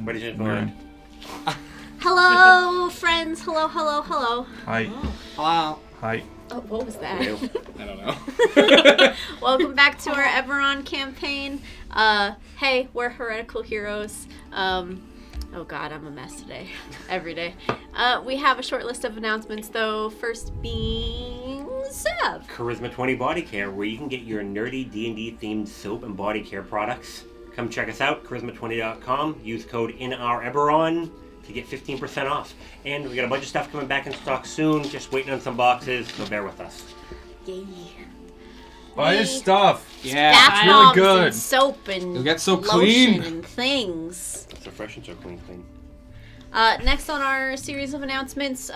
What is it going? Hello, friends. Hello, hello, hello. Hi. Oh. Hello. Hi. Oh, what was that? I don't know. Welcome back to our Eberron campaign. Hey, we're Heretical Heroes. Oh god, I'm a mess today. Every day. We have a short list of announcements, though. First being Seb. Charisma 20 Body Care, where you can get your nerdy D&D themed soap and body care products. Come check us out, charisma20.com. Use code INOUREBERON to get 15% off. And we got a bunch of stuff coming back in stock soon. Just waiting on some boxes, so bear with us. Yay. Buy his stuff. Yeah. Bath it's really bombs good. and soap and You'll get so lotion clean. and things. So fresh and so clean. Next on our series of announcements,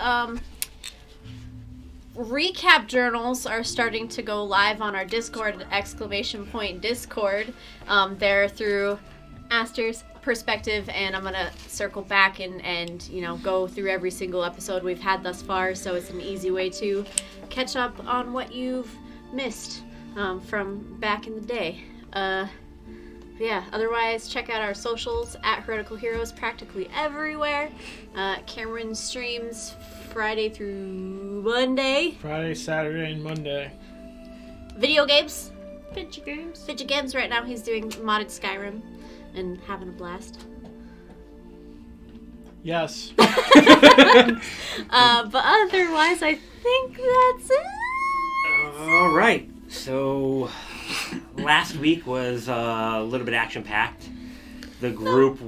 recap journals are starting to go live on our Discord, !Discord. They're through Aster's perspective, and I'm gonna circle back and go through every single episode we've had thus far, so it's an easy way to catch up on what you've missed from back in the day. Yeah, otherwise check out our socials at Heretical Heroes practically everywhere. Cameron streams Friday through Monday. Friday, Saturday, and Monday. Video games. Right now he's doing modded Skyrim and having a blast. Yes. But otherwise I think that's it. Alright, so last week was a little bit action-packed. The group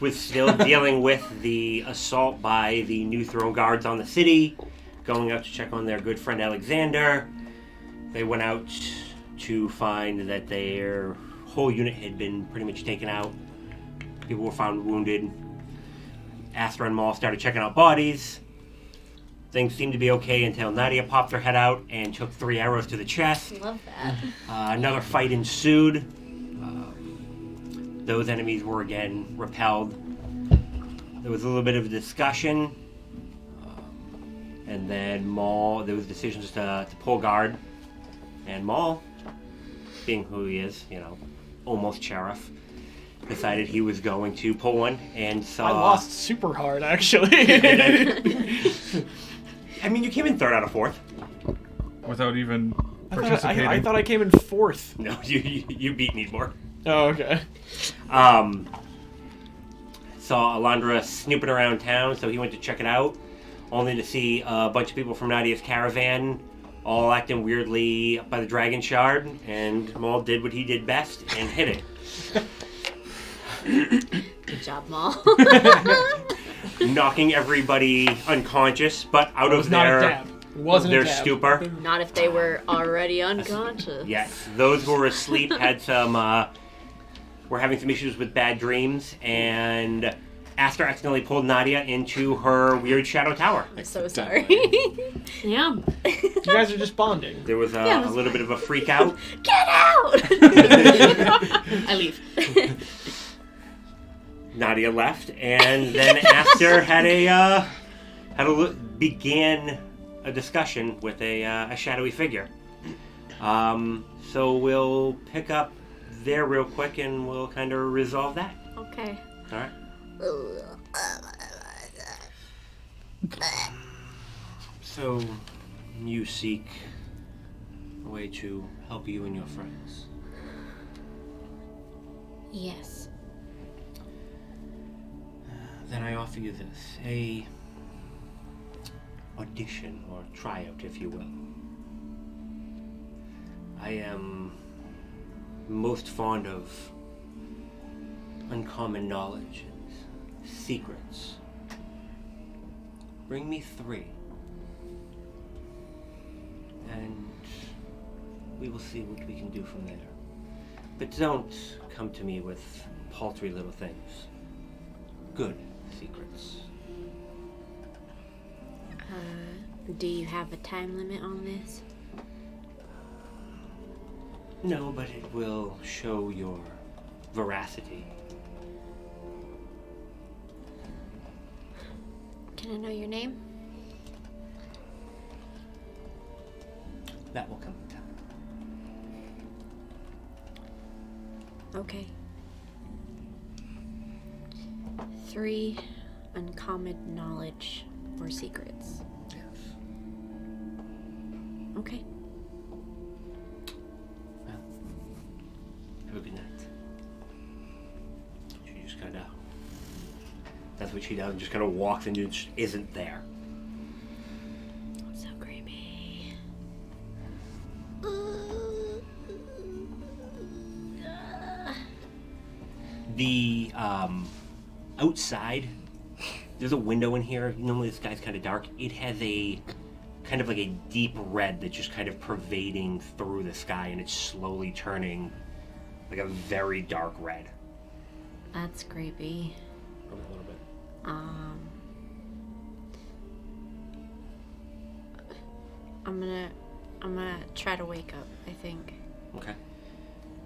was still dealing with the assault by the new throne guards on the city, going out to check on their good friend Alexander. They went out to find that their whole unit had been pretty much taken out. People were found wounded. Astra and Maul started checking out bodies. Things seemed to be okay until Naadia popped her head out and took 3 arrows to the chest. Love that. Another fight ensued. Those enemies were again repelled. There was a little bit of a discussion. And then Maul, there was decisions to pull guard. And Maul, being who he is, almost sheriff, decided he was going to pull one and saw... I lost super hard, actually. I mean, you came in 3rd out of 4th. Without even participating. I thought I came in 4th. No, you beat me more. Oh, okay. Saw Alondra snooping around town, so he went to check it out, only to see a bunch of people from Naadia's caravan all acting weirdly up by the Dragon Shard, and Maul did what he did best and hit it. Good job, Maul. Knocking everybody unconscious, but out of not a their dab. It wasn't their a dab. stupor. Not if they were already unconscious. Yes, those who were asleep had some, were having some issues with bad dreams, and Aster accidentally pulled Naadia into her weird shadow tower. I'm so sorry. Yeah. You guys are just bonding. There was a little bit of a freak out. Get out! I leave. Naadia left, and then Aster began a discussion with a shadowy figure. So we'll pick up there real quick, and we'll kind of resolve that. Okay. All right. So you seek a way to help you and your friends. Yes. Then I offer you this, a audition or tryout, if you will. I am most fond of uncommon knowledge and secrets. Bring me 3. And we will see what we can do from there. But don't come to me with paltry little things. Good secrets. Do you have a time limit on this? No, but it will show your veracity. Can I know your name? That will come in time. Okay. 3 uncommon knowledge or secrets. Yes. Okay. Well, have a good night. She just kind of... That's what she does. Just kind of walks and just isn't there. So creepy. The outside, there's a window in here. Normally the sky's kind of dark. It has a kind of like a deep red that's just kind of pervading through the sky, and it's slowly turning like a very dark red. That's creepy. Probably a little bit. I'm gonna try to wake up, I think. Okay.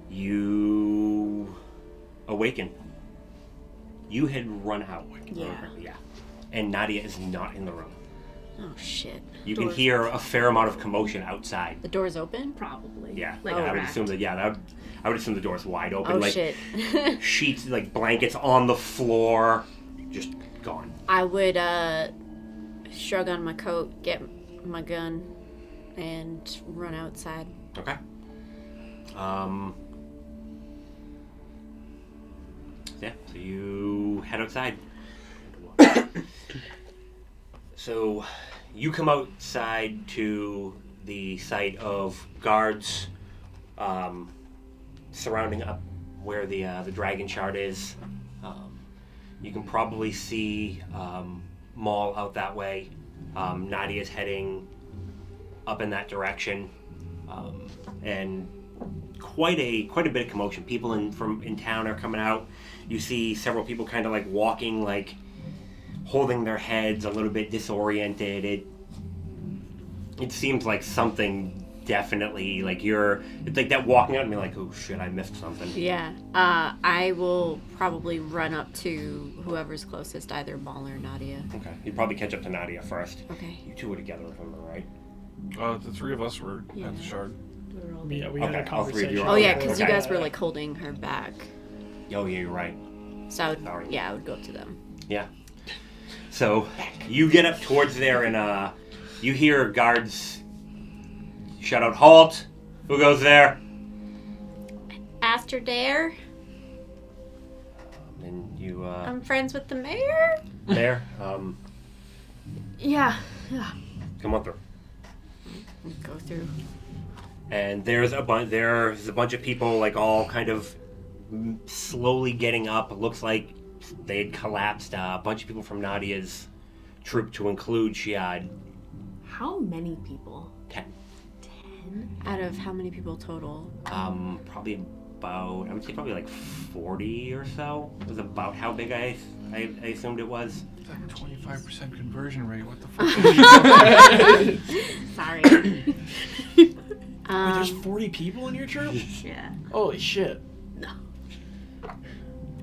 You awaken. You had run out. Yeah. Yeah. And Naadia is not in the room. Oh shit. You can hear a fair amount of commotion outside. The door's open? Probably. Yeah. Like I would cracked. assume that. Yeah. I would assume the door's wide open. Oh like shit. sheets, like blankets on the floor, just gone. I would shrug on my coat, get my gun, and run outside. Okay. Yeah. So you head outside. So you come outside to the site of guards surrounding up where the dragon shard is. You can probably see Maul out that way. Naadia's heading up in that direction, and quite a bit of commotion. People in town are coming out. You see several people kind of like walking, like holding their heads, a little bit disoriented. It seems like something definitely like it's like that walking out and be like, oh shit, I missed something. Yeah. I will probably run up to whoever's closest, either Maul or Naadia. Okay. You'd probably catch up to Naadia first. Okay. You two were together, if I'm right. The three of us were at the shard. Yeah, we had a Okay, all three of you conversation. are- Oh yeah, Okay. because you guys were like holding her back. Oh yeah, you're right. So I would, Sorry. yeah, I would go up to them. Yeah. So you get up towards there and you hear guards shout out, "Halt! Who goes there?" Aster Dare. And you I'm friends with the mayor. there. Yeah. Come on through. Go through. And there's a bunch of people like all kind of slowly getting up. It looks like they had collapsed. A bunch of people from Naadia's troop, to include Shiad. How many people? 10. 10? Out of how many people total? Probably about, I would say probably like 40 or so. Was about how big I assumed it was. It's like a 25% conversion rate. What the fuck? Sorry. Wait, there's 40 people in your troop? Yeah. Holy shit.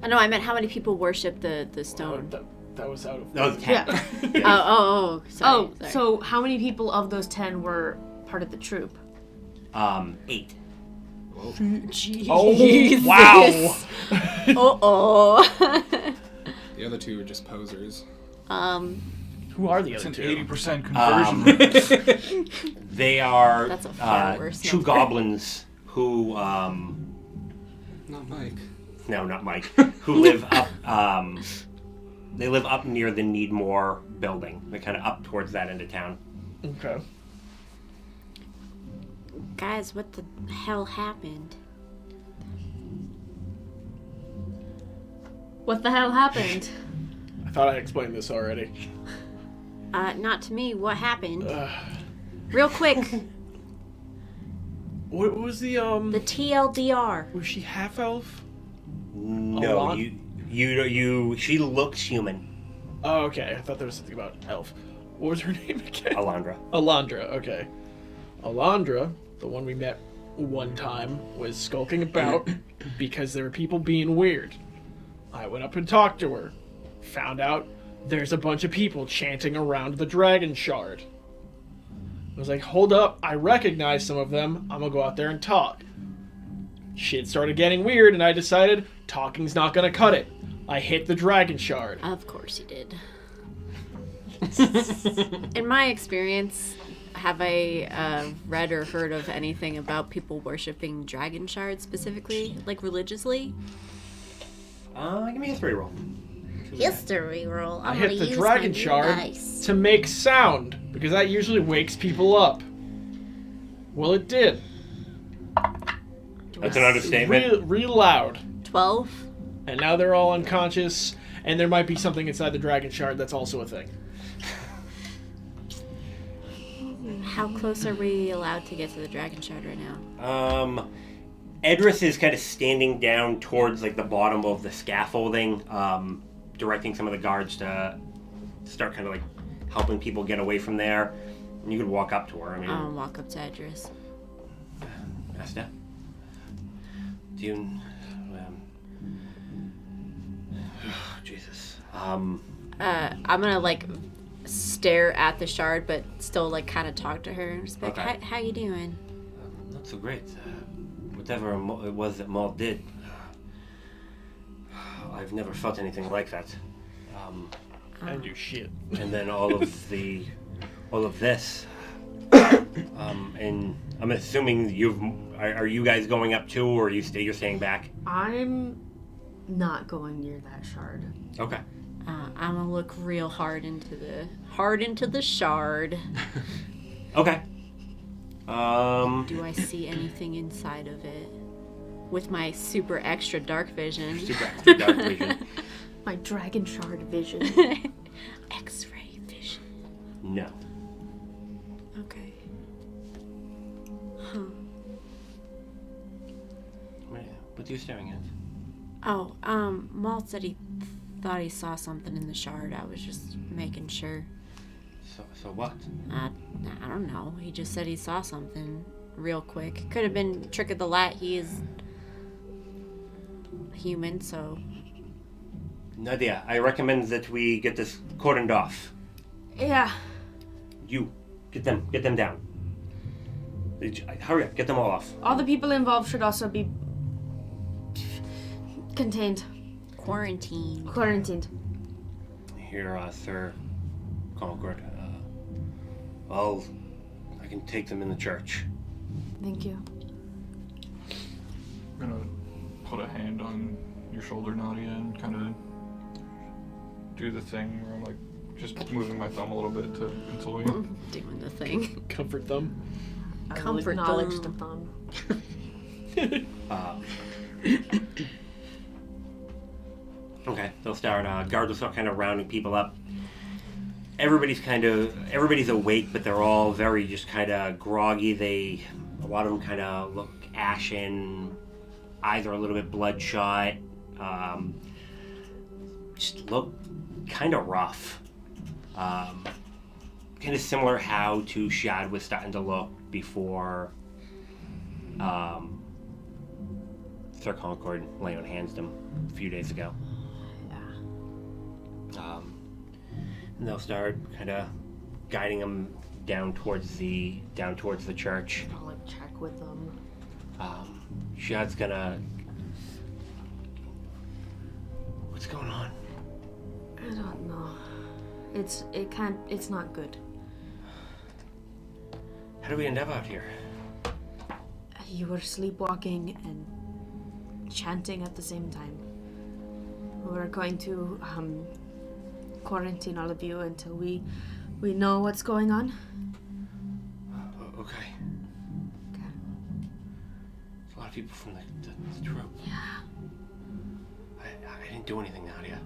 No, I meant how many people worship the stone. That was out of... That was 10. Yeah. Oh, sorry. Oh, sorry. so how many people of those 10 were part of the troop? 8. Jesus. Oh, wow. Oh. The other two are just posers. Who are the It's other an two? 80% conversion rate. They are That's a far worse two number. goblins who, Not Mike. no, not Mike, who live up, they live up near the Needmore building. They're kind of up towards that end of town. Okay. Guys, what the hell happened? What the hell happened? I thought I explained this already. Not to me. What happened? Real quick. What was the The TLDR. was she half elf? No, lot? she looks human. Oh, okay. I thought there was something about elf. What was her name again? Alondra. Alondra, okay. Alondra, the one we met one time, was skulking about because there were people being weird. I went up and talked to her. Found out there's a bunch of people chanting around the dragon shard. I was like, hold up, I recognize some of them. I'm gonna go out there and talk. Shit started getting weird, and I decided talking's not gonna cut it. I hit the dragon shard. Of course you did. In my experience, have I read or heard of anything about people worshipping dragon shards specifically, like religiously? Give me a 3 roll. History roll. I hit the dragon shard to make sound, because that usually wakes people up. Well, it did. That's an understatement. Real loud. 12. And now they're all unconscious, and there might be something inside the dragon shard that's also a thing. How close are we allowed to get to the dragon shard right now? Edris is kind of standing down towards like the bottom of the scaffolding, directing some of the guards to start kind of like helping people get away from there. And you could walk up to her. I mean, I'll walk up to Edris. Naadia, do you? Jesus. I'm gonna like stare at the shard, but still like kind of talk to her and just be like, Okay. how you doing? Not so great. Whatever it was that Maul did, I've never felt anything like that. I do shit. And then all of this. And I'm assuming are you guys going up too, or you're staying back? I'm not going near that shard. Okay. I'm gonna look real hard into the shard. Okay. Do I see anything inside of it? With my super extra dark vision. Super extra dark vision. My dragon shard vision. X-ray vision. No. Okay. Huh. What are you staring at? Oh, Maul said he thought he saw something in the shard. I was just making sure. So what? I don't know. He just said he saw something real quick. Could have been Trick of the Light. He is human, so... Naadia, I recommend that we get this cordoned off. Yeah. You, get them down. Hurry up, get them all off. All the people involved should also be contained. Quarantined. Here, Sir Concord. I can take them in the church. Thank you. I'm gonna put a hand on your shoulder, Naadia, and kind of do the thing where I'm like just moving my thumb a little bit to console you. Doing the thing. Comfort them. I will Comfort acknowledge them. the thumb. Okay, they'll start. Guards will start kind of rounding people up. Everybody's awake, but they're all very just kind of groggy. A lot of them kind of look ashen, eyes are a little bit bloodshot. Just look kind of rough. Kind of similar how to Shad was starting to look before Sir Concord lay on hands to him a few days ago. And they'll start kind of guiding them down towards the church. I'll like check with them. Shad's gonna. What's going on? I don't know. It's not good. How do we end up out here? You were sleepwalking and chanting at the same time. We're going to quarantine all of you until we know what's going on. Okay. Okay. There's a lot of people from the troop. Yeah. I didn't do anything, Naadia.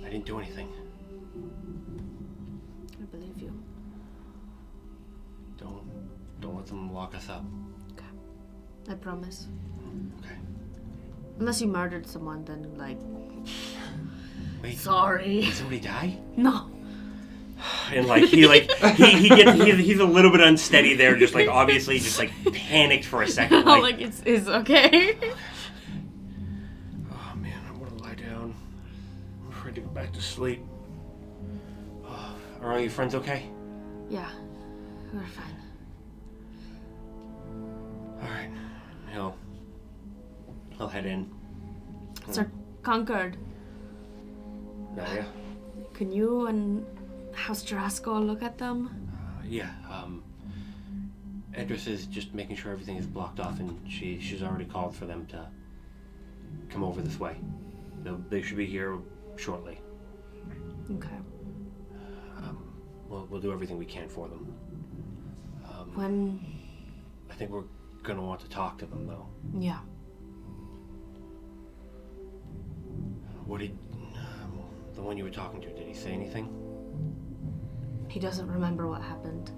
I didn't do anything. I believe you. Don't let them lock us up. Okay. I promise. Okay. Unless you murdered someone, then like. Wait. Sorry. Did somebody die? No. And he's a little bit unsteady there, just like obviously just like panicked for a second. No, like it's okay. Oh man, I want to lie down. I'm afraid to go back to sleep. Are all your friends okay? Yeah, we're fine. All right, I'll head in. Sir Concord, Naadia? can you and House Jarasco look at them? Yeah, Edris is just making sure everything is blocked off, and she's already called for them to come over this way. They should be here shortly. Okay. We'll do everything we can for them. When? I think we're gonna want to talk to them, though. Yeah. What did the one you were talking to? Did he say anything? He doesn't remember what happened.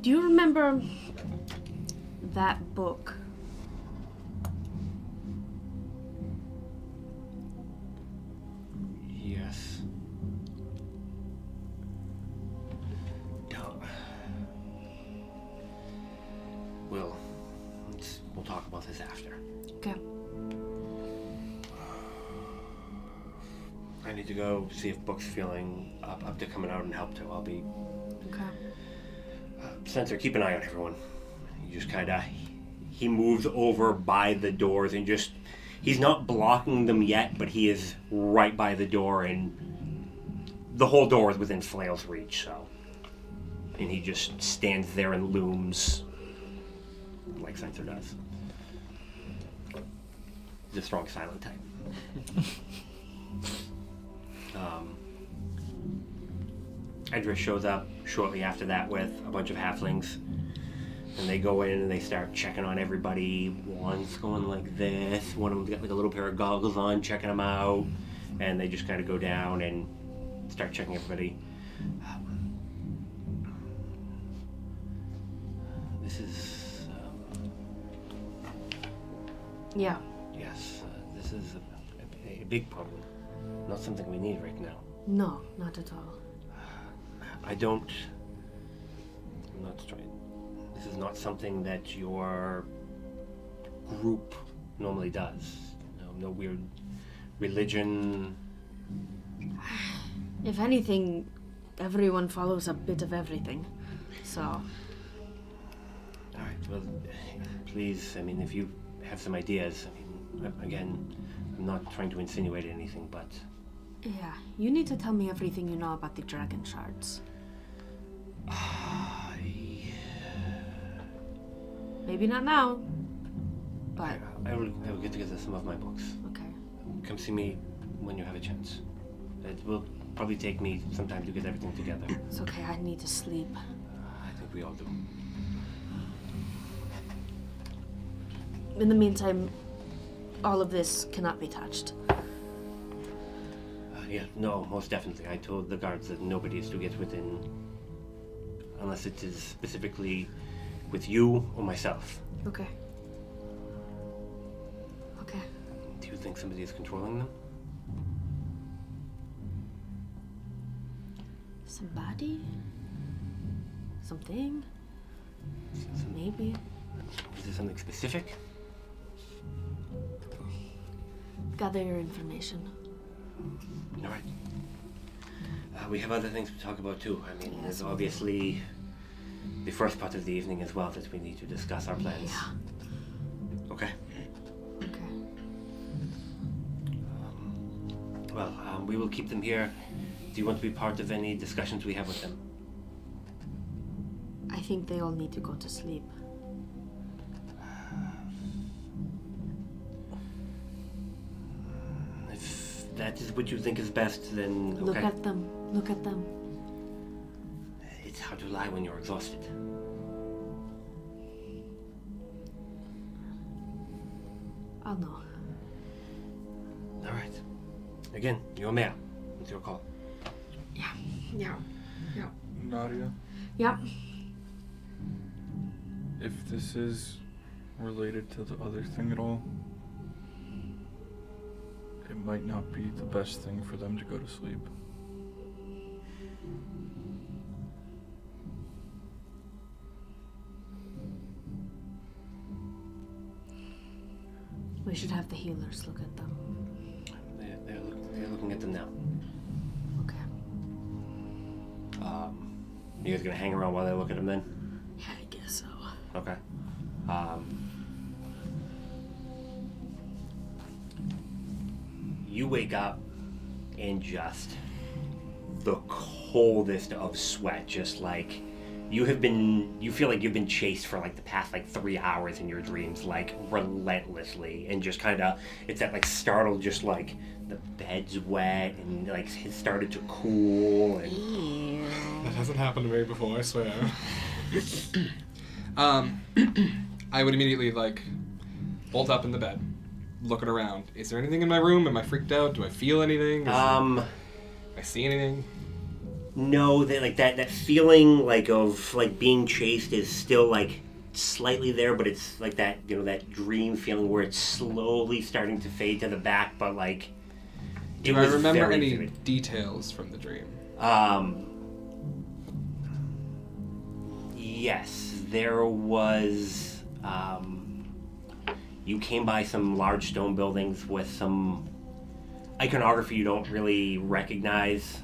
Do you remember that book? Yes. We'll talk about this after. Okay. I need to go see if Book's feeling up to coming out and help too. I'll be... Okay. Sensor, keep an eye on everyone. He just kinda... He moves over by the doors and just... He's not blocking them yet, but he is right by the door, and the whole door is within flail's reach, so... And he just stands there and looms like Sensor does. He's a strong silent type. Edris shows up shortly after that with a bunch of halflings, and they go in and they start checking on everybody. One's going like this, one of them's got like a little pair of goggles on, checking them out, and they just kind of go down and start checking everybody. This is... Yeah. Yes, this is a big problem. Not something we need right now. No, not at all. I'm not trying. This is not something that your group normally does. No weird religion. If anything, everyone follows a bit of everything. So. All right. Well, please. I mean, if you have some ideas. I mean, again, I'm not trying to insinuate anything, but. Yeah, you need to tell me everything you know about the dragon shards. Maybe not now, but... I will get together some of my books. Okay. Come see me when you have a chance. It will probably take me some time to get everything together. It's okay, I need to sleep. I think we all do. In the meantime, all of this cannot be touched. Yeah, no, most definitely. I told the guards that nobody is to get within, unless it is specifically with you or myself. Okay. Okay. Do you think somebody is controlling them? Somebody? Something? Maybe. Is there something specific? Gather your information. All right. We have other things to talk about too. I mean, there's obviously the first part of the evening as well that we need to discuss our plans. Yeah. Okay. Okay. We will keep them here. Do you want to be part of any discussions we have with them? I think they all need to go to sleep. If that is what you think is best, then okay. Look at them. Look at them. It's hard to lie when you're exhausted. I'll know. All right. Again, your mayor. It's your call. Yeah. Yeah. Yeah. Naadia, Yeah. if this is related to the other thing at all, it might not be the best thing for them to go to sleep. We should have the healers look at them. They're looking at them now. Okay. You guys gonna hang around while they look at them then? Yeah, I guess so. Okay. You wake up in just the coldest of sweat, just like you feel like you've been chased for like the past like 3 hours in your dreams, like relentlessly, and just kind of, it's that like startled, just like the bed's wet and like it started to cool and That hasn't happened to me before, I swear. I would immediately like bolt up in the bed, looking around. Is there anything in my room? Am I freaked out? Do I feel anything? I see anything? No, that feeling like of like being chased is still like slightly there, but it's like that, you know, that dream feeling where it's slowly starting to fade to the back, but like do I remember any details from the dream? Yes, there was you came by some large stone buildings with some iconography you don't really recognize.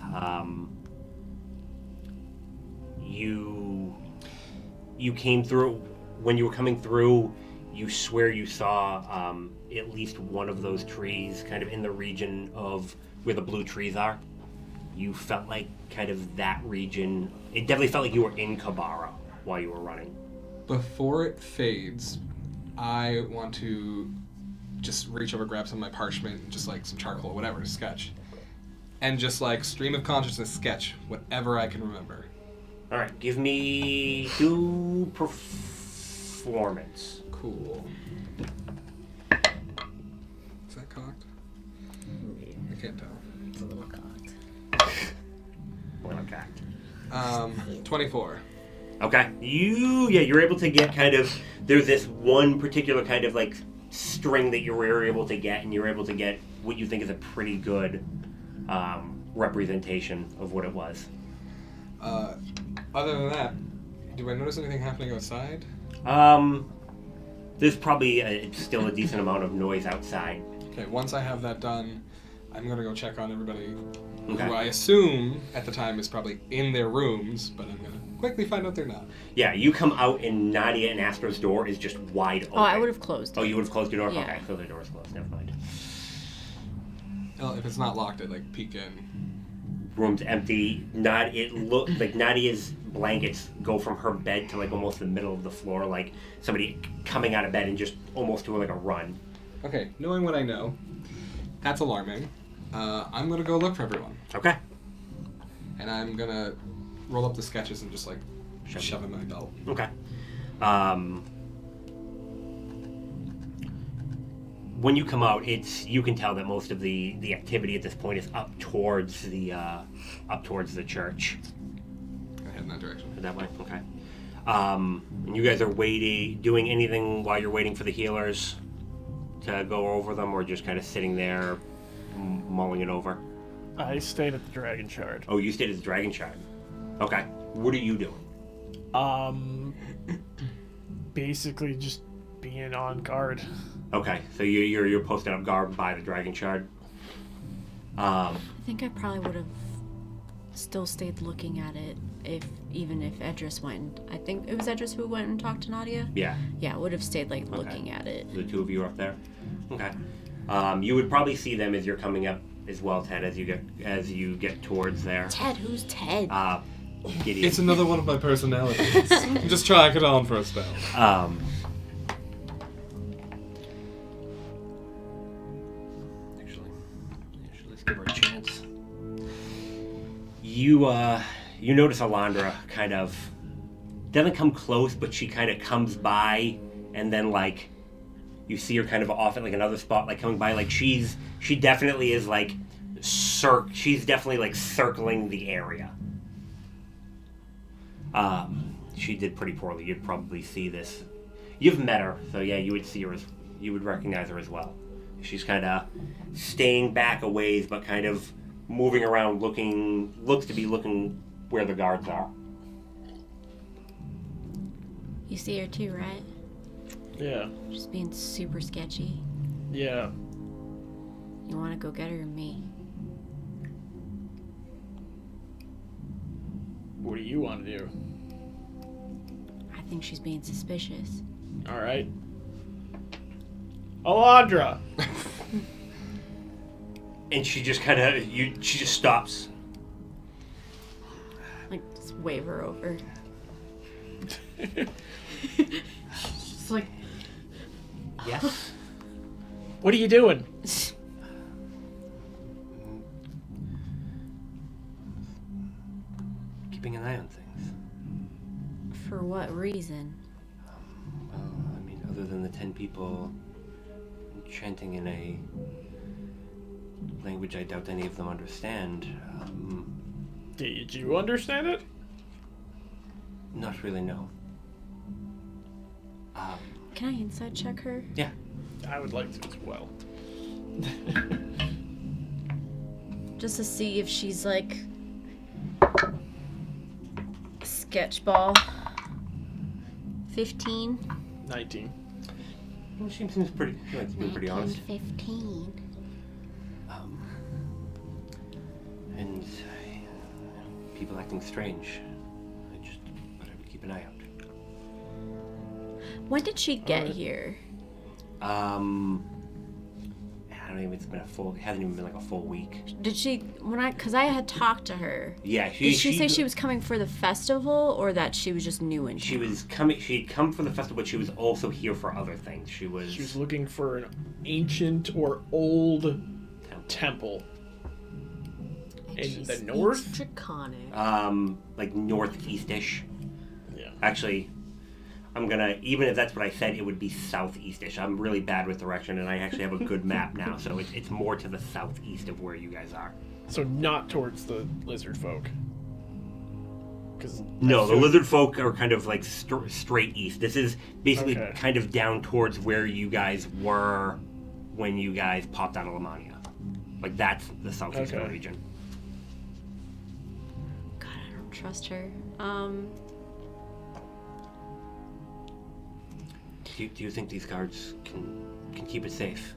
You came through, when you were coming through, you swear you saw at least one of those trees kind of in the region of where the blue trees are. You felt like kind of that region. It definitely felt like you were in Kabara while you were running. Before it fades, I want to just reach over, grab some of my parchment, just like some charcoal, whatever, to sketch. And just like stream of consciousness sketch whatever I can remember. All right, give me 2 performance. Cool. Is that cocked? I can't tell. It's a little cocked. Well, okay. 24. Okay. You're able to get kind of, there's this one particular kind of like string that you were able to get, and you're able to get what you think is a pretty good representation of what it was. Other than that, do I notice anything happening outside? There's probably still a decent amount of noise outside. Okay, once I have that done, I'm going to go check on everybody Okay. who I assume at the time is probably in their rooms, but I'm going to quickly find out they're not. Yeah, you come out and Naadia and Astro's door is just wide open. Oh, I would have closed it. Oh, you would have closed your door? Yeah. Okay, so the door's closed. Never mind. Well, if it's not locked, I'd like peek in. Room's empty. It looked like Nadia's blankets go from her bed to like almost the middle of the floor, like somebody coming out of bed and just almost doing like a run. Okay, knowing what I know, that's alarming. I'm going to go look for everyone. Okay. And I'm going to roll up the sketches and just like shove in my belt. Okay. When you come out, you can tell that most of the activity at this point is up towards the church. I head in that direction. That way, okay. And you guys are doing anything while you're waiting for the healers to go over them, or just kind of sitting there mulling it over? I stayed at the Dragon Shard. Oh, you stayed at the Dragon Shard. Okay. What are you doing? Basically just being on guard. Okay, so you're posted up guard by the Dragon Shard. I think I probably would have still stayed looking at it even if Edris went. I think it was Edris who went and talked to Naadia. Yeah. Yeah, I would have stayed like looking at it. The two of you are up there. Okay. You would probably see them as you're coming up as well, Ted, as you get towards there. Ted, who's Ted? Gideon. It's another one of my personalities. Just trying it on for a spell. Actually, let's give her a chance. You notice Alondra kind of doesn't come close, but she kind of comes by, and then like you see her kind of off at like another spot, like coming by. Like she definitely is like she's definitely like circling the area. She did pretty poorly. You'd probably see this. You've met her, so yeah, you would see her you would recognize her as well. She's kind of staying back a ways, but kind of moving around, looks to be looking where the guards are. You see her too, right? Yeah. Just being super sketchy. Yeah. You want to go get her or me? What do you want to do? I think she's being suspicious. All right. Alondra! And she just kind of, she just stops. Like, just wave her over. Just like, Yes? What are you doing? Keeping an eye on things. For what reason? Well, I mean, other than the 10 people chanting in a language I doubt any of them understand, Did you understand it? not really, no. Can I inside check her? Yeah. I would like to as well. Just to see if she's like a sketchball. 15. 19. Well, she seems pretty, she likes being pretty honest. 15. And people acting strange. I just thought I would keep an eye out. When did she get here? I don't even, it hasn't even been like a full week. Did she, because I had talked to her. Yeah, Did she say she was coming for the festival or that she was just new in town? She'd come for the festival, but she was also here for other things. She was looking for an ancient or old temple. In the north? Draconic. like northeast-ish. Yeah. Actually, I'm gonna, even if that's what I said, it would be southeast-ish. I'm really bad with direction, and I actually have a good map now, so it's more to the southeast of where you guys are. So not towards the lizard folk. No, the lizard folk are kind of like straight east. This is basically Okay. kind of down towards where you guys were when you guys popped out of Lamania. Like that's the southeastern region. God, I don't trust her. Do you think these guards can keep it safe?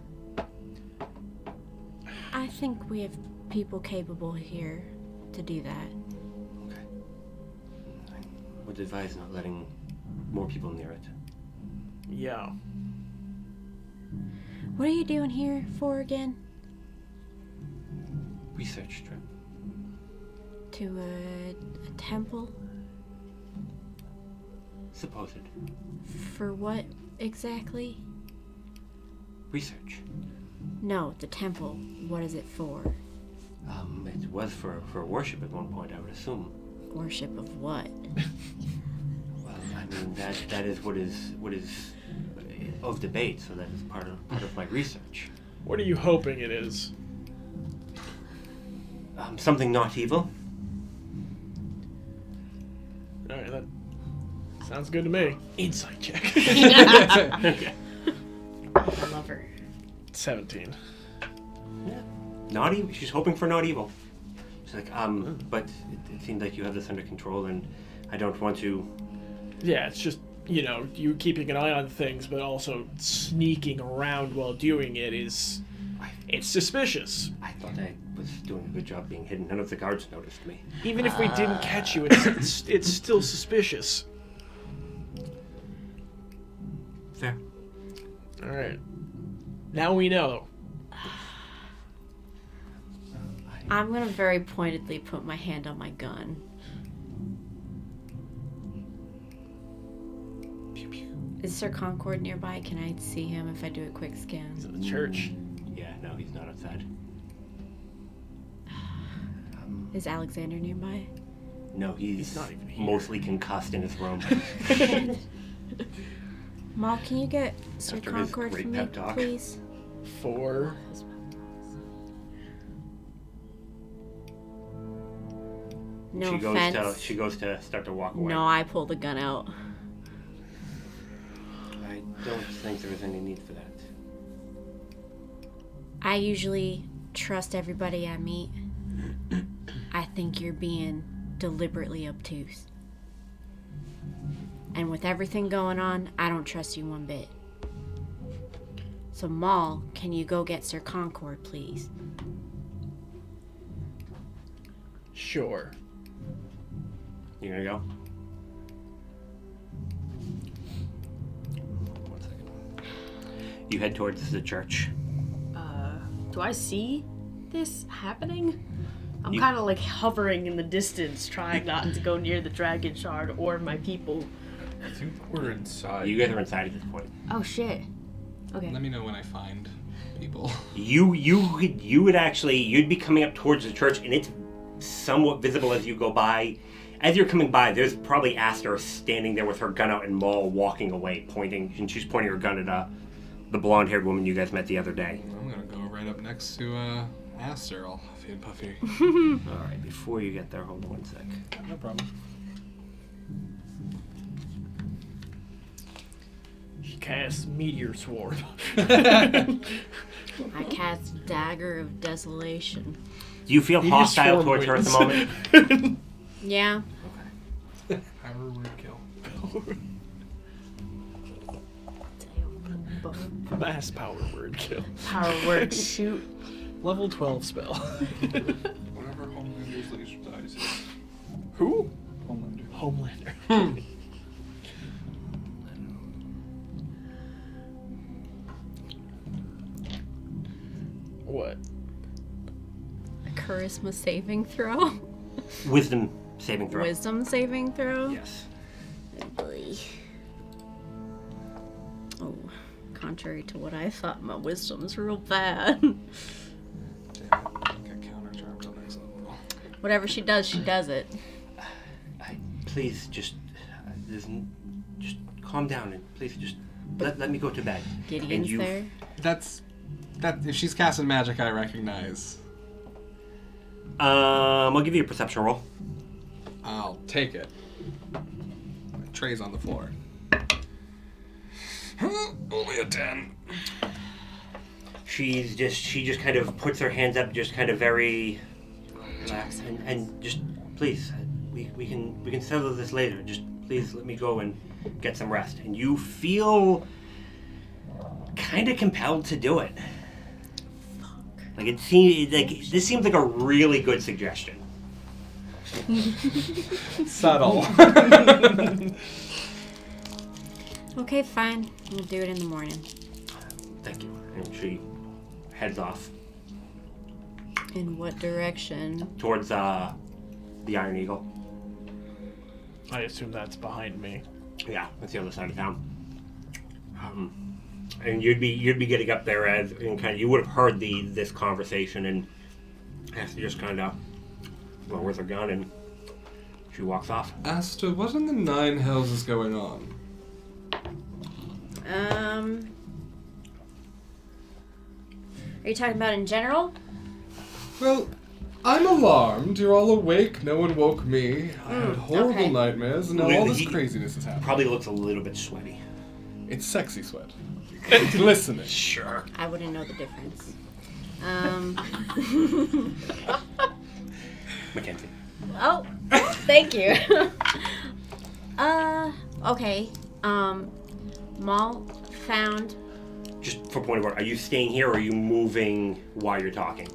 I think we have people capable here to do that. Okay. I would advise not letting more people near it. Yeah. What are you doing here for again? Research trip. To a temple? Supposed. For what exactly? Research. No, the temple. What is it for? It was for worship at one point, I would assume. Worship of what? Well, I mean that is what is of debate, so that is part of my research. What are you hoping it is? Something not evil. Alright, that sounds good to me. Insight check. Okay. I love her. 17. Not evil. She's hoping for not evil. She's like, but it seems like you have this under control, and I don't want to. Yeah, it's just, you keeping an eye on things, but also sneaking around while doing it is... It's suspicious. I thought I was doing a good job being hidden. None of the guards noticed me. Even if we didn't catch you, it's still suspicious. Fair. Alright. Now we know. I'm gonna very pointedly put my hand on my gun. Pew, pew. Is Sir Concord nearby? Can I see him if I do a quick scan? He's in the church. Yeah, no, he's not outside. Is Alexander nearby? No, he's not even here. mostly concussed in his room. Maul, can you get Sir After his Concord great for me, pep talk. please? 4. No she offense. she goes to start to walk away. No, I pull the gun out. I don't think there was any need for that. I usually trust everybody I meet. I think you're being deliberately obtuse. And with everything going on, I don't trust you one bit. So Maul, can you go get Sir Concord, please? Sure. You gonna go? One second. You head towards the church. Do I see this happening? I'm You- kind of like hovering in the distance, trying not to go near the dragon shard or my people. I think we're inside. You guys are inside at this point. Oh shit. Okay. Let me know when I find people. You'd be coming up towards the church, and it's somewhat visible as you go by. As you're coming by, there's probably Aster standing there with her gun out and Maul walking away, and she's pointing her gun at the blonde-haired woman you guys met the other day. I'm gonna go right up next to Aster, all huffy and puffy. All right, before you get there, hold on one sec. No problem. She casts Meteor Sword. I cast Dagger of Desolation. Do you feel You hostile just towards her at the form moment? Yeah. Power word kill. Mass power word kill. Power word shoot. Level 12 spell. Whatever Homelander's laser dice is. Who? Homelander. Homelander. What? A charisma saving throw. Wisdom saving throw. Wisdom saving throw. Yes. Oh boy. Oh, contrary to what I thought, my wisdom's real bad. Damn it. Got counter-charmed on next level. Whatever she does it. Please, just calm down and please just let me go to bed. Gideon's there. That if she's casting magic, I recognize. I'll give you a perception roll. I'll take it. My tray's on the floor. Only a 10. She just kind of puts her hands up, just kind of very relaxed, and just please, we can settle this later. Just please let me go and get some rest. And you feel kind of compelled to do it. Like this seems like a really good suggestion. Subtle. Okay, fine. We'll do it in the morning. Thank you. And she heads off In what direction? towards the Iron Eagle. I assume that's behind me. Yeah, that's the other side of town. And you'd be getting up there you would have heard this conversation, and Aster just kind of lowers her gun and she walks off. Aster, what in the nine hells is going on? Are you talking about in general? Well, I'm alarmed. You're all awake. No one woke me. I had horrible okay. nightmares, and now all this craziness is happening. Probably looks a little bit sweaty. It's sexy sweat. It's listening. Sure. I wouldn't know the difference. Mackenzie. Oh, thank you. Okay. Maul found. Just for point of order, are you staying here or are you moving while you're talking?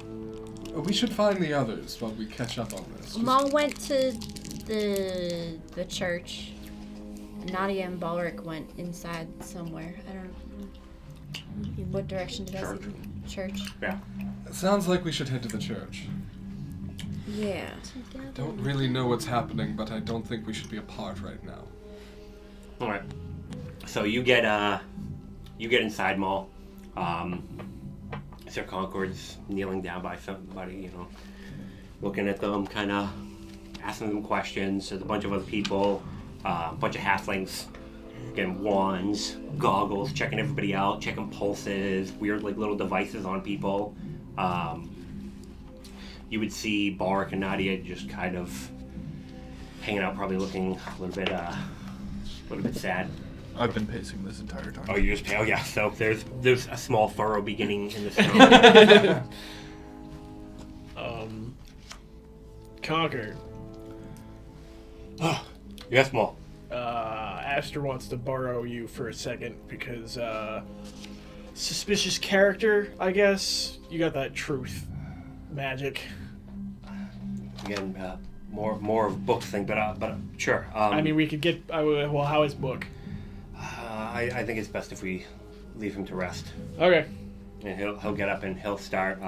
We should find the others while we catch up on this. Just- Maul went to the church. Naadia and Balric went inside somewhere. I don't know. What direction did I say? Church. Yeah. It sounds like we should head to the church. Yeah. Don't really know what's happening, but I don't think we should be apart right now. All right. So you get inside Maul. Sir Concord's kneeling down by somebody, looking at them, kind of asking them questions. There's a bunch of other people, a bunch of halflings, getting wands, goggles, checking everybody out, checking pulses, weird little devices on people. You would see Balric and Naadia just kind of hanging out, probably looking a little bit sad. I've been pacing this entire time. Oh, you just pay. Oh, yeah. So there's a small furrow beginning in the snow. Conquer. Yes, Maul. Aster wants to borrow you for a second because, suspicious character, I guess. You got that truth magic. Again, more of a book thing, but sure. I mean, we could get. Well, how is book? I think it's best if we leave him to rest, Okay. and he'll get up and he'll start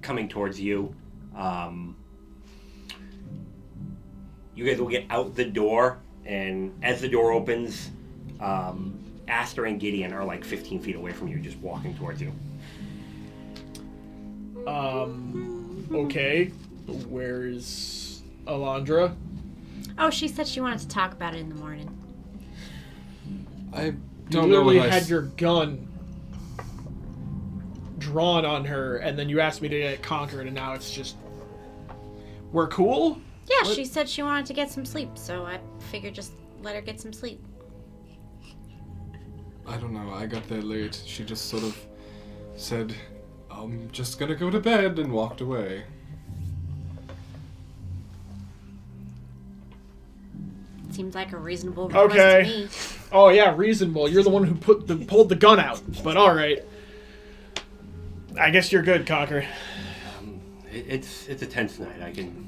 coming towards you. You guys will get out the door, and as the door opens, Aster and Gideon are like 15 feet away from you, just walking towards you. Okay. Where's Alondra? Oh, she said she wanted to talk about it in the morning. I You don't know literally what had your gun drawn on her, and then you asked me to get it conquered, and now it's just... We're cool? Yeah, What? she said she wanted to get some sleep, so I figured just let her get some sleep. I don't know. I got there late. She just sort of said, I'm just gonna go to bed, and walked away. Seems like a reasonable request Okay. to me. Oh yeah, reasonable. You're the one who pulled the gun out. But all right. I guess you're good, Conquer. It's a tense night. I can.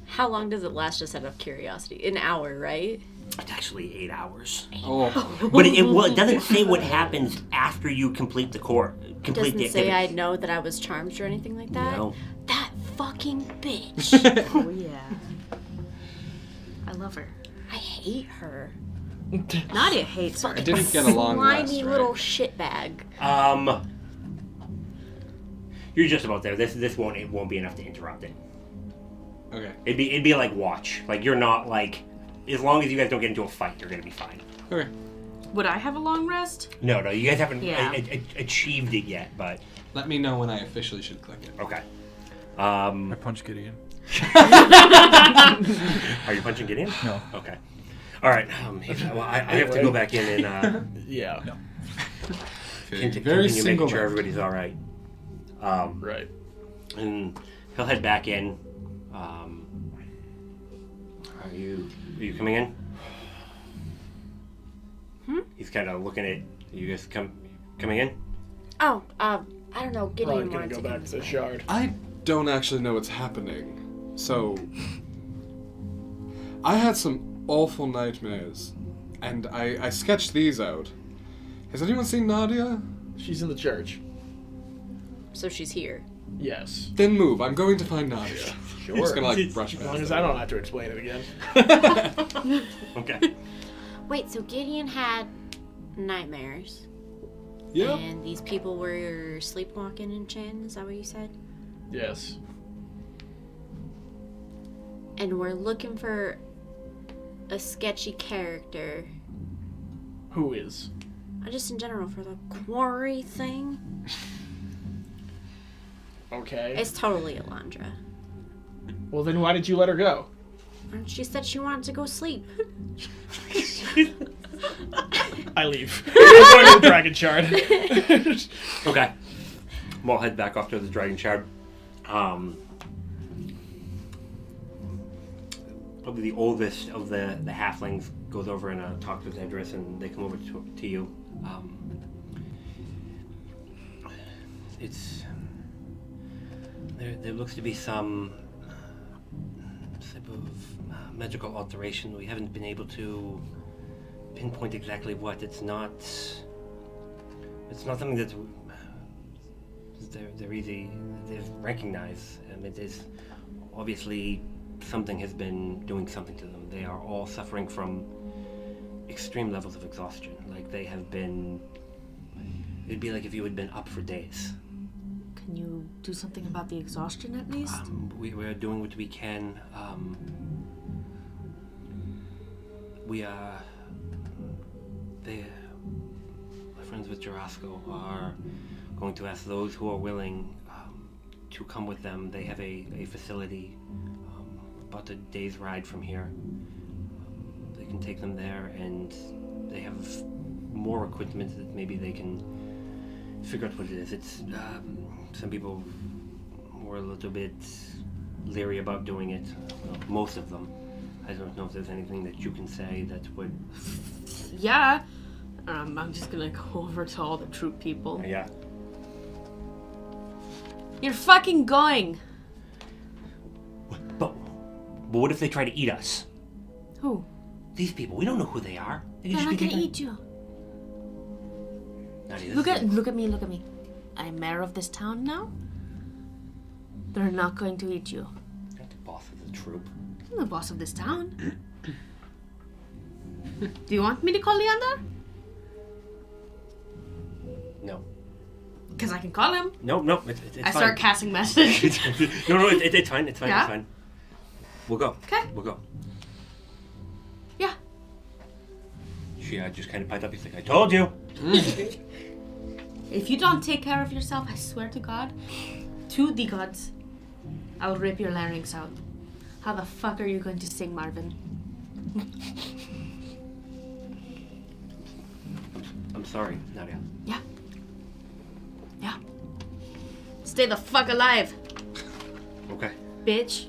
How long does it last, just out of curiosity? An hour, right? It's actually 8 hours. Oh, But it doesn't say what happens after you complete the core. Complete Doesn't the say activity. I know that I was charmed or anything like that. No. That fucking bitch. Oh yeah. I love her. I hate her. Naadia hates her. I didn't get along last, Slimy right? little shitbag. You're just about there. This won't be enough to interrupt it. Okay. It'd be like watch. Like you're not like, as long as you guys don't get into a fight, you're gonna be fine. Okay. Would I have a long rest? No, you guys haven't Yeah. achieved it yet, but Let me know when I officially should click it. okay. I punch Gideon. Are you punching Gideon? No. Okay. All right. Well, I have to go back in and Yeah. continue making sure everybody's all right. Right. And he'll head back in. Are you coming in? He's kind of looking at you guys. Coming in? Oh, I don't know. Probably Gideon gonna wanted go to back get to the shard. I don't actually know what's happening. So, I had some awful nightmares, and I sketched these out. Has anyone seen Naadia? She's in the church. So she's here. Yes. Then move. I'm going to find Naadia. Sure. He's gonna like brush As past long as that. I don't have to explain it again. Okay. Wait, so Gideon had nightmares. Yeah. And these people were sleepwalking in Chan, is that what you said? Yes. And we're looking for a sketchy character. Who is? Just in general, for the quarry thing. Okay. It's totally Alondra. Well, then why did you let her go? And she said she wanted to go sleep. I leave. I'm going to the Dragon Shard. Okay. We'll head back off to the Dragon Shard. Probably the oldest of the halflings goes over and talks with Edris, and they come over to you. There looks to be some type of magical alteration. We haven't been able to pinpoint exactly what. It's not something that they've recognized. It is obviously something has been doing something to them. They are all suffering from extreme levels of exhaustion. Like they have been. It'd be like if you had been up for days. Can you do something about the exhaustion at least? We're doing what we can. My friends with Jarasco are going to ask those who are willing to come with them. They have a facility about a day's ride from here. They can take them there, and they have more equipment that maybe they can figure out what it is. It's some people were a little bit leery about doing it. Well, most of them. I don't know if there's anything that you can say that would. Yeah. I'm just gonna go over to all the troop people. Yeah. You're fucking going! But what if they try to eat us? Who? These people, we don't know who they are. They They're could not just gonna be eat you. Naadia, Look at me. I'm mayor of this town now. They're not going to eat you. You're not the boss of the troop. I'm the boss of this town. Do you want me to call Leander? No. Because I can call him. No, it's I fine. start casting message. no, it's fine. It's fine. Yeah? It's fine. We'll go. Okay. We'll go. Yeah. She just kind of piped up. He's like, I told you. If you don't take care of yourself, I swear to God, to the gods, I will rip your larynx out. How the fuck are you going to sing, Marvin? I'm sorry, Naadia. Yeah. Yeah. Stay the fuck alive, Okay. bitch.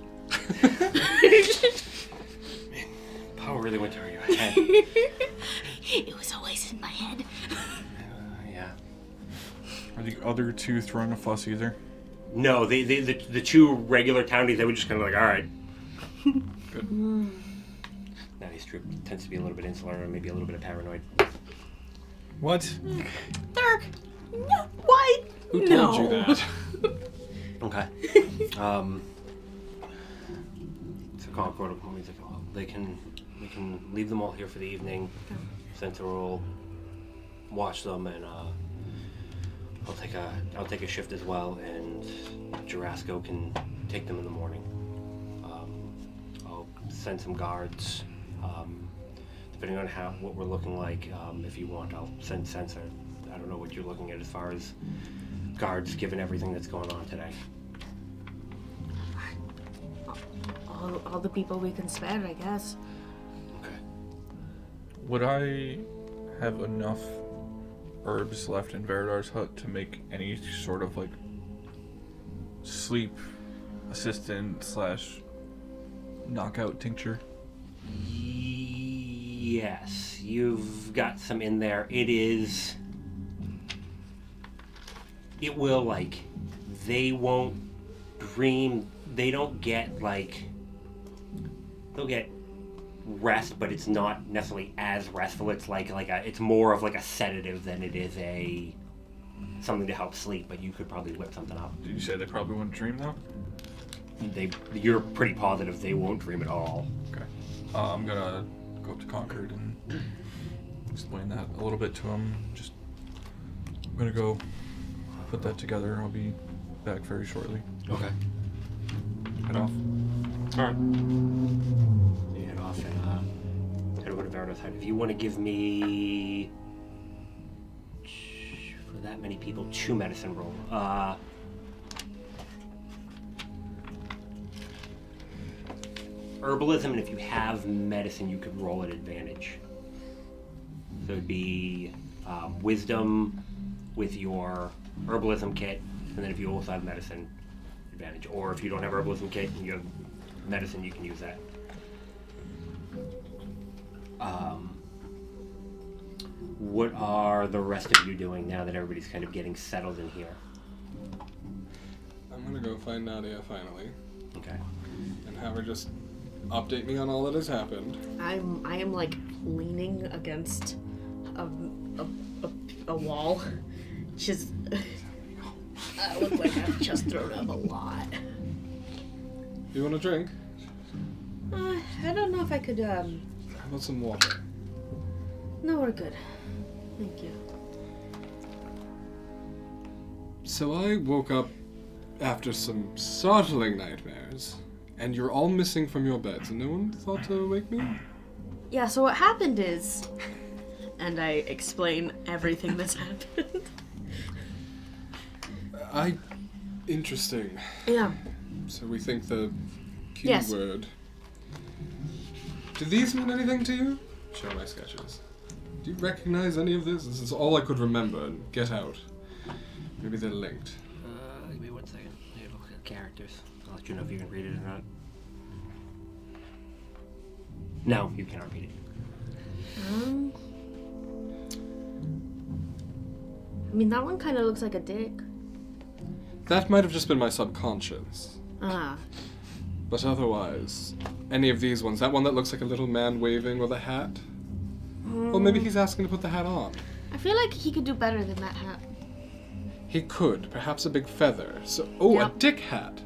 Power really went to your head. It was always in my head. Yeah. Are the other two throwing a fuss either? No, the two regular townies, they were just kind of like, all right. Good. Naadia's troop tends to be a little bit insular and maybe a little bit of paranoid. What? Dirk. No. Why? Who told you that? Okay. So Concord, he's like, well, we can leave them all here for the evening. Center will watch them, and I'll take a shift as well, and Jarasco can take them in the morning. I'll send some guards. Depending on what we're looking like, if you want, I'll send Sensor. I don't know what you're looking at as far as guards, given everything that's going on today. All the people we can spare, I guess. Okay. Would I have enough herbs left in Veridar's hut to make any sort of like sleep assistant / knockout tincture? Yes, you've got some in there. It will, like, they won't dream, they don't get, like, they'll get rest, but it's not necessarily as restful. It's it's more of like a sedative than it is something to help sleep, but you could probably whip something up. Did you say they probably wouldn't dream though? You're pretty positive they won't dream at all. Okay. I'm gonna go up to Concord and explain that a little bit to him. I'm gonna go put that together. I'll be back very shortly. Okay. Head off. Alright. You head off and head over to Veridar's hut. If you want to give me, for that many people, 2 medicine roll. Herbalism, and if you have medicine, you could roll at advantage. So it'd be wisdom with your herbalism kit, and then if you also have medicine, advantage. Or if you don't have herbalism kit and you have medicine, you can use that. What are the rest of you doing now that everybody's kind of getting settled in here? I'm gonna go find Naadia finally Okay. and have her just update me on all that has happened. I am like leaning against a wall. Just I look like I've just thrown up a lot. You want a drink? I don't know if I could. How about some water? No, we're good. Thank you. So I woke up after some startling nightmares, and you're all missing from your beds, and no one thought to wake me? Yeah, so what happened is, and I explain everything that's happened. Interesting. Yeah. So we think the key Yes. word. Do these mean anything to you? Show my sketches. Do you recognize any of this? This is all I could remember. Get out. Maybe they're linked. Give me 1 second. I have a look at characters. I'll let you know if you can read it or not. No, you cannot read it. I mean, that one kind of looks like a dick. That might have just been my subconscious. Ah. But otherwise, any of these ones, that one that looks like a little man waving with a hat? Well, maybe he's asking to put the hat on. I feel like he could do better than that hat. He could, perhaps a big feather. So, oh, Yep. a dick hat.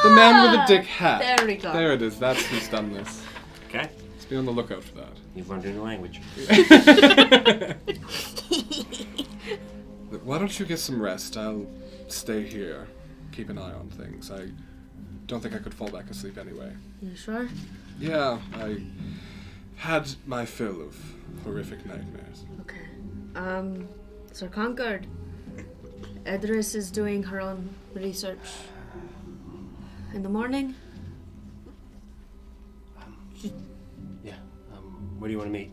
The man with the dick hat. There we go. There it is. That's who's done this. Okay. Let's be on the lookout for that. You've learned a new language. Look, why don't you get some rest? I'll stay here. Keep an eye on things. I don't think I could fall back asleep anyway. You sure? Yeah, I had my fill of horrific nightmares. Okay. Sir Concord. Edris is doing her own research. In the morning? Yeah. Where do you want to meet?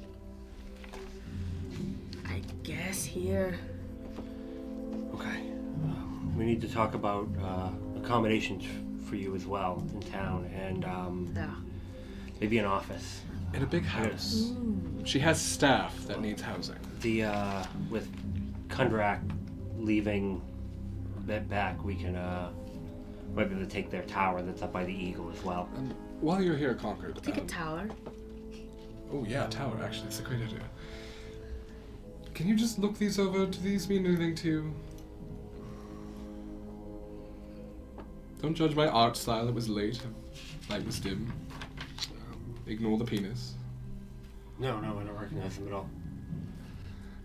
I guess here. Okay. We need to talk about accommodations for you as well in town, and Yeah. maybe an office. In a big house. She has staff that needs housing. The with Kundrak leaving a bit back, we can might be able to take their tower that's up by the Eagle as well. While you're here, Concord. Take a tower. Oh yeah, tower. Actually, it's a great idea. Can you just look these over? Do these mean anything to you? Don't judge my art style. It was late. Light was dim. Ignore the penis. No, I don't recognize them at all.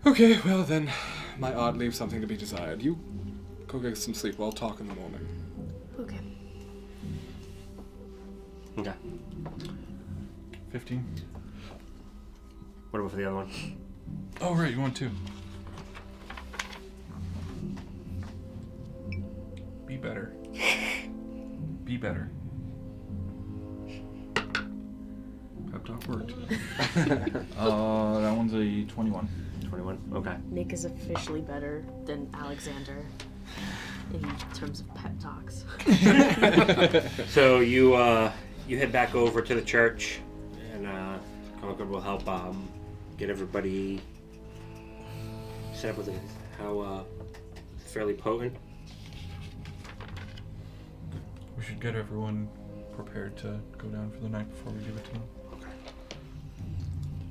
Okay, well then, my art leaves something to be desired. You go get some sleep. We'll talk in the morning. Okay. Okay. 15. What about for the other one? Oh, right, you want 2. Be better. Be better. Pep talk worked. That one's a 21. 21. Okay. Nick is officially better than Alexander in terms of pep talks. So you head back over to the church, and Concord will help get everybody set up with how fairly potent. We should get everyone prepared to go down for the night before we give it to them.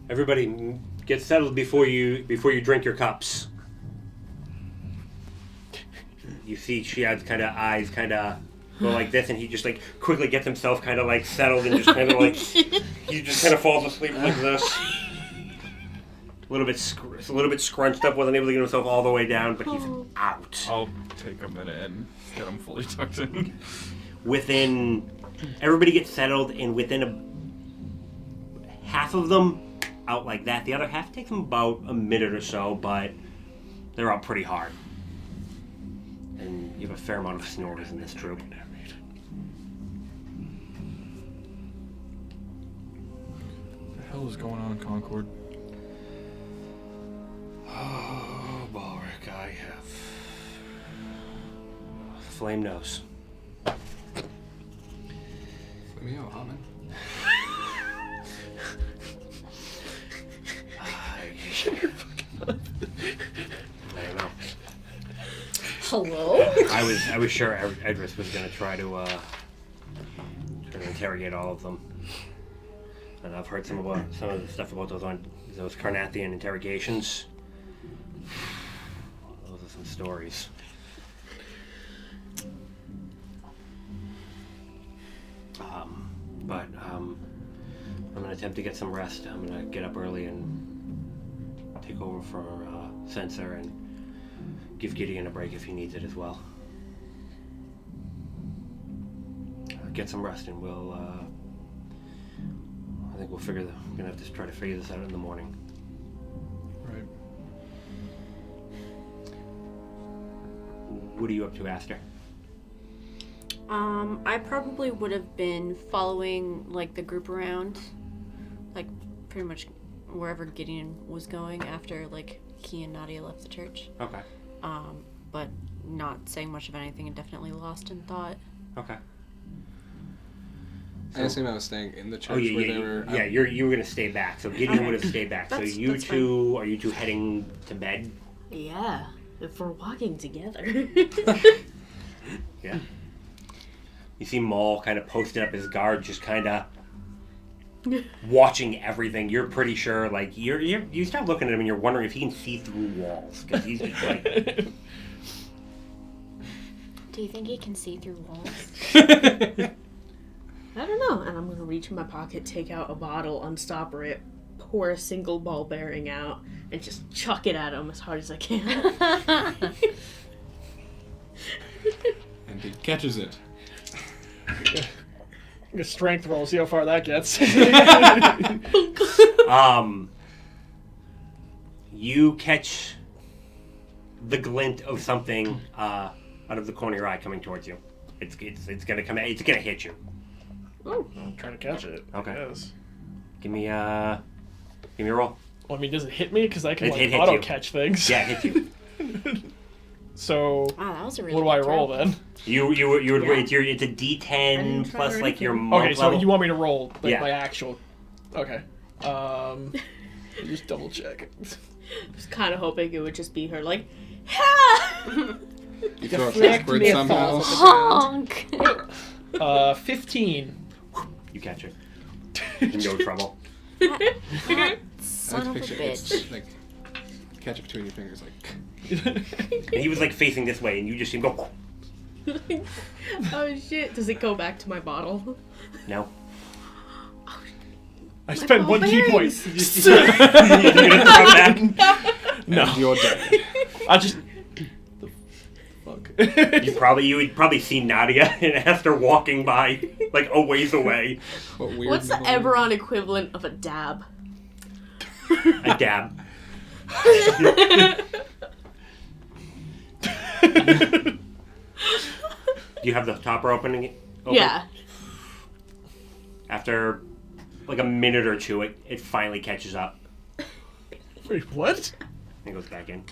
Everybody get settled before you drink your cups. You see Shiad's kind of eyes kind of go like this, and he just like quickly gets himself kind of like settled and just kind of like he just kind of falls asleep like this. A little bit scrunched up, wasn't able to get himself all the way down, but he's out. I'll take a minute and get them fully tucked in. Everybody gets settled, and within half of them out like that. The other half takes them about a minute or so, but they're out pretty hard. And you have a fair amount of snorers in this troop. What the hell is going on in Concord? Oh, Balric, I have flame nose. Flamio, Amen. I don't know. Hello? I was sure Edris was going to try to interrogate all of them. And I've heard some of the stuff about those Carnathian interrogations. Those are some stories. But I'm going to attempt to get some rest. I'm going to get up early and take over for Censor and give Gideon a break if he needs it as well. Get some rest, and I think we're gonna have to try to figure this out in the morning. Right. What are you up to, Aster? I probably would have been following like the group around, like pretty much wherever Gideon was going after like he and Naadia left the church. Okay. But not saying much of anything and definitely lost in thought. Okay. I assume I was staying in the church Oh yeah, where yeah, they were. yeah. You were gonna stay back, so Gideon would have stayed back. So That's are you two heading to bed? Yeah, if we're walking together. Yeah. You see Maul kind of posted up his guard, just kind of watching everything. You're pretty sure, like you start looking at him and you're wondering if he can see through walls because he's just like. Do you think he can see through walls? I don't know. And I'm gonna reach in my pocket, take out a bottle, unstopper it, pour a single ball bearing out, and just chuck it at him as hard as I can. And he catches it. A strength roll, see how far that gets. You catch the glint of something out of the corner of your eye coming towards you. It's gonna come. It's gonna hit you. Oh, I'm trying to catch it. Okay. Yes. Give me a roll. Well, I mean, does it hit me? Because I can It hits you. auto catch things. Yeah, it hits you. So Wow, that was a really what do I good roll throw. then? You would it's a D10 try plus or like your anything. monk Okay, so level. you want me to roll like Yeah. my actual? Okay. Just double check. Just kind of hoping it would just be her, like, ha! You throw a Deflect bird me a somehow. Honk! 15. You catch it. No trouble. Son of a Picture bitch. it's like catch it between your fingers, like. And he was like facing this way, and you just see him go. Oh shit. Does it go back to my bottle? No. I spent ball 1 key point. bearings. You're gonna throw it back. No. And you're dead. I just. The fuck. You would probably see Naadia and Esther walking by like a ways away. What weird What's the little- Eberron equivalent of a dab? A dab. Do you have the topper open? Yeah. After like a minute or two, it finally catches up Wait, what? and goes back in.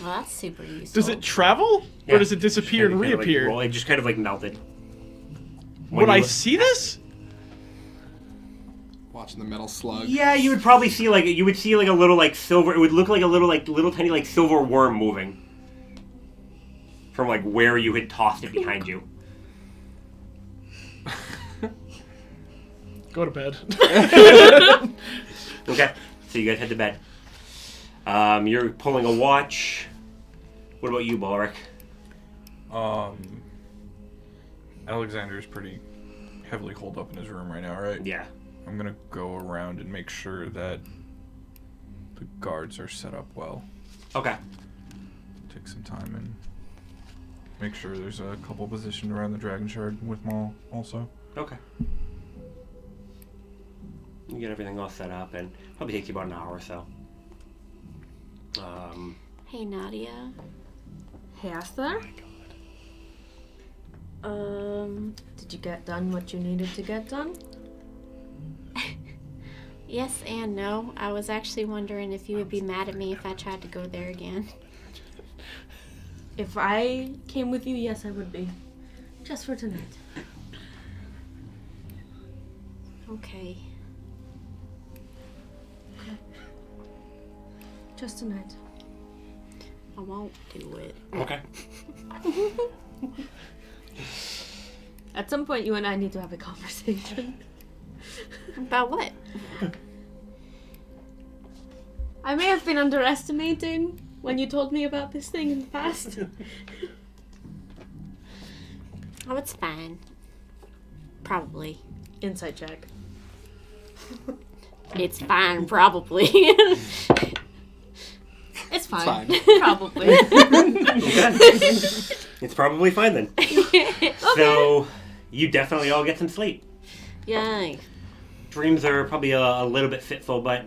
Well, that's super useful. Does it travel? Yeah. Or does it disappear and Kind of, like, reappear? it just kind of like melted. Would I see this? Watching the metal slug. Yeah, you would probably see like a little like silver. It would look like a little tiny like silver worm moving from like where you had tossed it behind you. Go to bed. Okay, so you guys head to bed. You're pulling a watch. What about you, Balric? Alexander's pretty heavily holed up in his room right now, right? Yeah. I'm gonna go around and make sure that the guards are set up well. Okay. Take some time and make sure there's a couple positioned around the Dragon Shard with Maul also. Okay. You get everything all set up, and probably takes you about an hour or so. Hey, Naadia. Hey, Esther? Did you get done what you needed to get done? Yes and no. I was actually wondering if you would be mad at me if I tried to go there again. If I came with you, yes, I would be. Just for tonight. Okay. Just tonight. I won't do it. Okay. At some point, you and I need to have a conversation. About what? I may have been underestimating when you told me about this thing in the past. Oh, it's fine. Probably. Insight check. It's fine, probably. It's fine. fine. Probably. It's probably fine then. So, you definitely all get some sleep. Yay. Dreams are probably a little bit fitful, but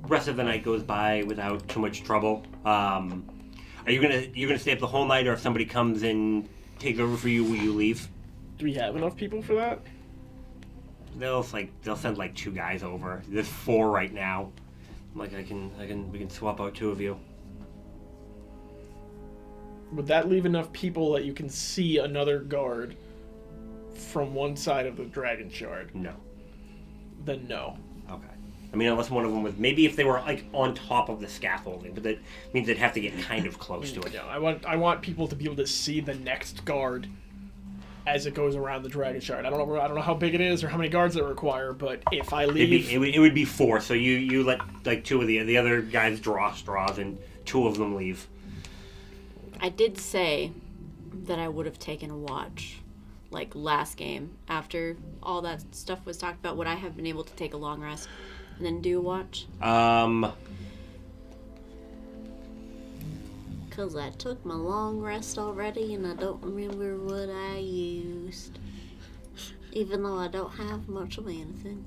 rest of the night goes by without too much trouble. Are you gonna stay up the whole night, or if somebody comes and takes over for you, will you leave? Do we have enough people for that? They'll send like 2 guys over. There's 4 right now. We can swap out 2 of you. Would that leave enough people that you can see another guard from one side of the Dragon Shard? No. Then no. Okay. I mean, unless one of them was maybe if they were like on top of the scaffolding, but that means they'd have to get kind of close to it. No, I want people to be able to see the next guard as it goes around the Dragon Shard. I don't know how big it is or how many guards it require, but if I leave, It would be 4. So you let like 2 of the other guys draw straws, and 2 of them leave. I did say that I would have taken a watch. Like last game, after all that stuff was talked about, would I have been able to take a long rest and then do a watch? Because I took my long rest already and I don't remember what I used. Even though I don't have much of anything.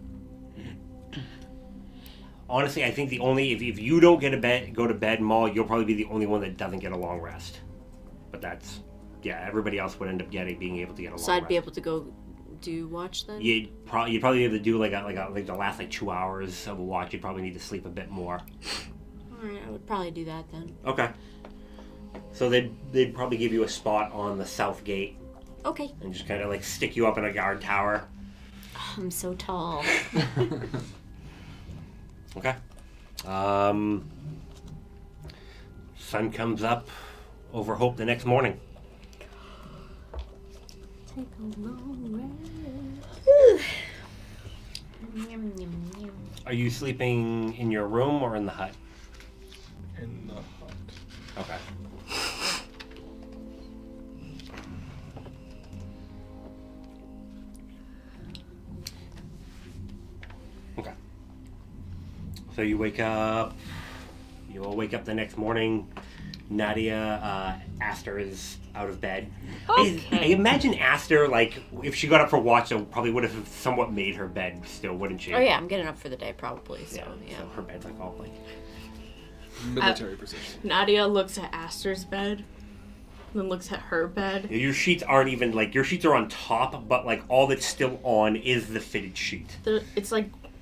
Honestly, I think the only... If you don't go to bed, Maul, you'll probably be the only one that doesn't get a long rest. But that's... Yeah, everybody else would end up being able to get a long rest. So I'd be able to go do watch then? You'd probably be able to do like the last 2 hours of a watch. You'd probably need to sleep a bit more. Alright, I would probably do that then. Okay. So they'd probably give you a spot on the south gate. Okay. And just kind of stick you up in a guard tower. Oh, I'm so tall. Okay. Sun comes up over Hope the next morning. Take a long rest. Yum, yum, yum. Are you sleeping in your room or in the hut? In the hut. Okay. Okay. So you wake up. You'll wake up the next morning. Naadia, Aster is out of bed. Okay. I imagine Aster, if she got up for watch, it probably would have somewhat made her bed still, wouldn't she? Oh yeah, I'm getting up for the day probably, so yeah. So her bed's all Military precision. Nadia looks at Aster's bed, then looks at her bed. Your sheets aren't even, your sheets are on top, but, all that's still on is the fitted sheet. It's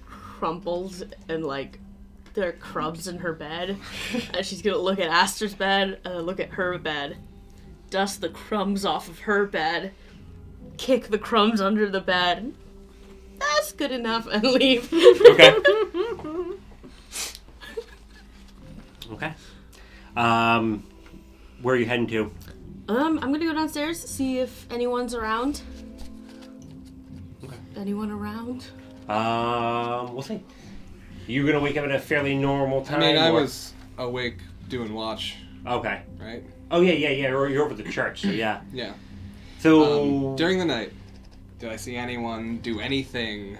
crumpled and there are crumbs in her bed. And she's gonna look at Aster's bed and then look at her bed, dust the crumbs off of her bed, kick the crumbs under the bed. That's good enough, and leave. Okay. Okay. Where are you heading to? I'm gonna go downstairs, see if anyone's around. Okay. Anyone around? We'll see. You're gonna wake up at a fairly normal time? I was awake doing watch, Okay. right? Oh, yeah. You're over at the church, so yeah. Yeah. So... During the night, did I see anyone do anything?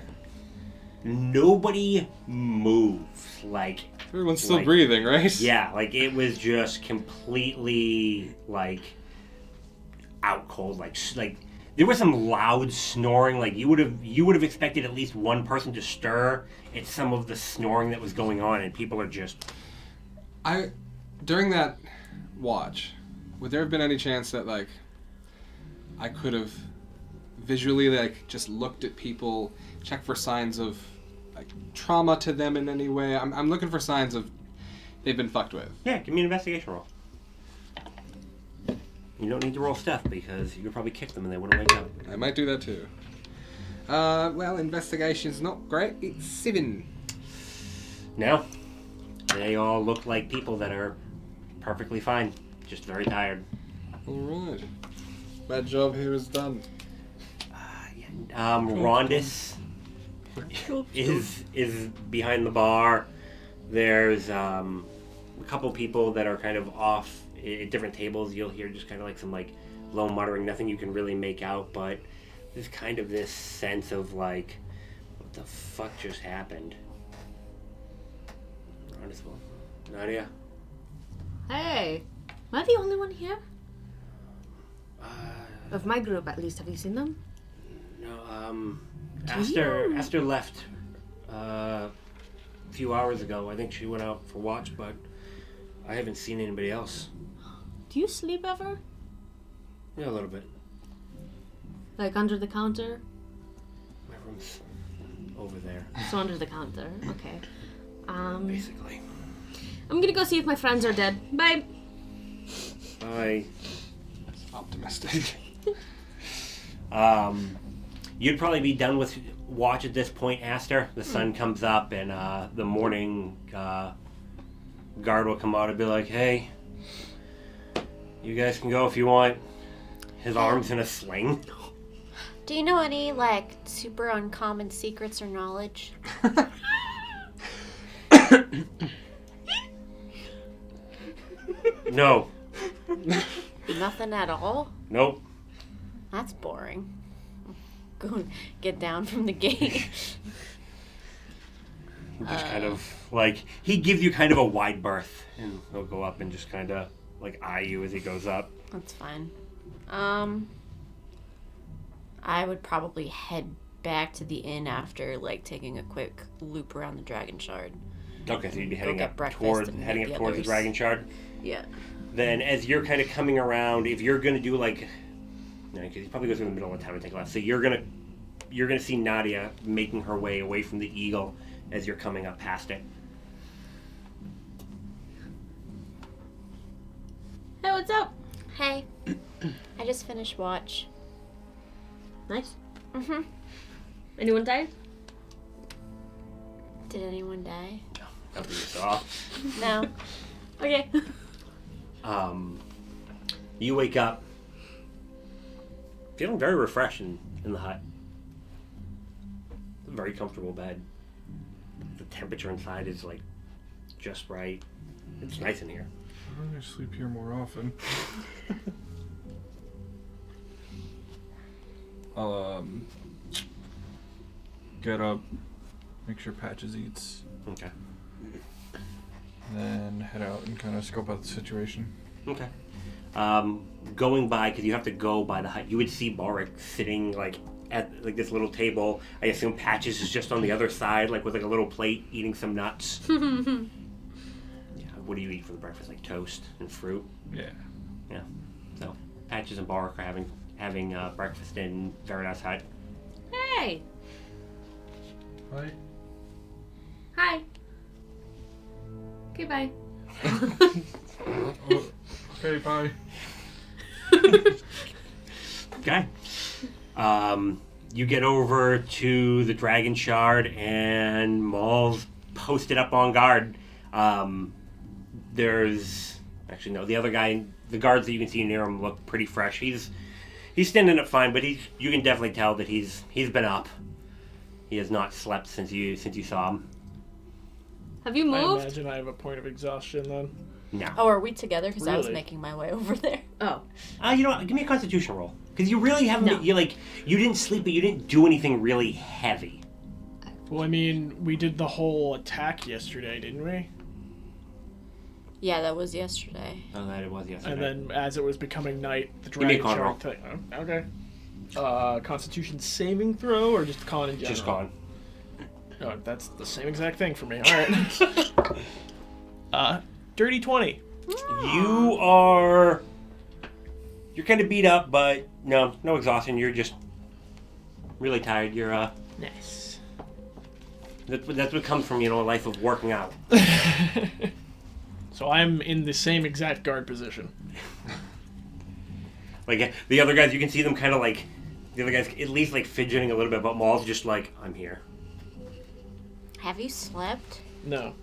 Nobody moves. Everyone's still breathing, right? Yeah, it was just completely, out cold. There was some loud snoring. You would have expected at least one person to stir at some of the snoring that was going on, and people are just... During that watch, would there have been any chance that, I could have visually, just looked at people, checked for signs of, trauma to them in any way? I'm looking for signs of they've been fucked with. Yeah, give me an investigation roll. You don't need to roll stuff, because you could probably kick them and they wouldn't wake up. I might do that too. Well, investigation's not great. It's 7. No. They all look like people that are perfectly fine. Just very tired. Alright. My job here is done. Rondis is behind the bar. There's a couple people that are kind of off at different tables. You'll hear just kind of some low muttering, nothing you can really make out, but there's kind of this sense of what the fuck just happened? Naadia? Hey, am I the only one here? Of my group, at least. Have you seen them? No, Aster left a few hours ago. I think she went out for watch, but I haven't seen anybody else. Do you sleep ever? Yeah, a little bit. Under the counter? My room's over there. So under the counter, okay. Basically. I'm gonna go see if my friends are dead. Bye! Bye. Optimistic. You'd probably be done with watch at this point, Aster. The sun comes up, and the morning guard will come out and be like, "Hey, you guys can go if you want." His arm's in a sling. Do you know any, super uncommon secrets or knowledge? No. Nothing at all? Nope. That's boring. Go get down from the gate. Just kind of like he gives you kind of a wide berth, and he'll go up and just kind of like eye you as he goes up. That's fine. I would probably head back to the inn after like taking a quick loop around the Dragon Shard. Okay, so you'd be heading get up breakfast towards and heading meet up the towards the others. Dragon Shard. Yeah. Then as you're kind of coming around, if you're gonna do like, no, because you probably go through the middle of town and take a left. So you're gonna see Naadia making her way away from the eagle as you're coming up past it. Hey, what's up? Hey. I just finished watch. Nice. Mm-hmm. Anyone die? Did anyone die? Nothing you saw. No. Okay. You wake up feeling very refreshed in the hut. It's a very comfortable bed. The temperature inside is like just right. It's nice in here. I'm gonna sleep here more often. I'll get up, make sure Patches eats, Okay. then head out and kind of scope out the situation. Okay. Going by, because you have to go by the hut, you would see Boric sitting like at like this little table. I assume Patches is just on the other side, like with like a little plate, eating some nuts. Yeah. What do you eat for the breakfast? Like toast and fruit. Yeah. Yeah. So Patches and Boric are having breakfast in Veritas hut. Hey. Hi. Hi. Okay, bye. Oh, okay, bye. Okay. You get over to the Dragon Shard and Maul's posted up on guard. There's actually no, the other guy, the guards that you can see near him look pretty fresh. He's standing up fine, but you can definitely tell that he's been up. He has not slept since you saw him. Have you I moved? imagine I have a point of exhaustion then. No. Oh, are we together? Because I was Really? making my way over there. Oh. You know what? Give me a Constitution roll, because you really haven't. No. You didn't sleep, but you didn't do anything really heavy. Well, I mean, we did the whole attack yesterday, didn't we? Yeah, that was yesterday. Oh, that it was yesterday. And then as it was becoming night, the Give me a dragon con shard thing. Oh, okay. Constitution saving throw or just con in general? Just gone. Oh, that's the same exact thing for me. All right. Dirty 20. You're kind of beat up, but no exhaustion. You're just really tired. You're Nice. that's what comes from a life of working out. So I'm in the same exact guard position. Like the other guys, you can see them kind of like the other guys at least like fidgeting a little bit, but Maul's just like, I'm here. Have you slept? No.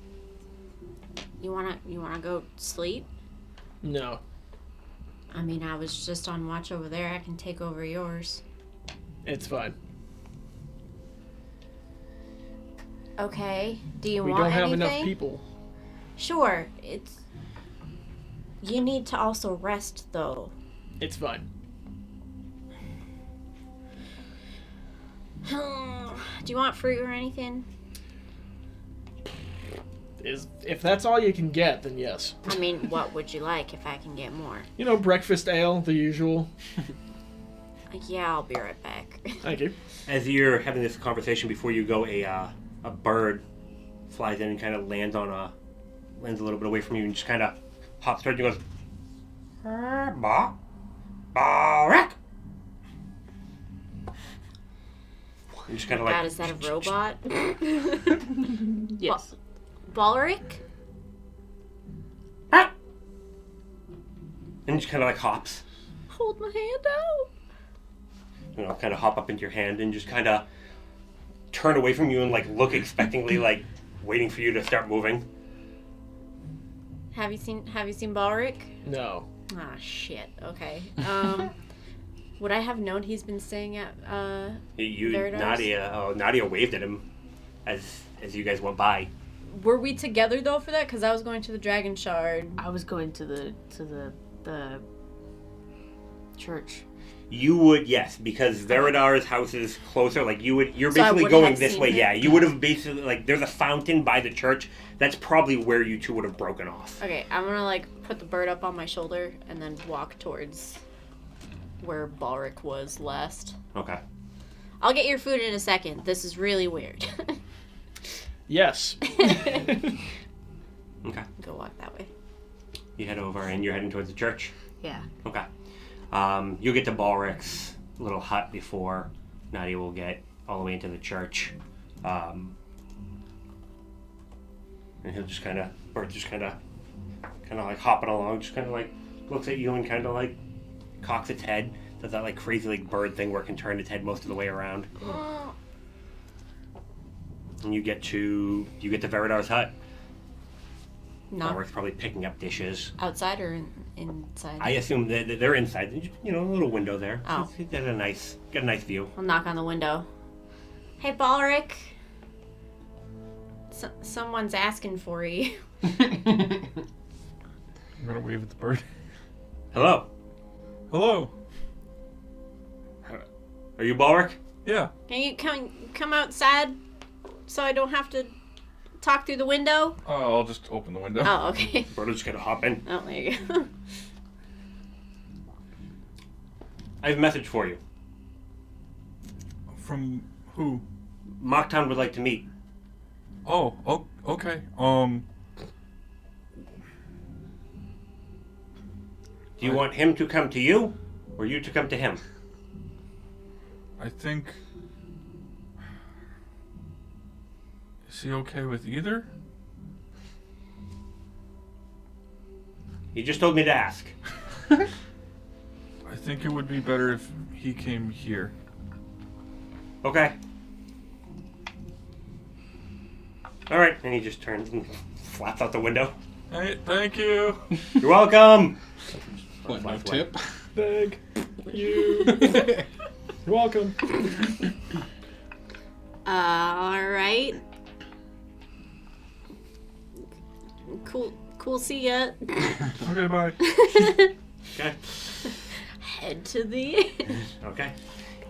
You wanna go sleep? No. I mean, I was just on watch over there. I can take over yours. It's fine. Okay. Do you We want don't have anything? enough people. Sure. You need to also rest, though. It's fine. Do you want fruit or anything? If that's all you can get, then yes. I mean, what would you like if I can get more? You know, breakfast ale, the usual. Yeah, I'll be right back. Thank you. As you're having this conversation before you go, a bird flies in and kind of lands a little bit away from you and just kind of hops towards you and goes, Boric. And just kind of like, God, is that a robot? Yes. Balleric? and just kind of like hops. Hold my hand out. Kind of hop up into your hand and just kind of turn away from you and like look expectantly, like waiting for you to start moving. Have you seen Balleric? No. Ah, shit. Okay. Would I have known he's been staying at Veritas? Naadia waved at him as you guys went by. Were we together though for that? Because I was going to the Dragon Shard. I was going to the church. You would, yes, because Veridar's house is closer. Like you're So I basically would going have this seen way. him. Yeah, you would have basically like there's a fountain by the church. That's probably where you two would have broken off. Okay, I'm gonna like put the bird up on my shoulder and then walk towards where Balric was last. Okay. I'll get your food in a second. This is really weird. Yes. Okay. Go walk that way. You head over and you're heading towards the church. Yeah. Okay. You'll get to Balric's little hut before Naadia will get all the way into the church. And he'll just kind of like hopping along, just kind of like looks at you and kind of like cocks its head. Does that like crazy like bird thing where it can turn its head most of the way around. And you get to Veridar's hut. Not Balric's probably picking up dishes. outside or inside? I assume that they're inside. You know, a little window there. Oh. So you get a nice view. I'll knock on the window. Hey, Balric. Someone's asking for you. I'm gonna wave at the bird. Hello. Hello. Are you Balric? Yeah. Can you come outside so I don't have to talk through the window? Oh, I'll just open the window. Oh, okay. Birdo's just gonna hop in. Oh, there you go. I have a message for you. From who? Mocktown would like to meet. Oh, okay. Do you want him to come to you, or you to come to him? I think... Is he okay with either? He just told me to ask. I think it would be better if he came here. Okay. All right. And he just turns and flaps out the window. Hey, thank you. You're welcome. What, no Flaps away. tip? Thank you. You're welcome. All right. Cool. See ya. Okay, bye. Okay. Head to the. Okay.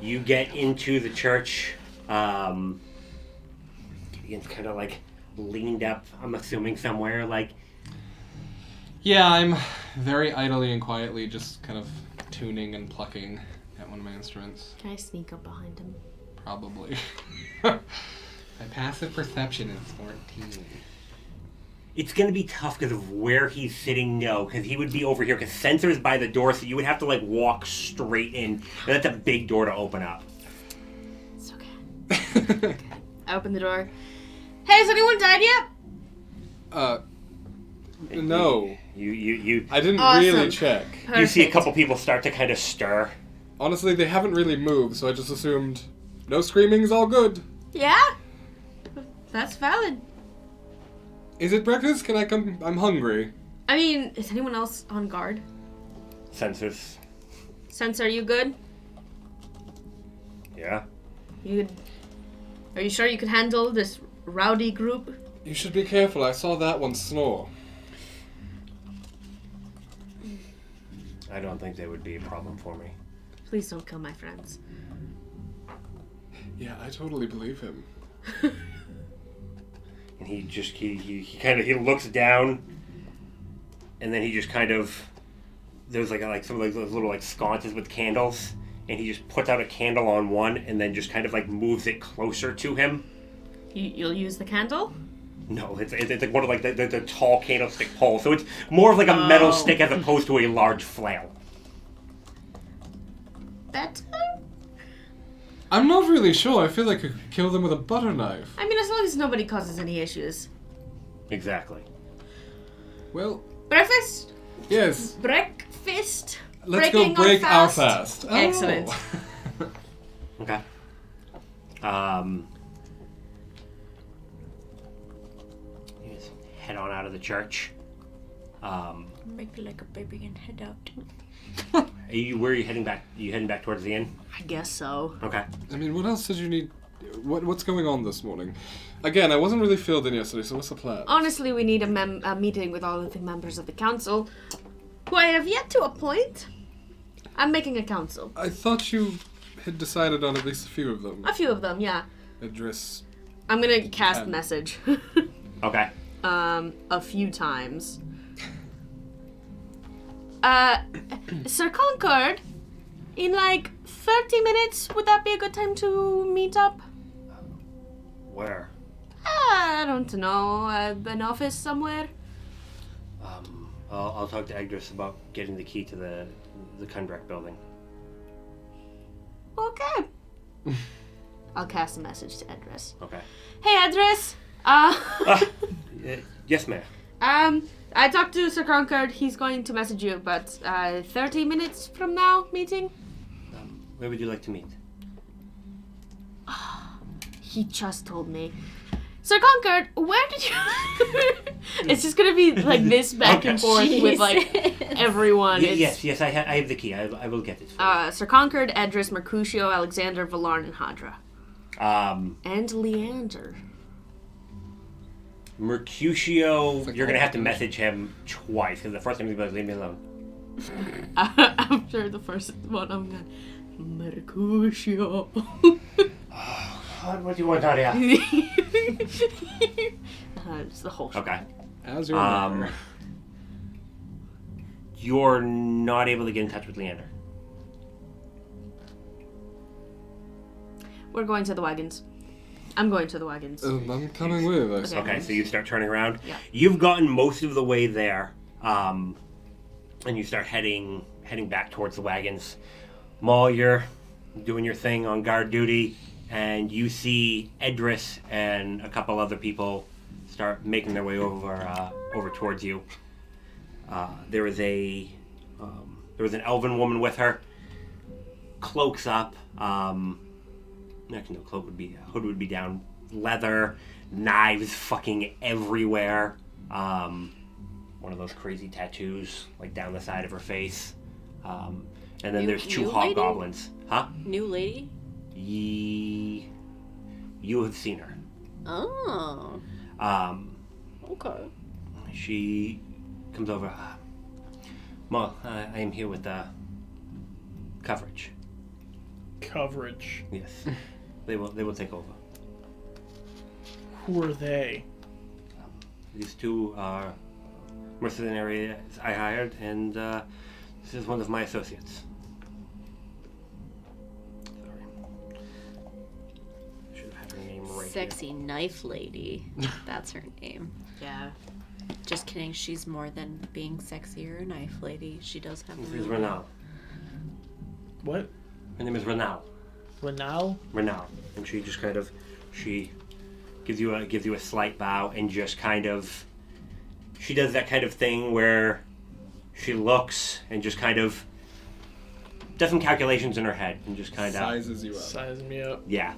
You get into the church. Gideon's kind of like leaned up, I'm assuming somewhere like. Yeah, I'm very idly and quietly just kind of tuning and plucking at one of my instruments. Can I sneak up behind him? Probably. My passive perception is 14. It's going to be tough because of where he's sitting, no, because he would be over here, because Sensor's by the door, so you would have to, like, walk straight in, and that's a big door to open up. It's okay. I open the door. Hey, has anyone died yet? No. You I didn't Awesome. really check. you see a Perfect. couple people start to kind of stir. Honestly, they haven't really moved, so I just assumed no screaming's all good. Yeah? That's valid. Is it breakfast? Can I come? I'm hungry. I mean, is anyone else on guard? Sensors. Sense, are you good? Yeah. Are you sure you could handle this rowdy group? You should be careful. I saw that one snore. I don't think they would be a problem for me. Please don't kill my friends. Yeah, I totally believe him. And he just, he looks down, and then he just kind of, there's like some of those little like sconces with candles, and he just puts out a candle on one, and then just kind of like moves it closer to him. You'll use the candle? No, it's like one of like the tall candlestick pole, so it's more of like a metal stick as opposed to a large flail. Better? I'm not really sure. I feel like I could kill them with a butter knife. I mean, as long as nobody causes any issues. Exactly. Well, Breakfast? yes. Breakfast? Let's Breaking go break our fast? fast. Excellent. Oh. Okay. You just head on out of the church. Make you like a baby and head out. Where are you heading back? Are you heading back towards the inn? I guess so. Okay. I mean, what else did you need? What's going on this morning? Again, I wasn't really filled in yesterday, so what's the plan? Honestly, we need a meeting with all of the members of the council, who I have yet to appoint. I'm making a council. I thought you had decided on at least a few of them. A few of them, yeah. Address. I'm gonna cast 10. message. Okay. A few times. Sir Concord, in like 30 minutes, would that be a good time to meet up? Where? I don't know, an office somewhere. I'll talk to Agdris about getting the key to the Kundrak building. Okay. I'll cast a message to Edris. Okay. Hey, Edris! Yes, ma'am. I talked to Sir Concord. He's going to message you, but 30 minutes from now, meeting? Where would you like to meet? He just told me. Sir Concord, where did you... It's just gonna be like this back and forth with like everyone. Yes, I have the key. I will get it. Sir Concord, Edris, Mercutio, Alexander, Valarn, and Hadra. And Leander. Mercutio, you're gonna have to message him twice because the first time he's going to leave me alone. After the first one, I'm going, Mercutio. What do you want, Naadia? It's the whole show. Okay. As your mayor. You're not able to get in touch with Leander. We're going to the wagons. I'm going to the wagons. I'm coming with us. Okay, so you start turning around. Yeah. You've gotten most of the way there, and you start heading back towards the wagons. Maul, you're doing your thing on guard duty, and you see Edris and a couple other people start making their way over towards you. There was an elven woman with her. Cloaks up. Actually, no, hood would be down. Leather, knives fucking everywhere. One of those crazy tattoos, like down the side of her face. And then there's two hobgoblins. Huh? New lady? You have seen her. Oh. Okay. She comes over. Well, I am here with coverage. Coverage. Yes. They will take over. Who are they? These two are mercenaries I hired, and this is one of my associates. Sorry. Should have had her name right. Sexy knife lady. That's her name. Yeah. Just kidding. She's more than being sexy or a knife lady. She does have. This is Renal. What? Her name is Renal. Renal? Renal, and she just kind of gives you a slight bow and just kind of she does that kind of thing where she looks and just kind of does some calculations in her head and just kind of sizes you up. Sizing me up. Yeah.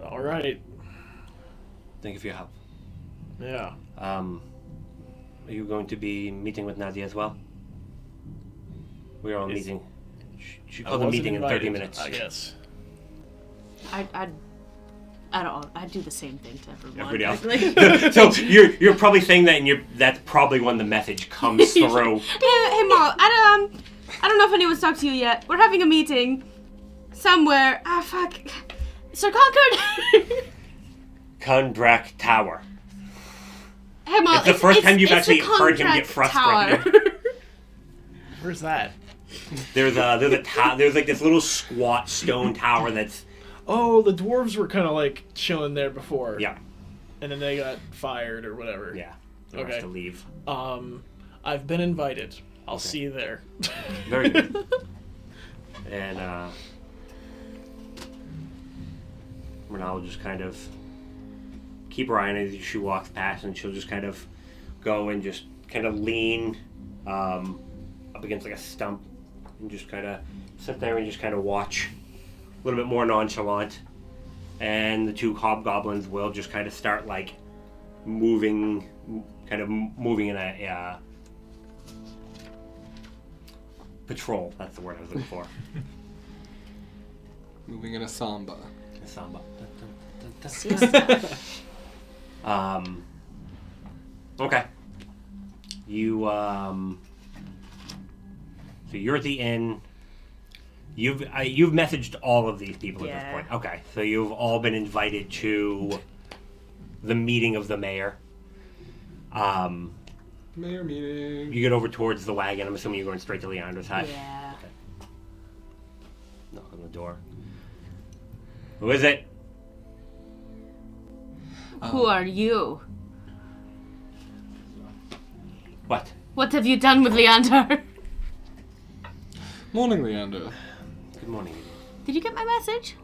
All right. Thank you for your help. Yeah. Are you going to be meeting with Naadia as well? We're all meeting. She called a meeting in 30 minutes. I guess. I'd do the same thing to everyone. Everybody else. So you're probably saying that, and that's probably when the message comes through. Hey, Maul. I don't know if anyone's talked to you yet. We're having a meeting somewhere. Fuck. Sir Concord. Kundrak Tower. Hey, Maul. It's the first time you've it's actually the heard him get Contract frustrated. Where's that? There's like this little squat stone tower that's Oh, the dwarves were kind of like chilling there before. yeah. And then they got fired or whatever. Yeah. They Okay. have to leave. I've been invited. I'll see you there. Very good. And Renal will just kind of keep her eye on her as she walks past, and she'll just kind of go and just kind of lean up against like a stump and just kind of sit there and just kind of watch a little bit more nonchalant. And the two hobgoblins will just kind of start like moving in a patrol. That's the word I was looking for. Moving in a samba. A samba. Siesta. Okay. You so you're at the inn. You've messaged all of these people at this Yeah. point. Okay, so you've all been invited to the meeting of the mayor. Mayor meeting. You get over towards the wagon. I'm assuming you're going straight to Leandra's hut. Yeah. Knock on the door. Who is it? Who are you? What? What have you done with Leander? Morning, Leander. Good morning. Did you get my message?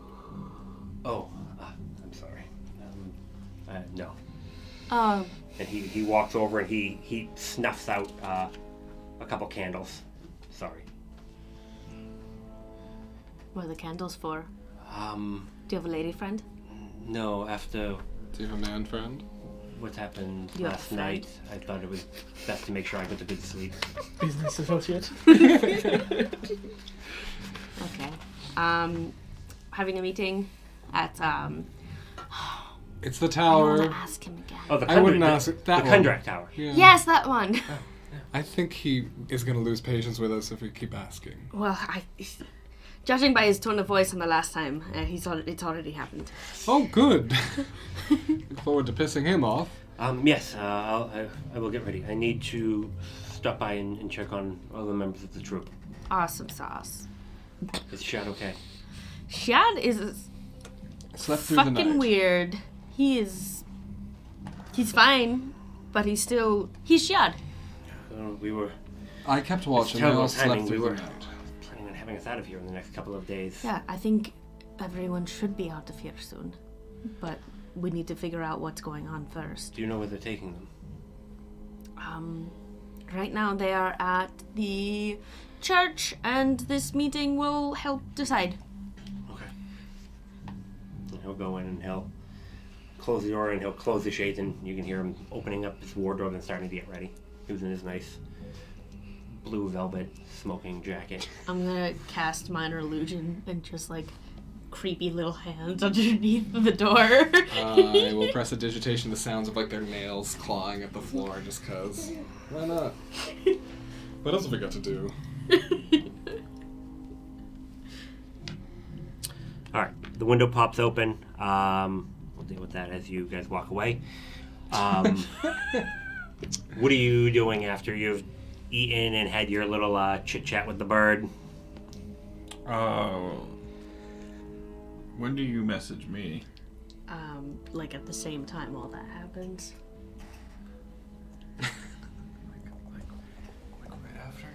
Oh, I'm sorry. No. Oh, And he walks over and he snuffs out a couple candles. Sorry. what are the candles for? Um, Do you have a lady friend? no, after Do you have a man friend? what happened You have a last friend? night, I thought it was best to make sure I got a good sleep. Business associate. Okay. Having a meeting at It's the I tower. want to ask him again. Oh, the I wouldn't Kundra- ask the, it. That the one. Kundrak Tower. Yeah. Yes, that one. I think he is going to lose patience with us if we keep asking. Well, judging by his tone of voice on the last time, it's already happened. Oh, good. Look forward to pissing him off. Yes, I will get ready. I need to stop by and check on all the members of the troop. Awesome sauce. Is Shad okay? Shad is Slept through the night. fucking weird. He's fine, but he's Shad. We were I kept watching. They terrible all timing. slept We through were the night. planning on having us out of here in the next couple of days. Yeah, I think everyone should be out of here soon, but we need to figure out what's going on first. Do you know where they're taking them? Right now they are at the church, and this meeting will help decide. Okay. And he'll go in and he'll close the door and he'll close the shades and you can hear him opening up his wardrobe and starting to get ready. He was in his nice blue velvet smoking jacket. I'm gonna cast Minor Illusion and just like creepy little hands underneath the door. I will press a digitation. The sounds of like their nails clawing at the floor, just cause. Why not? What else have we got to do? All right, the window pops open. We'll deal with that as you guys walk away. What are you doing after you've eaten and had your little chit chat with the bird? When do you message me? Like at the same time all that happens. Like right after?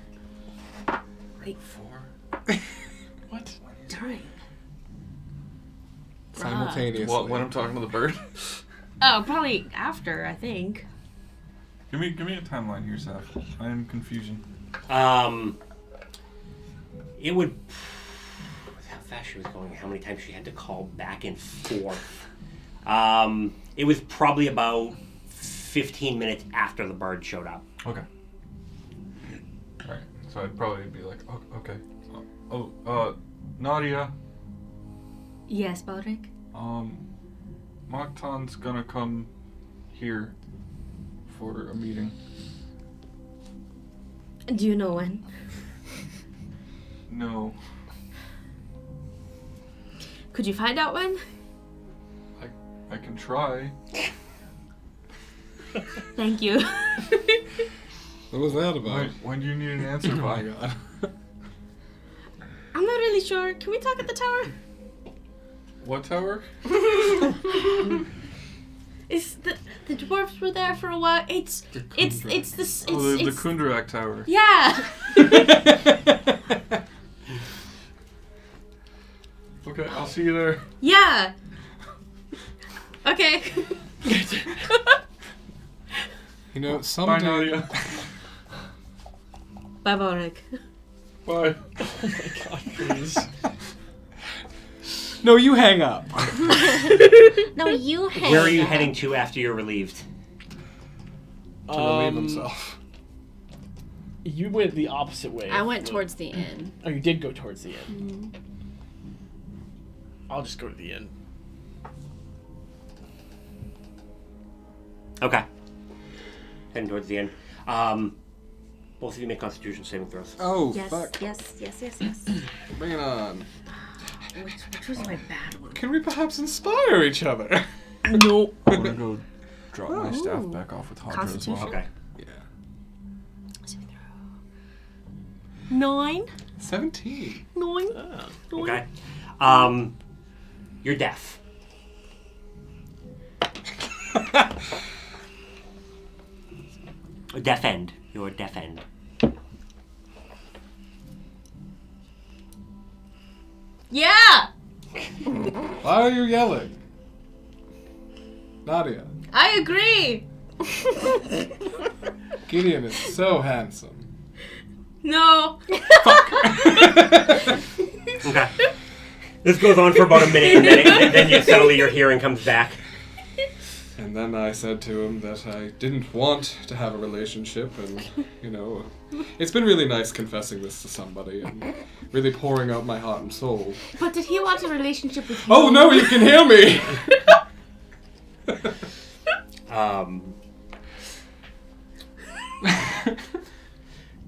Right Before? What? During. Simultaneously. What, when I'm talking to the bird? Oh, probably after, I think. Give me a timeline here, Seth. I am confusion. It would. How fast she was going, how many times she had to call back and forth. It was probably about 15 minutes after the bird showed up. Okay. Alright, so I'd probably be like, oh, okay. Naadia, Yes, Baldric? Moktan's gonna come here for a meeting. Do you know when? No. Could you find out when? I can try. Thank you. What was that about? When do you need an answer Oh my by? god. I'm not really sure. Can we talk at the tower? What tower? It's the dwarves were there for a while. It's the The Kundrak Tower. yeah. Okay, I'll see you there. Yeah. Okay. You know, Bye, someday. Naadia. Bye, Baldric. Bye. Oh my god, please. No, you hang up. No, you hang. Where are you heading to after you're relieved? To relieve himself. You went the opposite way. I went towards the inn. Oh, you did go towards the inn. I'll just go to the inn. Okay. Heading towards the end. Both of you make Constitution saving throws. Oh, Yes, fuck. yes. Bring it on. Which was my bad one? Can we perhaps inspire each other? Nope. I'm gonna go drop my staff back off with Hunter as well. Constitution? Okay. Yeah. 9. 17. 9. Okay. You're deaf. Deaf end. You're a deaf end. Yeah! Why are you yelling? Naadia, I agree! Gideon is so handsome. No. Okay. This goes on for about a minute, and then suddenly your hearing comes back. And then I said to him that I didn't want to have a relationship, and, you know, it's been really nice confessing this to somebody and really pouring out my heart and soul. But did he want a relationship with you? Oh no, you can hear me!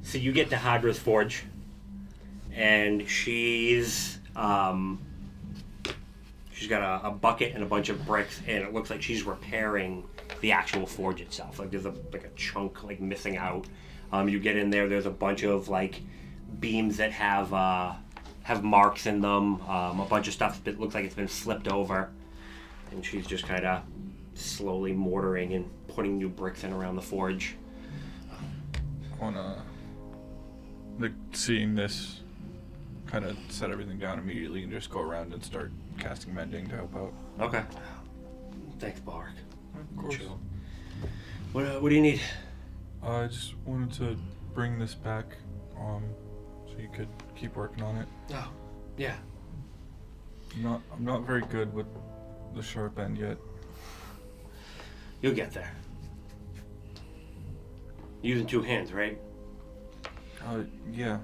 So you get to Hadra's forge, and she's got a bucket and a bunch of bricks, and it looks like she's repairing the actual forge itself. Like there's a chunk like missing out. You get in there. There's a bunch of like beams that have marks in them. A bunch of stuff that looks like it's been flipped over, and she's just kind of slowly mortaring and putting new bricks in around the forge. Seeing this, kind of set everything down immediately and just go around and start casting mending to help out. Okay. Thanks, Bark. Of course. Chill. What do you need? I just wanted to bring this back, so you could keep working on it. Oh, yeah. I'm not very good with the sharp end yet. You'll get there. Using 2 hands, right? Yeah.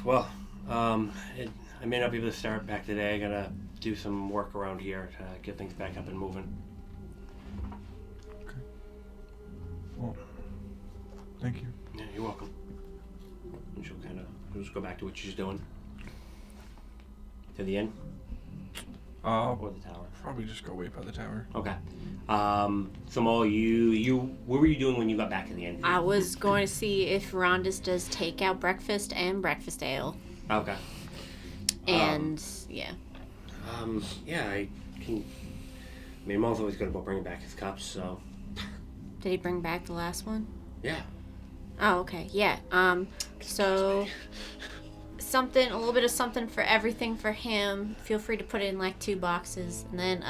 Well, I may not be able to start back today. I gotta do some work around here to get things back up and moving. Okay. Well, thank you. Yeah, you're welcome. And she'll just go back to what she's doing. To the inn? Or the tower? Probably just go wait by the tower. Okay. So Mo, what were you doing when you got back to the inn? I was going to see if Rondis does takeout breakfast and breakfast ale. Okay. And, yeah. Yeah, I can... I mean, Mo's always good about bringing back his cups, so... Did he bring back the last one? Yeah. Oh, okay. Yeah. So... a little bit of something for everything for him. Feel free to put it in like 2 boxes. And then,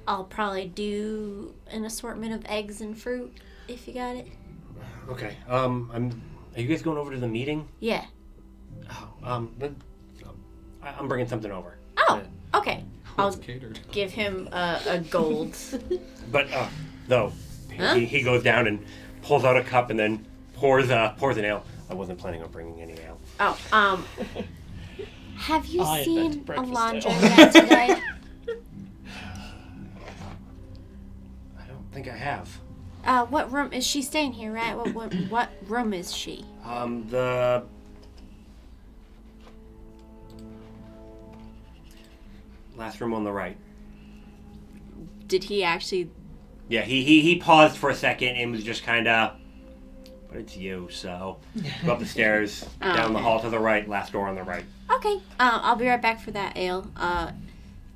I'll probably do an assortment of eggs and fruit, if you got it. Okay. Are you guys going over to the meeting? Yeah. Oh, I'm bringing something over. Oh, okay. I'll catered. give him a gold. But, though, Huh? he goes down and pulls out a cup and then pours an ale. I wasn't planning on bringing any ale. Oh, have you I seen invented breakfast Alondra ale. yet today? I don't think I have. What room is she staying here? Right? What room is she? The last room on the right. Did he actually? Yeah, he paused for a second and was just kind of. But it's you, so go up the stairs, down the Okay. hall to the right, last door on the right. Okay. I'll be right back for that ale.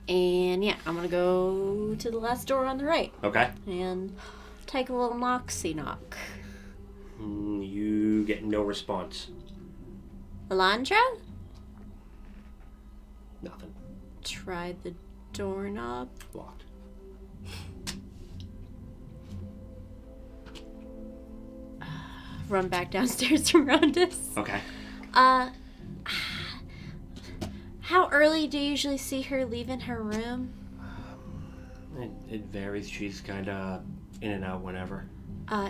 And yeah, I'm gonna go to the last door on the right Okay. and take a little knocksy knock. You get no response. Alondra? Nothing. Try the doorknob. Locked. Run back downstairs to Rondis. Okay. How early do you usually see her leaving her room? It varies. She's kind of in and out whenever.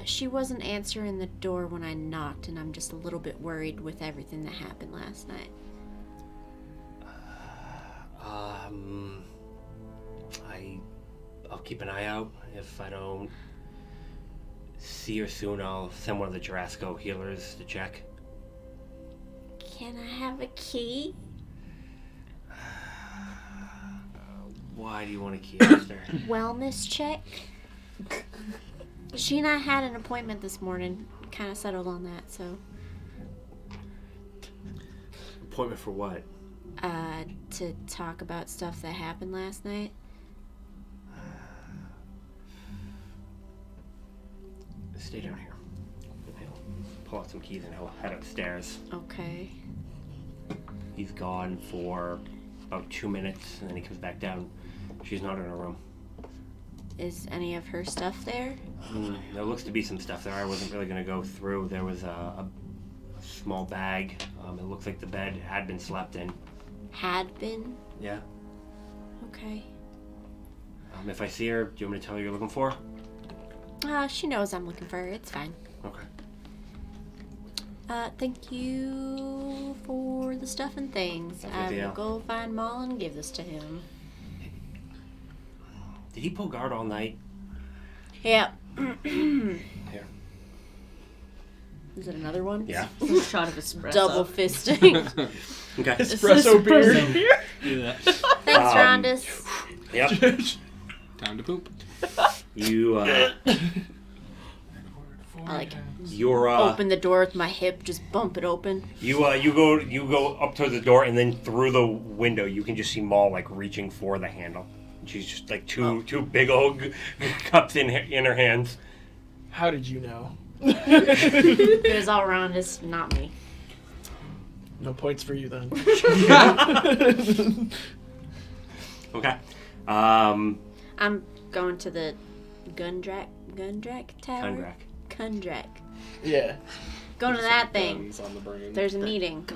She wasn't answering the door when I knocked, and I'm just a little bit worried with everything that happened last night. I'll keep an eye out. If I don't see her soon, I'll send one of the Jarasco healers to check. Can I have a key? Why do you want a key, Esther? Wellness check. She and I had an appointment this morning. Kind of settled on that, so. Appointment for what? To talk about stuff that happened last night. Stay down here. He'll pull out some keys and he'll head upstairs. Okay. He's gone for about 2 minutes, and then he comes back down. She's not in her room. Is any of her stuff there? There looks to be some stuff there. I wasn't really going to go through. There was a small bag. It looks like the bed had been slept in. Had been? Yeah. Okay. If I see her, do you want me to tell her you're looking for? She knows I'm looking for her. It's fine. Okay. Thank you for the stuff and things. That's I good will deal. go find Maul and give this to him. Did he pull guard all night? Yeah. Here. Is it another one? Yeah. A shot of espresso. Double fisting. Okay. Espresso beer. Do that. Thanks, Rondus. Yep. Time to poop. You, I like you're, open the door with my hip, just bump it open. you go up to the door, and then through the window, you can just see Maul, like, reaching for the handle. And she's just, like, two big old cups in her hands. How did you know? It was all Rondus, not me. No points for you then. Okay. I'm going to the Gundrak Tower? Kundrak. Yeah. Going to that thing. Guns on the brain. There's a meeting.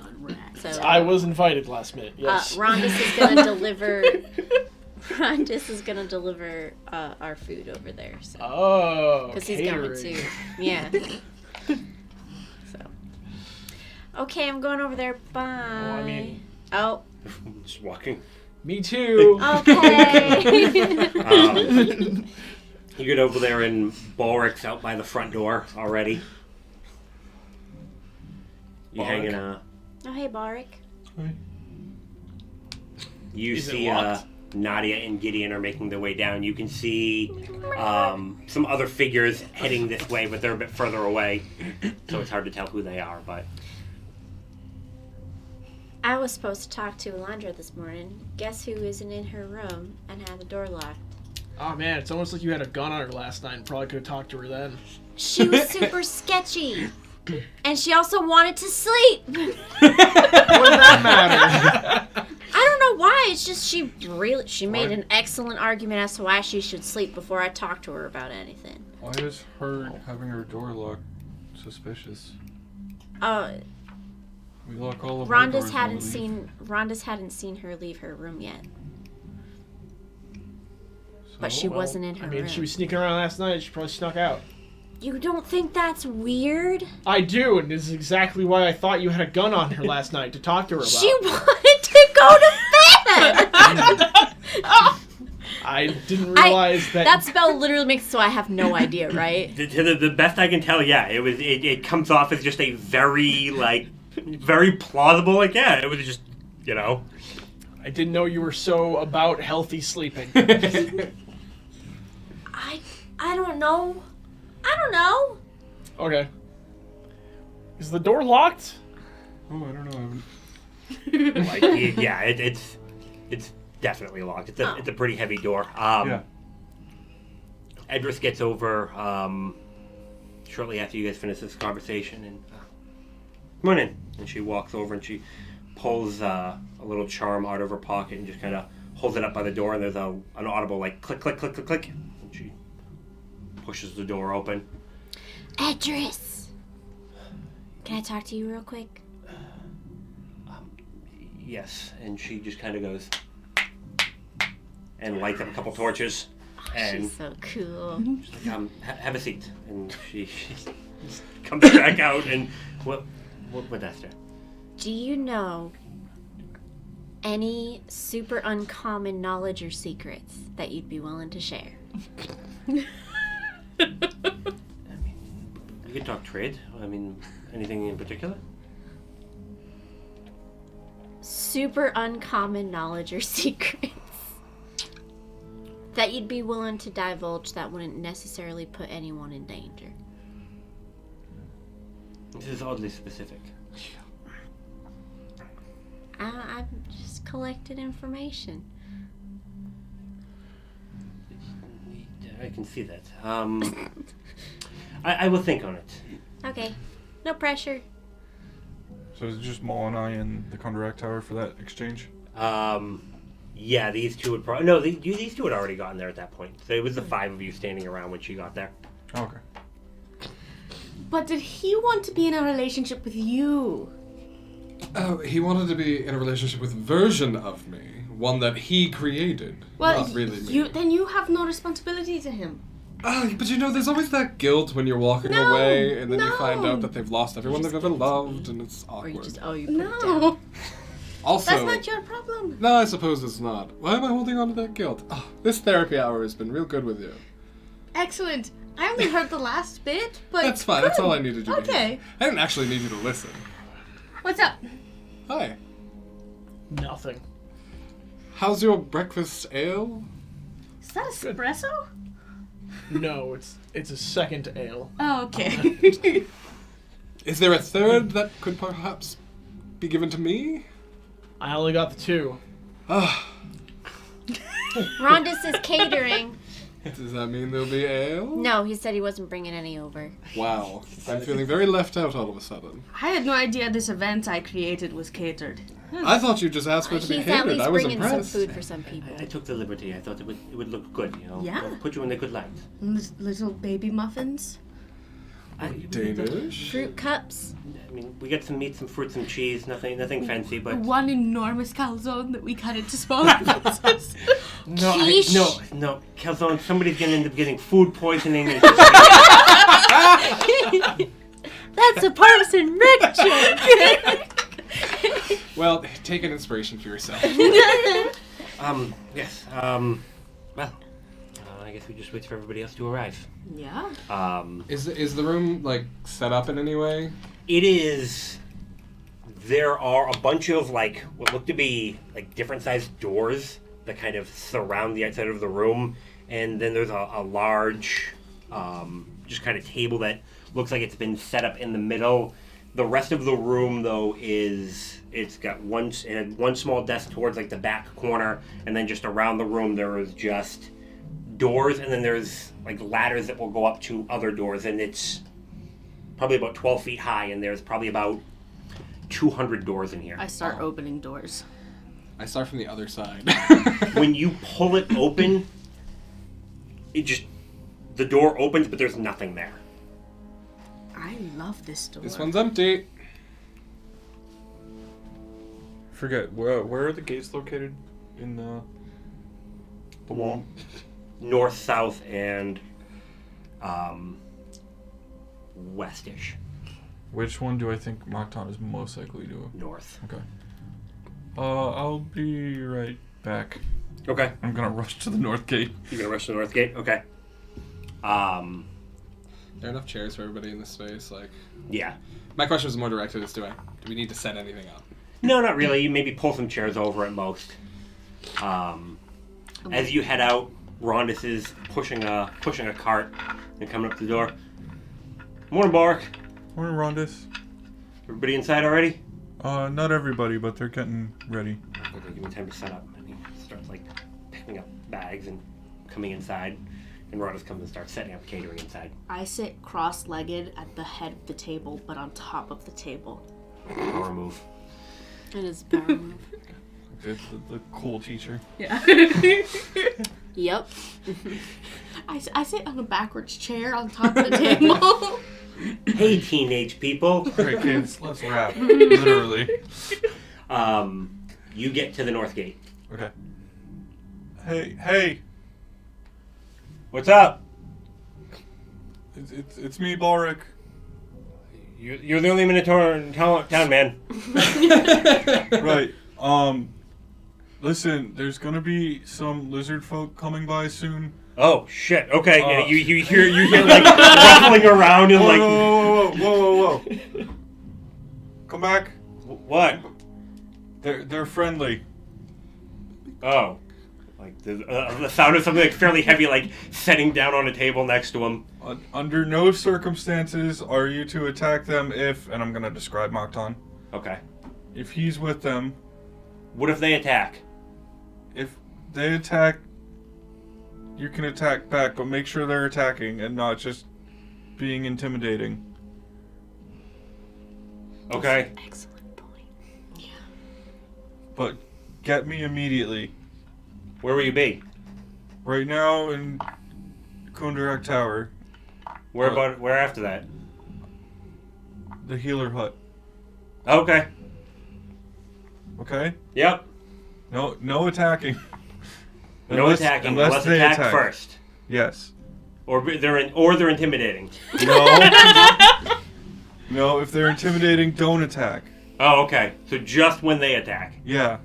So I was invited last minute. Yes. Rondus is gonna deliver. Rondus is gonna deliver our food over there. So. Oh. Because he's going catering. to. Yeah. So. Okay, I'm going over there. Bye. I mean- Oh. Just walking. Me too. Okay. You get over there, and Balric's out by the front door already. You Balric? hanging Oh, hey, Barik. You Is it see locked? Naadia and Gideon are making their way down. You can see some other figures heading this way, but they're a bit further away, so it's hard to tell who they are. But I was supposed to talk to Alondra this morning. Guess who isn't in her room and had the door locked? Oh man, it's almost like you had a gun on her last night and probably could have talked to her then. She was super sketchy. And she also wanted to sleep. What did that matter? I don't know why. It's just she made an excellent argument as to why she should sleep before I talked to her about anything. Why is her having her door locked suspicious? We lock all of our doors when we leave. Rondus hadn't seen her leave her room yet. So, But she wasn't in her I mean, room. she was sneaking around last night. She probably snuck out. You don't think that's weird? I do, and this is exactly why I thought you had a gun on her last night to talk to her about. She wanted to go to bed! I didn't realize that. That spell literally makes it so I have no idea, right? to the best I can tell, yeah, it comes off as just a very very plausible. Like, yeah, it was just, you know. I didn't know you were so about healthy sleeping. I don't know. I don't know. Okay. Is the door locked? Oh, I don't know. Yeah, it's definitely locked. It's a pretty heavy door. Yeah. Edris gets over shortly after you guys finish this conversation, and come on in. And she walks over and she pulls a little charm out of her pocket and just kind of holds it up by the door. And there's an audible like click, click, click, click, click. And she pushes the door open. Edris! Can I talk to you real quick? Yes, and she just kind of goes and lights up a couple torches. And She's so cool. she's like, have a seat. And she comes back out and what Esther? Do you know any super uncommon knowledge or secrets that you'd be willing to share? I mean, we could talk trade. I mean, anything in particular? Super uncommon knowledge or secrets that you'd be willing to divulge that wouldn't necessarily put anyone in danger. This is oddly specific. I've just collected information. I can see that. I will think on it. Okay, no pressure. So is it just Maul and I in the Condorec Tower for that exchange? Yeah, these two would probably... No, these two had already gotten there at that point. So it was the 5 of you standing around when she got there. Oh, okay. But did he want to be in a relationship with you? Oh, he wanted to be in a relationship with a version of me. One that he created. Well, not really me. then you have no responsibility to him. But you know, there's always that guilt when you're walking No, away and then you no. find out that they've lost everyone they've ever loved and it's Or awkward. you just, you put it down. No, Also, that's not your problem. no, I suppose it's not. Why am I holding on to that guilt? Oh, this therapy hour has been real good with you. Excellent. I only heard the last bit, but That's fine. That's all I needed you to do. Okay. I didn't actually need you to listen. What's up? Hi. Nothing. How's your breakfast ale? Is that espresso? No, it's a second ale. Oh, okay. Is there a third that could perhaps be given to me? I only got the 2. Ah, Rondus is catering. does that mean there'll be ale? No, he said he wasn't bringing any over. Wow, I'm feeling very left out all of a sudden. I had no idea this event I created was catered. I thought you just asked for it to be He's at catered. least I was bringing impressed. some food for some people. I took the liberty. I thought it would look good, you know? Yeah. Put you in a good light. Little baby muffins. Danish? Fruit cups. I mean, we got some meat, some fruit, some cheese. Nothing fancy, but... One enormous calzone that we cut into smaller pieces. No, Quiche. no, Calzone, somebody's gonna end up getting food poisoning. And That's a Parson Rick joke. Well, take an inspiration for yourself. yes. Well, I guess we just wait for everybody else to arrive. Yeah. Is the room, like, set up in any way? It is. There are a bunch of, like, what look to be, like, different sized doors that kind of surround the outside of the room. And then there's a large, just kind of table that looks like it's been set up in the middle. The rest of the room, though, it's got one small desk towards, like, the back corner. And then just around the room, there is just doors. And then there's, like, ladders that will go up to other doors. And it's probably about 12 feet high. And there's probably about 200 doors in here. I start opening doors. I start from the other side. When you pull it open, the door opens, but there's nothing there. I love this door. This one's empty. Forget, where are the gates located in the wall? North, south, and westish. Which one do I think Marton is most likely to? North. Okay. I'll be right back. Okay. I'm gonna rush to the north gate. You're gonna rush to the north gate? Okay. There are enough chairs for everybody in this space. Like, Yeah. my question was more directed as do we need to set anything up? No, not really. You maybe pull some chairs over at most. As you head out, Rondus is pushing a cart and coming up to the door. Morning, Bark. Morning, Rondus. Everybody inside already? Not everybody, but they're getting ready. Okay, give me time to set up. And he starts, like, picking up bags and coming inside. And Rondus comes and starts setting up catering inside. I sit cross-legged at the head of the table, but on top of the table. Power move. It is a power move. It's the cool teacher. Yeah. Yep. I sit on a backwards chair on top of the table. Hey, teenage people. Alright, kids, let's wrap. Literally. You get to the north gate. Okay. Hey! What's up? It's me, Balric. You're the only Minotaur in town, man. Right. Listen, there's gonna be some lizard folk coming by soon. Oh shit! Okay, and you hear like ruffling around and like. Whoa! Come back. What? They're friendly. Oh, like the sound of something like fairly heavy, like setting down on a table next to him. Under no circumstances are you to attack them if, and I'm gonna describe Mokton. Okay. If he's with them, What if they attack? if they attack, you can attack back, but make sure they're attacking and not just being intimidating. Okay. Excellent point. But get me immediately. Where will you be? Right now in Kundarak Tower, Where after that? the healer hut. Okay. Okay? Yep. No attacking. No attacking. Unless they attack first. Yes. Or they're intimidating. No. No, if they're intimidating, don't attack. Oh, okay. So just when they attack. Yeah.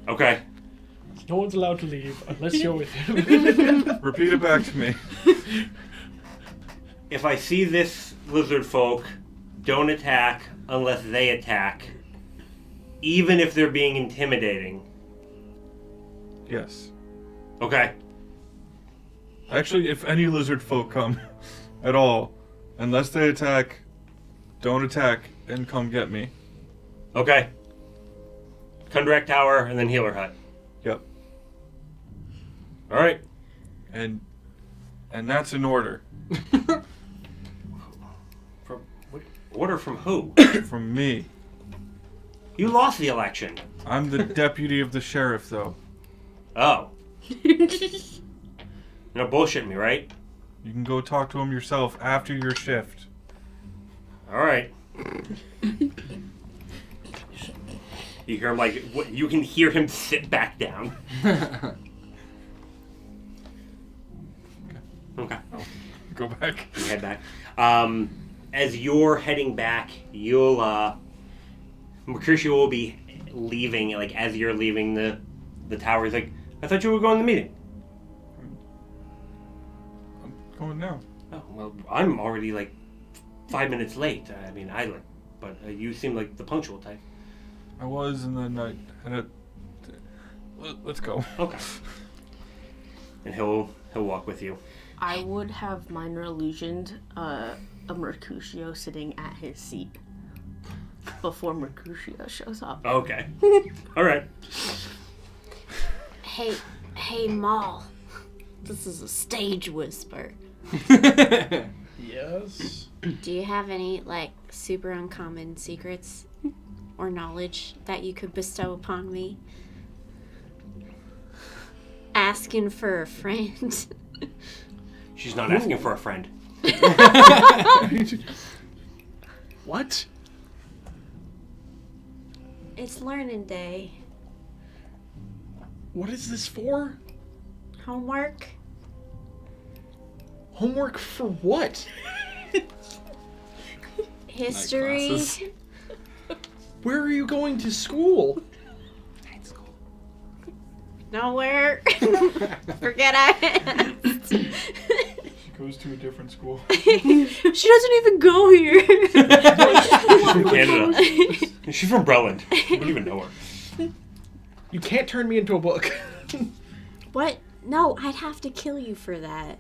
Okay. No one's allowed to leave unless you're with him. Repeat it back to me. If I see this lizard folk, don't attack unless they attack, even if they're being intimidating. Yes. Okay. Actually, if any lizard folk come at all, unless they attack, don't attack and come get me. Okay. Kundarak Tower and then Healer Hut. Yep. All right. And that's an order. Order from who? From me. You lost the election. I'm the deputy of the sheriff, though. Oh. You're not bullshitting me, right? You can go talk to him yourself after your shift. All right. You hear him like, you can hear him sit back down. Okay. Go back. You head back. As you're heading back, Mercutio will be leaving, like, as you're leaving the tower. He's like, I thought you were going to the meeting. I'm going now. Oh, well, I'm already, 5 minutes late. I mean, but you seem like the punctual type. I was, and then I had let's go. Okay. And he'll walk with you. I would have minor illusioned a Mercutio sitting at his seat before Mercutio shows up. Okay. All right. Hey, Maul. This is a stage whisper. Yes. Do you have any, super uncommon secrets or knowledge that you could bestow upon me? Asking for a friend. She's not asking for a friend. What? It's learning day. What is this for? Homework? Homework for what? History? classes. Where are you going to school? Nowhere. Forget I asked. She goes to a different school. She doesn't even go here. She's from Canada. She's from Breland. You don't even know her. You can't turn me into a book. What? No, I'd have to kill you for that.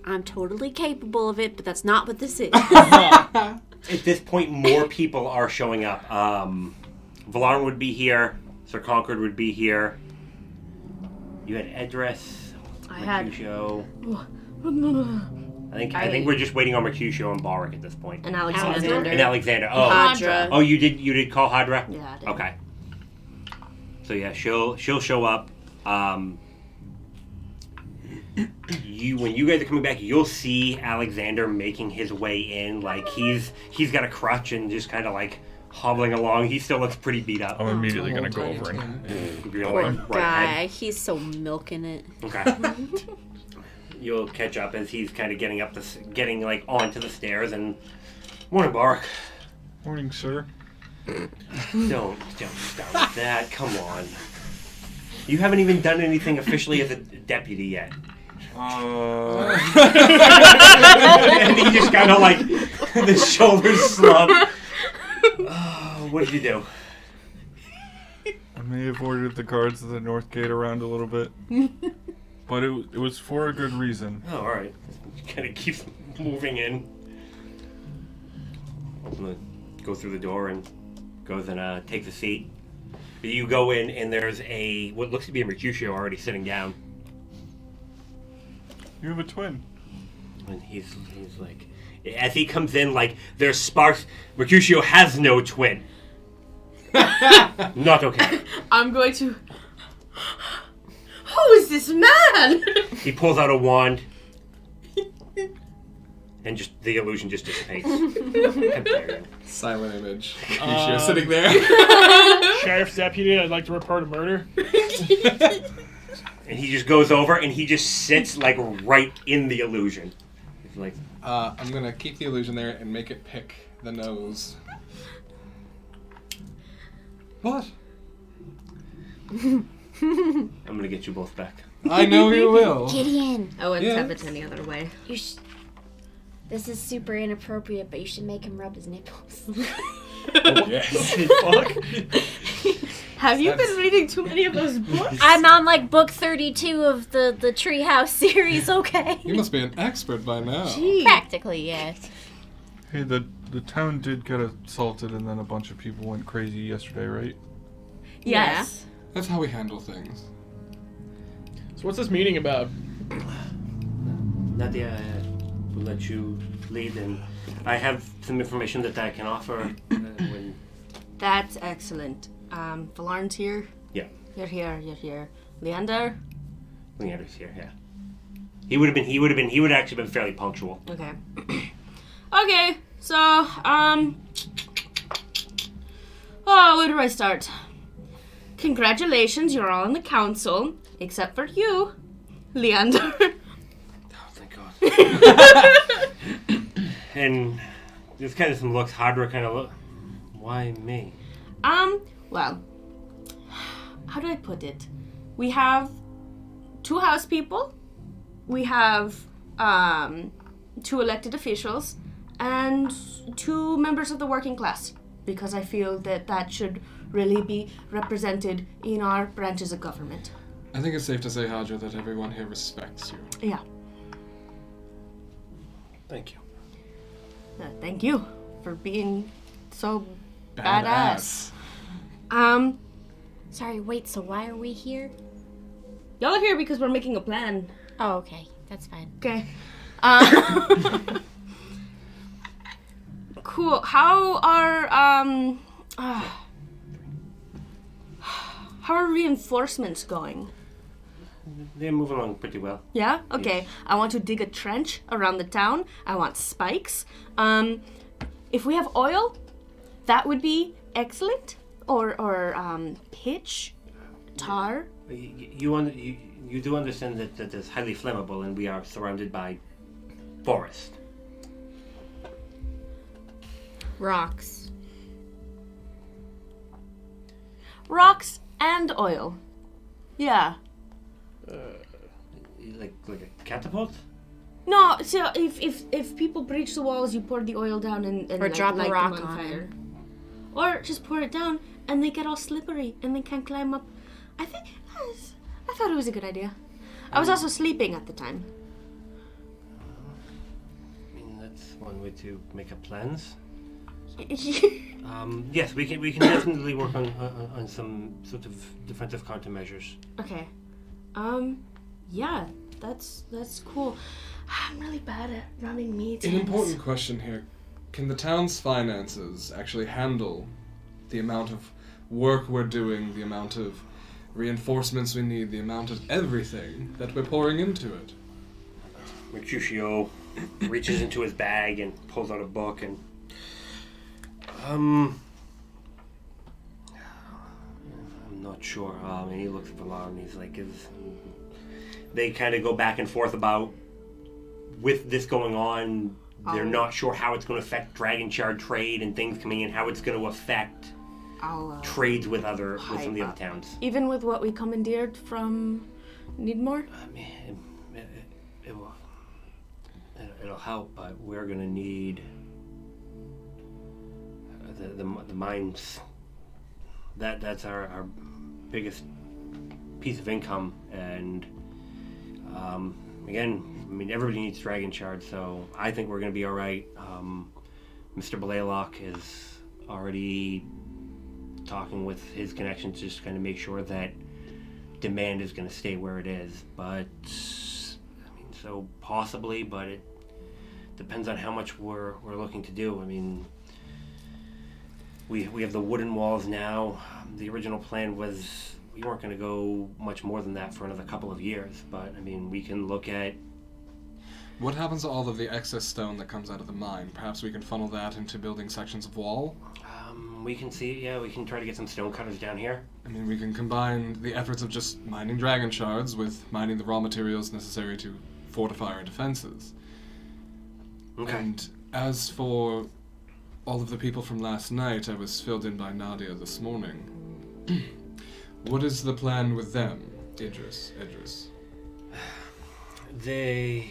I'm totally capable of it, but that's not what this is. At this point, more people are showing up. Valarn would be here. Sir Concord would be here. You had Edris. Mercutio. I think we're just waiting on Mercutio and Balric at this point. And Alexander. And Alexander. Oh, Hadra. oh, you did call Hadra? Yeah, I did. Okay. So yeah, she'll show up. When you guys are coming back, you'll see Alexander making his way in. He's got a crutch and just kind of hobbling along. He still looks pretty beat up. I'm immediately gonna go over and You're Poor right guy. ahead. He's so milking it. Okay. You'll catch up as he's kind of getting onto the stairs and morning, Bark. morning, sir. Don't start with that. Come on. You haven't even done anything officially as a deputy yet. And he just kind of like, the shoulders slump. What did you do? I may have ordered the guards at the north gate around a little bit. But it was for a good reason. Oh, alright. Kind of keeps moving in. Go through the door and goes and takes a seat. You go in and there's what looks to be a Mercutio already sitting down. You have a twin. And he's like, as he comes in, like, there's sparks. Mercutio has no twin. Not okay. I'm going to... Who is this man? He pulls out a wand. And just the illusion just dissipates. Silent image. She's sitting there. Sheriff's deputy, I'd like to report a murder. And he just goes over and he just sits like right in the illusion. He's like, I'm gonna keep the illusion there and make it pick the nose. What? I'm gonna get you both back. I know you will. Gideon, I wouldn't Yeah. have it any other way. this is super inappropriate, but you should make him rub his nipples. Yes. Fuck. Have you been reading too many of those books? I'm on like book 32 of the Treehouse series, okay? You must be an expert by now. Practically, yes. Hey, the town did get assaulted and then a bunch of people went crazy yesterday, right? Yes. That's how we handle things. So what's this meeting about? Naadia will let you lead, and I have some information that I can offer when... That's excellent. Valarn's here. Yeah. You're here. Leander? Leander's here, yeah. He would have actually been fairly punctual. Okay. Okay, so, where do I start? Congratulations, you're all in the council, except for you, Leander. Oh, thank God. And there's kind of some looks. Hydra kind of look. Why me? Well, how do I put it? We have 2 house people, we have, 2 elected officials, and 2 members of the working class, because I feel that should really be represented in our branches of government. I think it's safe to say, Hadra, that everyone here respects you. Yeah. Thank you. Thank you for being so Badass. badass. Sorry, wait, so why are we here? Y'all are here because we're making a plan. Oh, okay. That's fine. Okay. Cool. How are reinforcements going? They move along pretty well. Yeah? Okay. I want to dig a trench around the town. I want spikes. If we have oil, that would be excellent. Or pitch, tar. You do understand that it's highly flammable, and we are surrounded by forest. Rocks. Rocks and oil. Yeah. Like a catapult? No, so if people breach the walls, you pour the oil down and Or like, drop a light rock them on on fire. them. Or just pour it down and they get all slippery and they can't climb up. I thought it was a good idea. I was also sleeping at the time. I mean, that's one way to make up plans. Yes, we can definitely work on some sort of defensive countermeasures. Okay. Yeah, that's cool. I'm really bad at running meetings. An important question here. Can the town's finances actually handle the amount of work we're doing, the amount of reinforcements we need, the amount of everything that we're pouring into it? Mercutio reaches into his bag and pulls out a book and... I'm not sure. And he looks at Valar and he's like, they kind of go back and forth about, with this going on, they're not sure how it's going to affect Dragon Shard trade and things coming in, how it's going to affect I'll trades with some of the pipe other up. towns. Even with what we commandeered from Needmore? I mean, it'll help, but we're gonna need the mines. That's our biggest piece of income, and again, I mean, everybody needs dragon shards, so I think we're gonna be all right. Mr. Blaylock is already talking with his connections, just kind of make sure that demand is going to stay where it is. But I mean, so possibly, but it depends on how much we're looking to do. I mean, we have the wooden walls now. The original plan was we weren't going to go much more than that for another couple of years. But I mean, we can look at. What happens to all of the excess stone that comes out of the mine? Perhaps we can funnel that into building sections of wall? We can see, yeah, we can try to get some stone cutters down here. I mean, we can combine the efforts of just mining dragon shards with mining the raw materials necessary to fortify our defenses. Okay. And as for all of the people from last night, I was filled in by Naadia this morning. What is the plan with them, Idris? The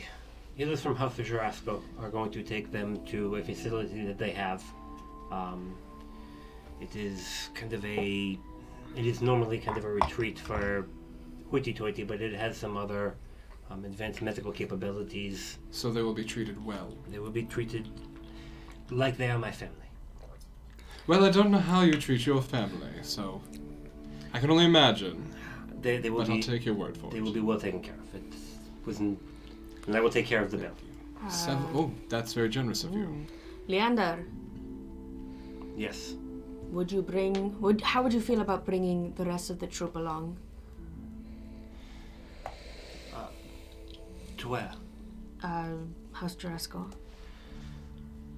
healers from House of Jarasco are going to take them to a facility that they have. It is normally kind of a retreat for hoity-toity, but it has some other advanced medical capabilities. So they will be treated well. They will be treated like they are my family. Well, I don't know how you treat your family, so I can only imagine. They will But be. I'll take your word for They it. will be well taken care of. And I will take care of the bill. Oh, that's very generous of you. Leander, Yes. how would you feel about bringing the rest of the troop along? To where? House Jarasco.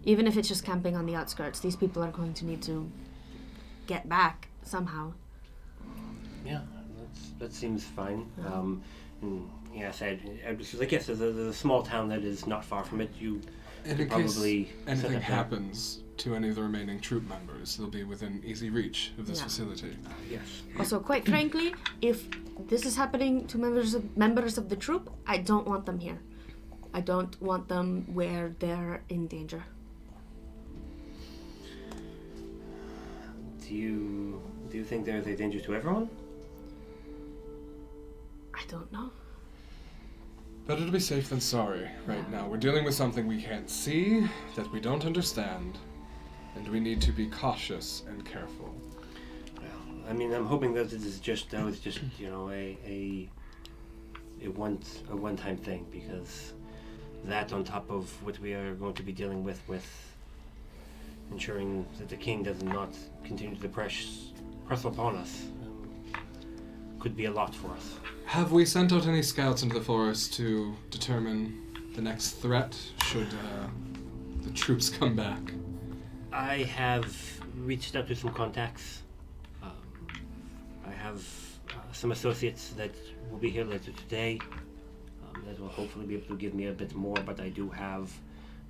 Even if it's just camping on the outskirts, these people are going to need to get back somehow. Yeah, that seems fine. And yeah, I said, like, yes, there's a small town that is not far from it. You And could in case probably set anything up there. happens to any of the remaining troop members, they'll be within easy reach of this Yeah. facility. Yes. Also, quite frankly, if this is happening to members of the troop, I don't want them here. I don't want them where they're in danger. Do you think there's a danger to everyone? I don't know. Better to be safe than sorry right now. We're dealing with something we can't see, that we don't understand, and we need to be cautious and careful. Well, I mean, I'm hoping that was just you know a one-time thing, because that on top of what we are going to be dealing with ensuring that the king does not continue to press upon us could be a lot for us. Have we sent out any scouts into the forest to determine the next threat should the troops come back? I have reached out to some contacts. I have some associates that will be here later today that will hopefully be able to give me a bit more, but I do have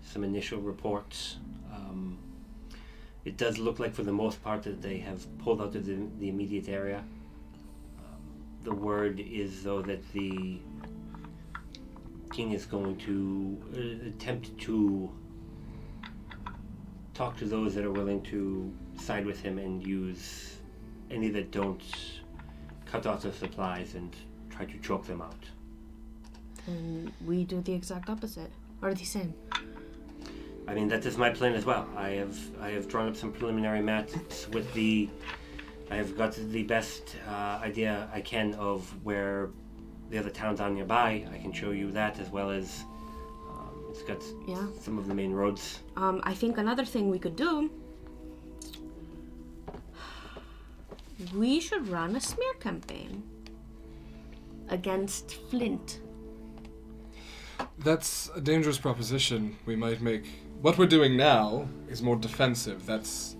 some initial reports. It does look like for the most part that they have pulled out of the immediate area. The word is, though, that the king is going to attempt to talk to those that are willing to side with him and use any that don't cut off their supplies and try to choke them out. And we do the exact opposite, or the same. I mean, that is my plan as well. I have drawn up some preliminary maps with I have got the best idea I can of where the other towns are nearby. I can show you that, as well as it's got some of the main roads. I think another thing we could do, we should run a smear campaign against Flint. That's a dangerous proposition. We might make... What we're doing now is more defensive. That's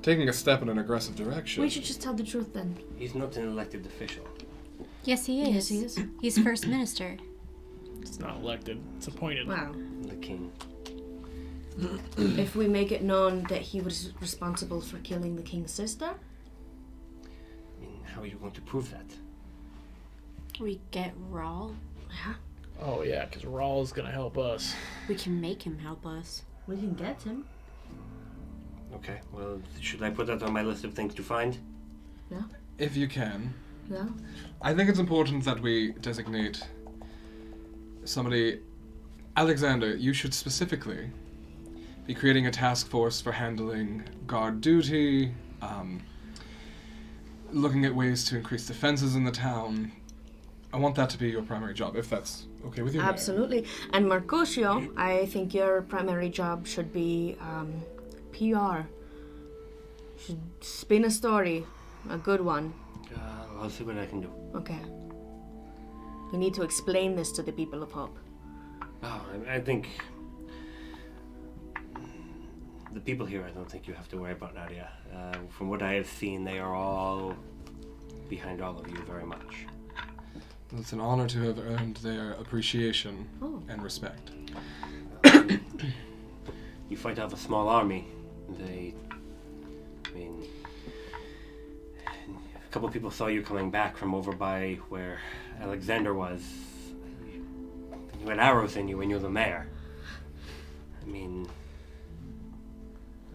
taking a step in an aggressive direction. We should just tell the truth then. He's not an elected official. Yes, he is. Yes, he is. He's first minister. It's not elected. It's appointed. Wow. The king. if we make it known that he was responsible for killing the king's sister? I mean, how are you going to prove that? We get Rawl. Yeah, Oh yeah, because Rawl's gonna help us. We can make him help us. we can get him. Okay, well, should I put that on my list of things to find? If you can. Yeah. I think it's important that we designate somebody. Alexander, you should specifically be creating a task force for handling guard duty, looking at ways to increase defenses in the town. I want that to be your primary job, if that's okay with you. Mayor. Absolutely. And Mercutio, I think your primary job should be PR. Should spin a story, a good one. I'll see what I can do. Okay. We need to explain this to the people of Hope. Oh, I think the people here, I don't think you have to worry about Naadia. From what I have seen, they are all behind all of you very much. It's an honor to have earned their appreciation and respect. You fight off a small army. A couple of people saw you coming back from over by where Alexander was. You had arrows in you and you're the mayor. I mean,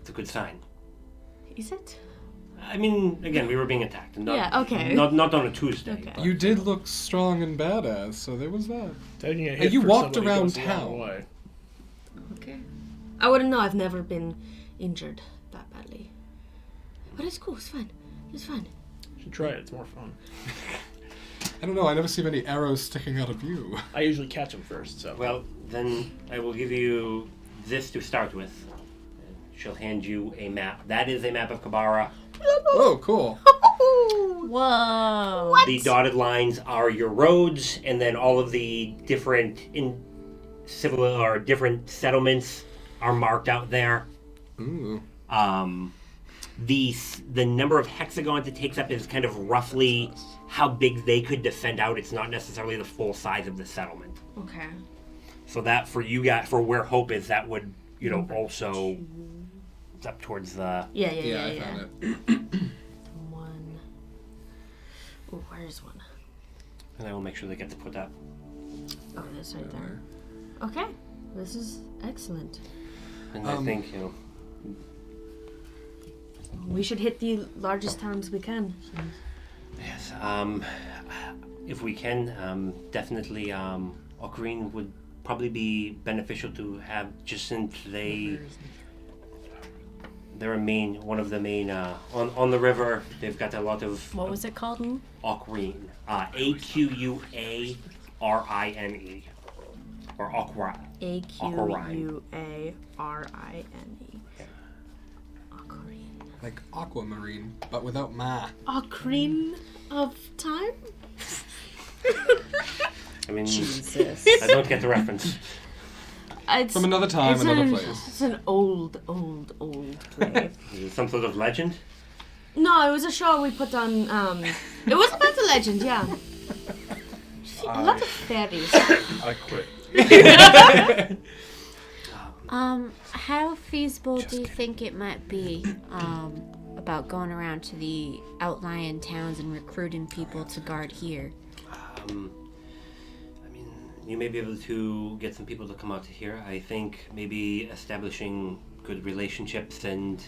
it's a good sign. Is it? I mean, again, we were being attacked. Not, Yeah, okay. Not on a Tuesday. Okay. but- You did look strong and badass, so there was that. Taking a Hey, hit you for walked somebody around goes a long town. way. Okay. I wouldn't know. I've never been injured that badly. But it's cool. It's fine. It's fine. You should try it. It's more fun. I don't know, I never see many arrows sticking out of you. I usually catch them first, so. Well, then I will give you this to start with. She'll hand you a map. That is a map of Kabara. Oh, cool. Whoa. The dotted lines are your roads, and then all of the different civil or different settlements are marked out there. Ooh. The number of hexagons it takes up is kind of roughly how big they could defend out. It's not necessarily the full size of the settlement. Okay. So that for you guys, for where Hope is, that would also up towards the. Yeah. I found it. One. Oh, where's one? And I will make sure they get to put up. Oh, this right there. Okay. This is excellent. And I think We should hit the largest towns we can. yes. If we can, definitely, Ocarine would probably be beneficial to have, just since they're one of the main on the river. They've got a lot of What was it called? Ocarine, Aquarine, or Aqua. Aquarine. Like aquamarine, but without ma. Ocarine of time? I mean, Jesus. I don't get the reference. It's, From another time, it's another an, place. It's an old play. Is it some sort of legend? No, it was a show we put on. It was about the legend, yeah. A lot of fairies. I quit. How feasible do you think it might be about going around to the outlying towns and recruiting people to guard here? I mean, you may be able to get some people to come out to here. I think maybe establishing good relationships and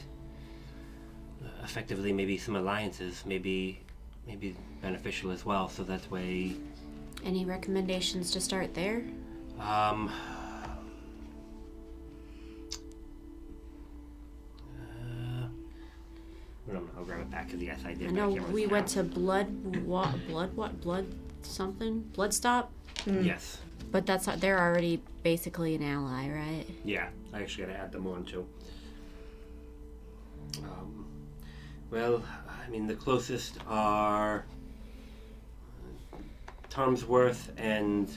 effectively maybe some alliances may be beneficial as well. So that way, Any recommendations to start there? I'll grab it back because yes, I did. I know we went to Blood Stop, Yes. but they're already basically an ally, right? Yeah, I actually gotta add them on too. Well, I mean, the closest are Tarmsworth and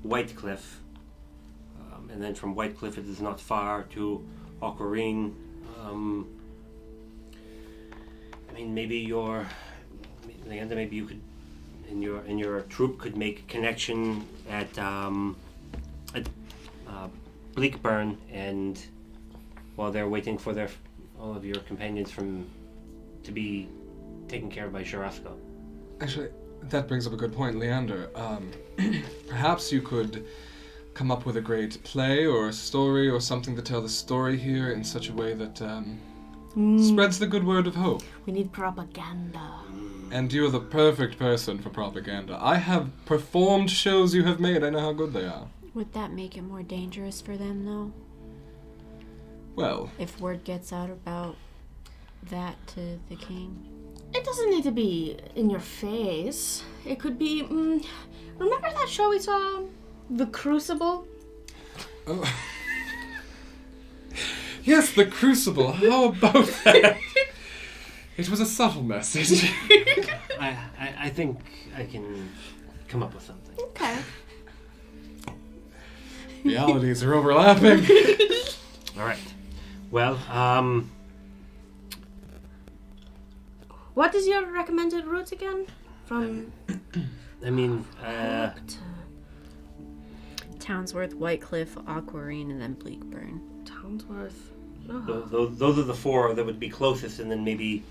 Whitecliff. And then from Whitecliff it is not far to Aquarine. I mean, maybe you could, in your troop, could make a connection at Bleakburn and while they're waiting for all of your companions to be taken care of by Sharasko. Actually, that brings up a good point, Leander. Perhaps you could come up with a great play or a story or something to tell the story here in such a way that spreads the good word of hope. We need propaganda. And you're the perfect person for propaganda. I have performed shows you have made. I know how good they are. Would that make it more dangerous for them, though? Well, If word gets out about that to the king? It doesn't need to be in your face. It could be. Remember that show we saw? The Crucible? oh. Yes, the Crucible. How about that? It was a subtle message. I think I can come up with something. Okay. Realities are overlapping. All right. Well, What is your recommended route again? From I mean, Hook to Townsworth, Whitecliff, Aquarine, and then Bleakburn. Townsworth. those are the four that would be closest, and then maybe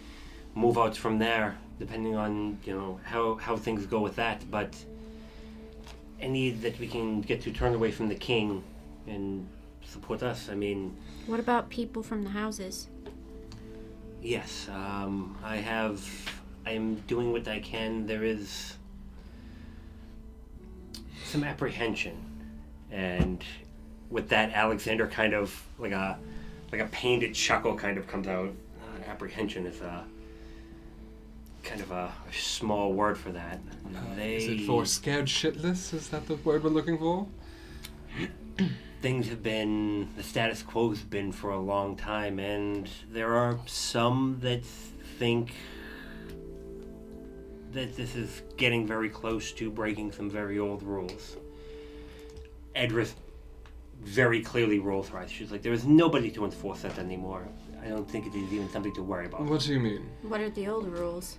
move out from there, depending on how things go with that. But any that we can get to turn away from the king and support us. I mean, What about people from the houses? yes, I am doing what I can. There is some apprehension, and with that, Alexander kind of like a pained chuckle kind of comes out. Apprehension is a kind of a small word for that. Is it for scared shitless? Is that the word we're looking for? Things have been, the status quo's been for a long time, and there are some that think that this is getting very close to breaking some very old rules. Edris very clearly rolls her eyes. She's like, there is nobody to enforce that anymore. I don't think it is even something to worry about. What do you mean? What are the old rules?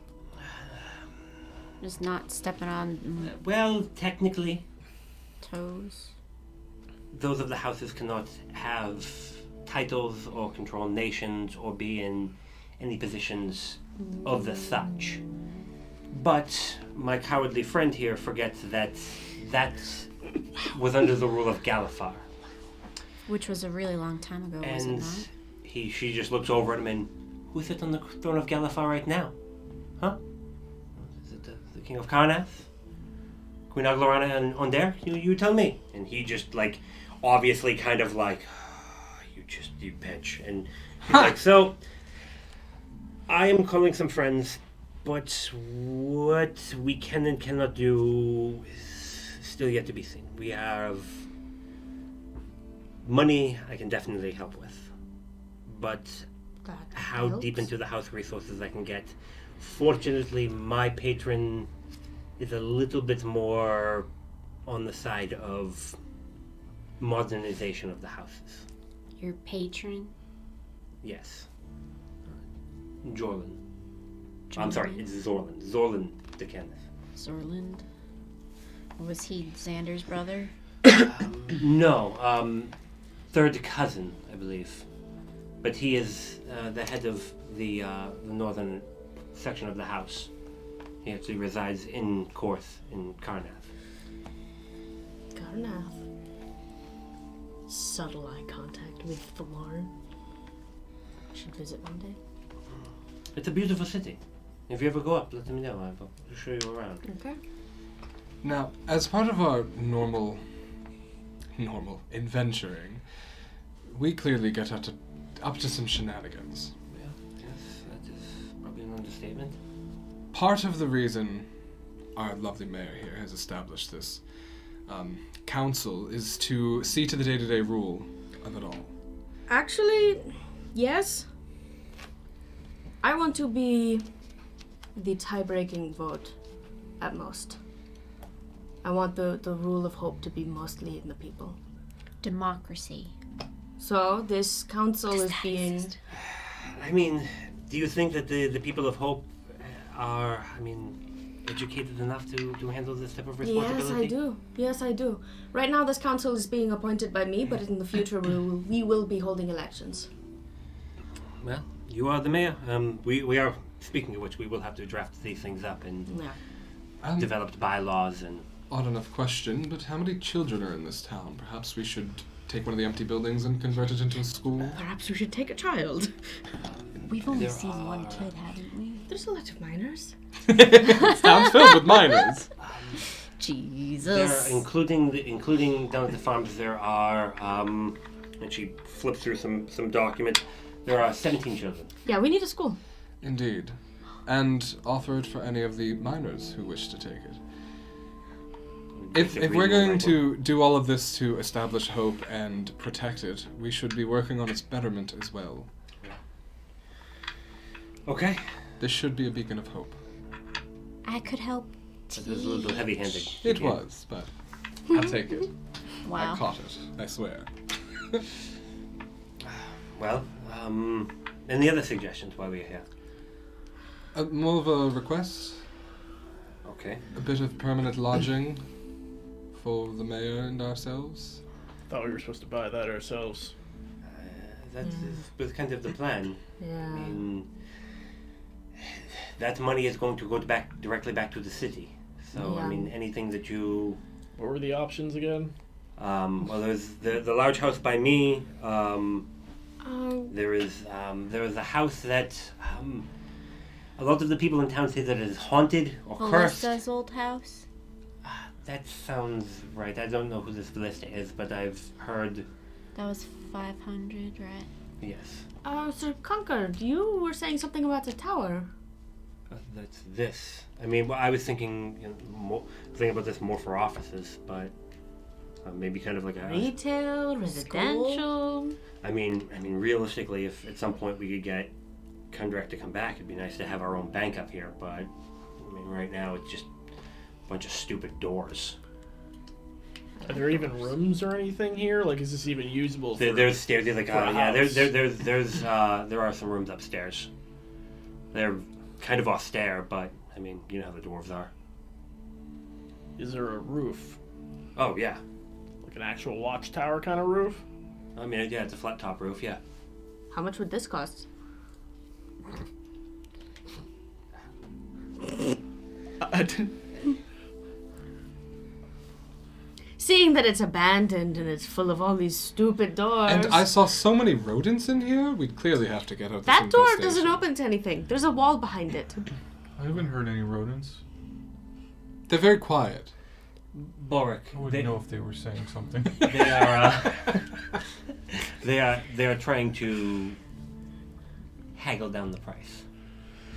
Just not stepping on Well, technically, toes. those of the houses cannot have titles or control nations or be in any positions of the such. But my cowardly friend here forgets that was under the rule of Galifar. Which was a really long time ago, was it And not? she just looks over at him and, who sits on the throne of Galifar right now? Huh? Is it the King of Karnath? Queen Aglorana and Onder? You tell me. And he just obviously kind of you bitch. And he's like, so, I am calling some friends, but what we can and cannot do is still yet to be seen. We have money I can definitely help with. But that how helps. deep into the house resources I can get. Fortunately, my patron is a little bit more on the side of modernization of the houses. Your patron? Yes. Jorlin. I'm sorry, it's Zorlin. Zorlin de Kenneth. Zorland? Was he Xander's brother? No, third cousin, I believe. But he is the head of the northern section of the house. He actually resides in Korth, in Karnath. Garnath. Subtle eye contact with Valorn. Should visit one day. It's a beautiful city. If you ever go up, let me know. I'll show you around. Okay. Now, as part of our normal adventuring, we clearly get up to some shenanigans. Yeah, yes, that is probably an understatement. Part of the reason our lovely mayor here has established this council is to see to the day-to-day rule of it all. Actually, yes. I want to be the tie-breaking vote at most. I want the rule of hope to be mostly in the people. Democracy. So this council is being... I mean, do you think that the people of Hope are, educated enough to handle this type of responsibility? Yes, I do. Right now this council is being appointed by me, but in the future we will be holding elections. Well, you are the mayor. We are, speaking of which, we will have to draft these things up and Yeah. develop bylaws and... Odd enough question, but how many children are in this town? Perhaps we should take one of the empty buildings and convert it into a school? Perhaps we should take a child. We've only There seen one are- kid, haven't we? There's a lot of minors. This town's filled with minors. Jesus. Including down at the farms, there are, and she flips through some documents, there are 17 children. Yeah, we need a school. Indeed. And offer it for any of the minors who wish to take it. If we're going to do all of this to establish hope and protect it, we should be working on its betterment as well. Okay. This should be a beacon of hope. I could help. It was a little heavy-handed. It was, but I'll take it. Wow. I caught it, I swear. Well, any other suggestions while we're here? More of a request? Okay. A bit of permanent lodging for the mayor and ourselves? Thought we were supposed to buy that ourselves. That was kind of the plan. I Yeah. mean, that money is going to go directly back to the city. So, I Yeah. mean, anything that you... What were the options again? well, there's the large house by me. Oh. There is a house that a lot of the people in town say that it is haunted or cursed. Melissa's old house. That sounds right. I don't know who this list is, but I've heard. That was 500, right? Yes, Sir Concord, you were saying something about the tower. that's this. I mean, well, I was thinking, thinking about this more for offices, but maybe kind of like a. Retail, residential. I mean, realistically, if at some point we could get Kundrak to come back, it'd be nice to have our own bank up here. But I mean, right now it's just a bunch of stupid doors. Are there even rooms or anything here? Like, is this even usable? For There's stairs. There's like for a yeah. house? There are some rooms upstairs. They're kind of austere, but I mean, you know how the dwarves are. Is there a roof? Oh yeah. Like an actual watchtower kind of roof? I mean, yeah, it's a flat top roof. Yeah. How much would this cost? Seeing that it's abandoned and it's full of all these stupid doors. And I saw so many rodents in here, we'd clearly have to get out this that door infestation. doesn't open to anything. There's a wall behind it. I haven't heard any rodents. They're very quiet. Boric. I wouldn't know if they were saying something. They are. They are trying to haggle down the price.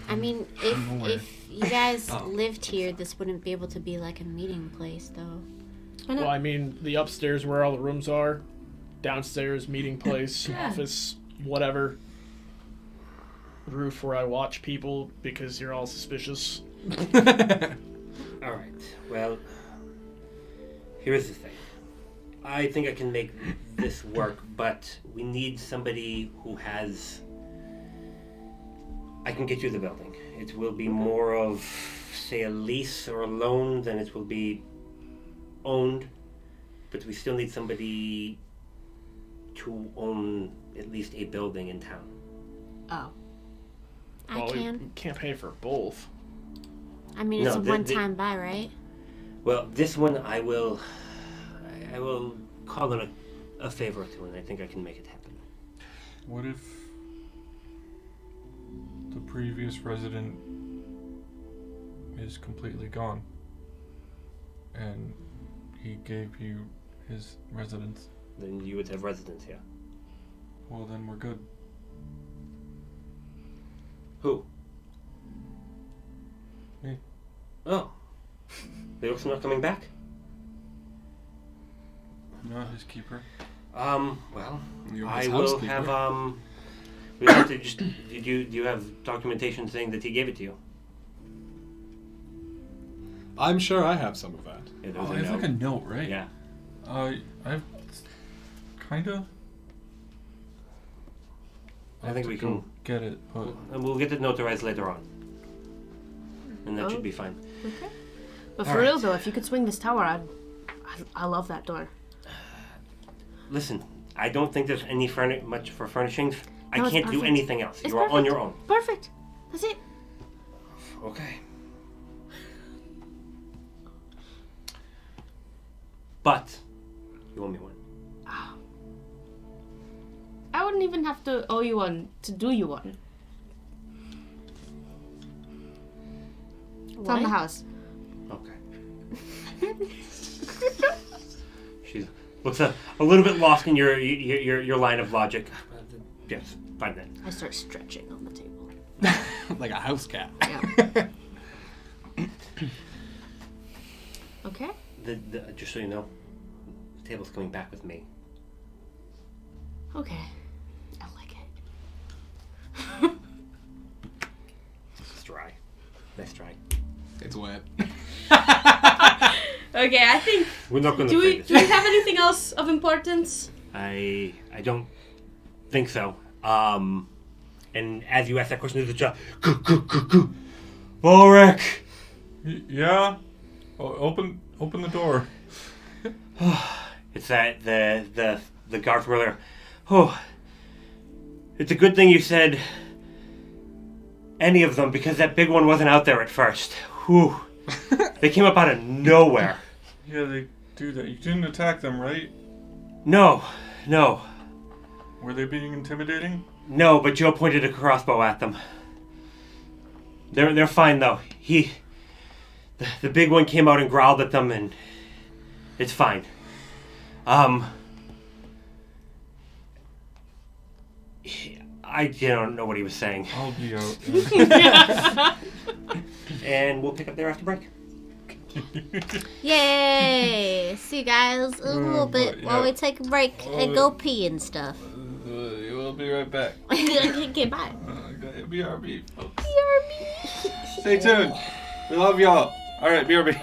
I mean, No way. if you guys lived here, this wouldn't be able to be like a meeting place, though. Well, I mean, the upstairs where all the rooms are, downstairs, meeting place, Yeah. office, whatever. Roof where I watch people because you're all suspicious. All right. Well, here's the thing. I think I can make this work, but we need somebody who has. I can get you the building. It will be more of, say, a lease or a loan than it will be owned, but we still need somebody to own at least a building in town. Oh. I Well, can. We can't pay for both. I mean, it's No, a the- one-time buy, right? Well, this one I will call in a favor to, and I think I can make it happen. What if the previous resident is completely gone and he gave you his residence? Then you would have residence here. Well, then we're good. Who? Me. Oh. They're also not coming back? Not his keeper. Well, You're I his will housekeeper. have, we have to just, do you have documentation saying that he gave it to you? I'm sure I have some of that. Yeah, Oh, there's I a have note. like a note, right? Yeah. I've kinda. I think we can, get it, but and we'll get it notarized later on. And that Oh. should be fine. Okay. But All for right. real though, if you could swing this tower, I love that door. Listen, I don't think there's any much for furnishings. I No, it's can't do perfect. anything else. It's You're on perfect. your own. Perfect. That's it. Okay. But you owe me one. I wouldn't even have to owe you one to do you one. It's on the house. Okay. She looks a little bit lost in your line of logic. Yes, fine then. I start stretching on the table. Like a house cat. Yeah. Okay. Just so you know, the table's coming back with me. Okay. I like it. It's dry. Nice try. It's wet. Okay, I think. We're not going to Do play we this. do we have anything else of importance? I don't think so. And as you ask that question, there's a job. Ulrich! Yeah? Open the door. It's that the guard brother. Oh, it's a good thing you said any of them because that big one wasn't out there at first. Whew. They came up out of nowhere. Yeah, they do that. You didn't attack them, right? No. Were they being intimidating? No, but Joe pointed a crossbow at them. They're fine though. The big one came out and growled at them, and it's fine. I don't know what he was saying, I'll be out. and we'll pick up there after break. Yay! See you guys in a little bit but, while yeah. we take a break and go pee and stuff. We'll be right back. Okay, bye. Okay, BRB, folks. Stay tuned. We love y'all. All right, BRB.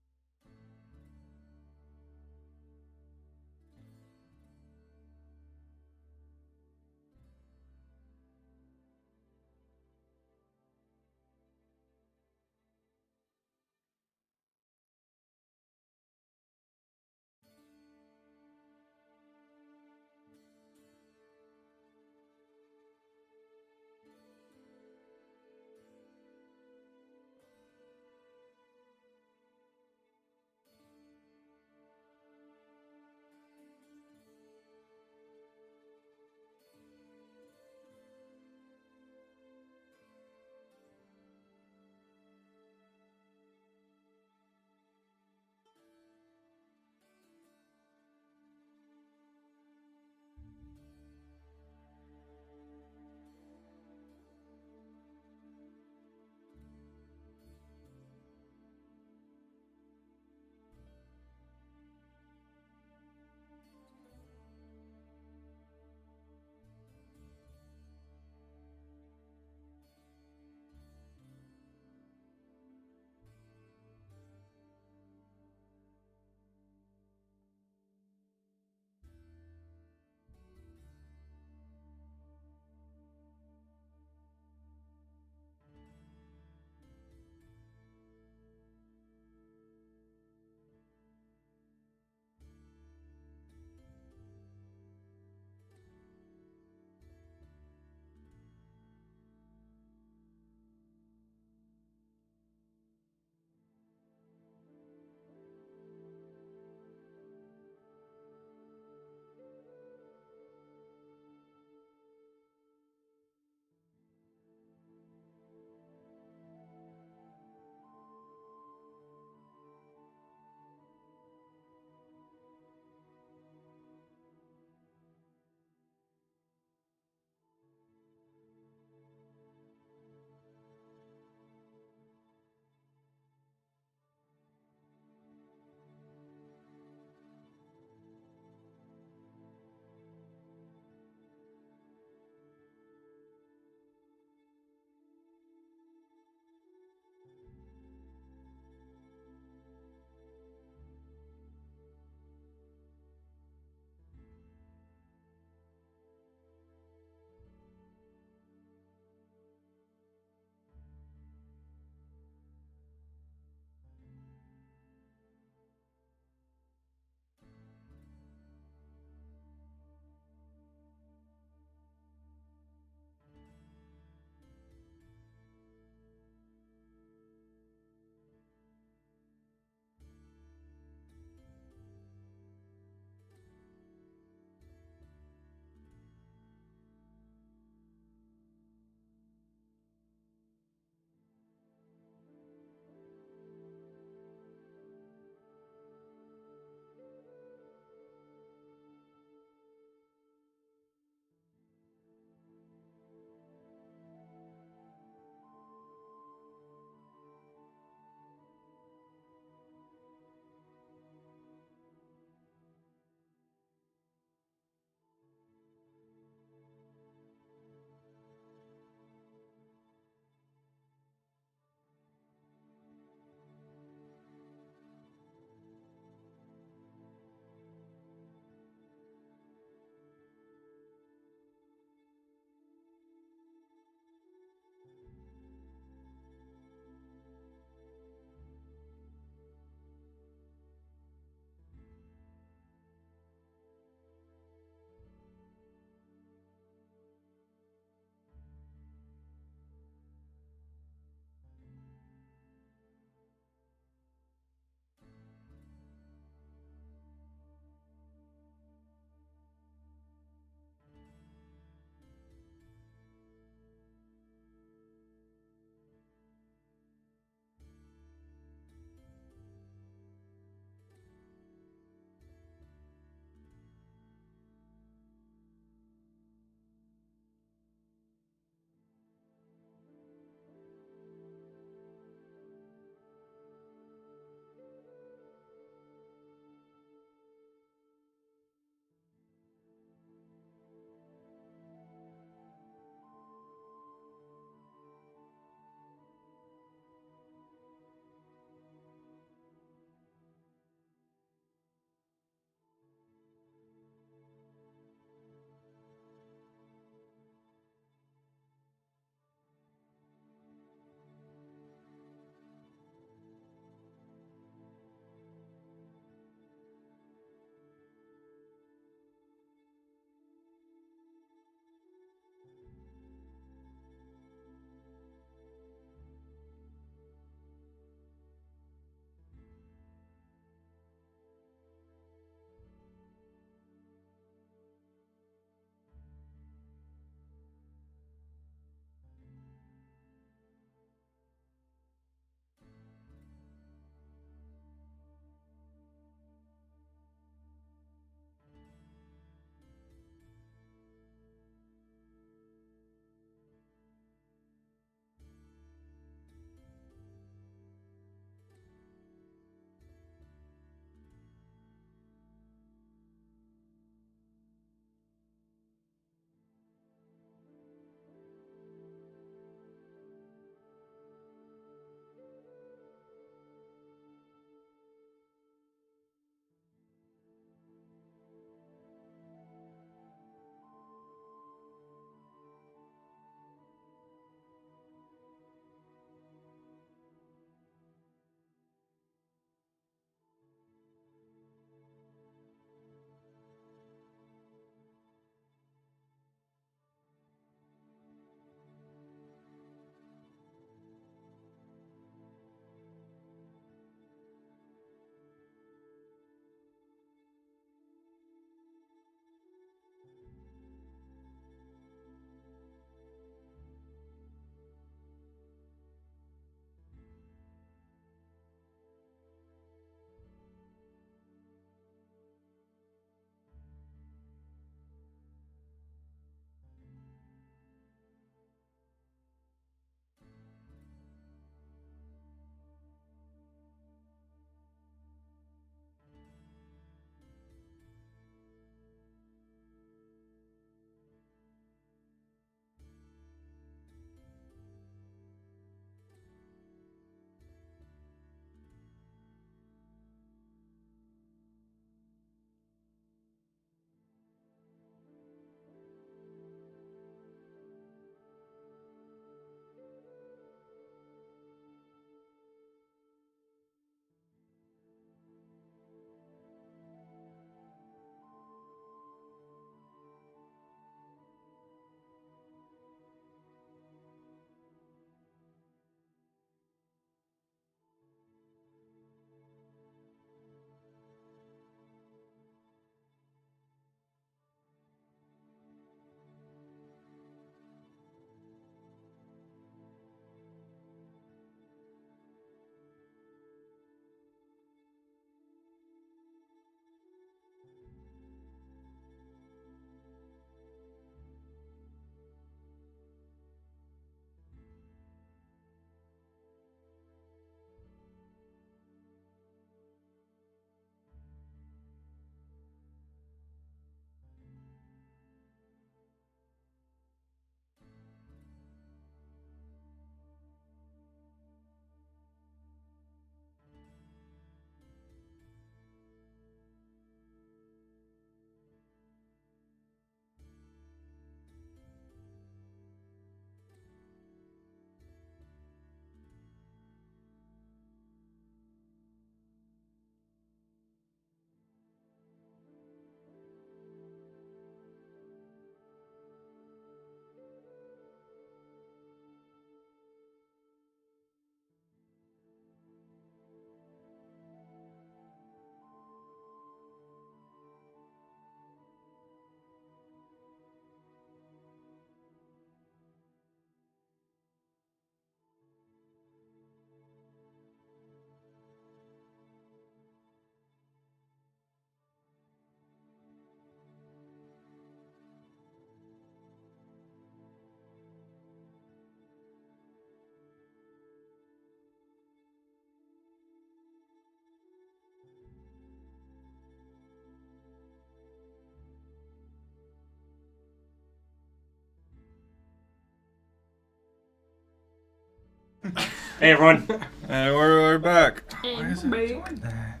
Hey, everyone. And we're back. Why is it doing that?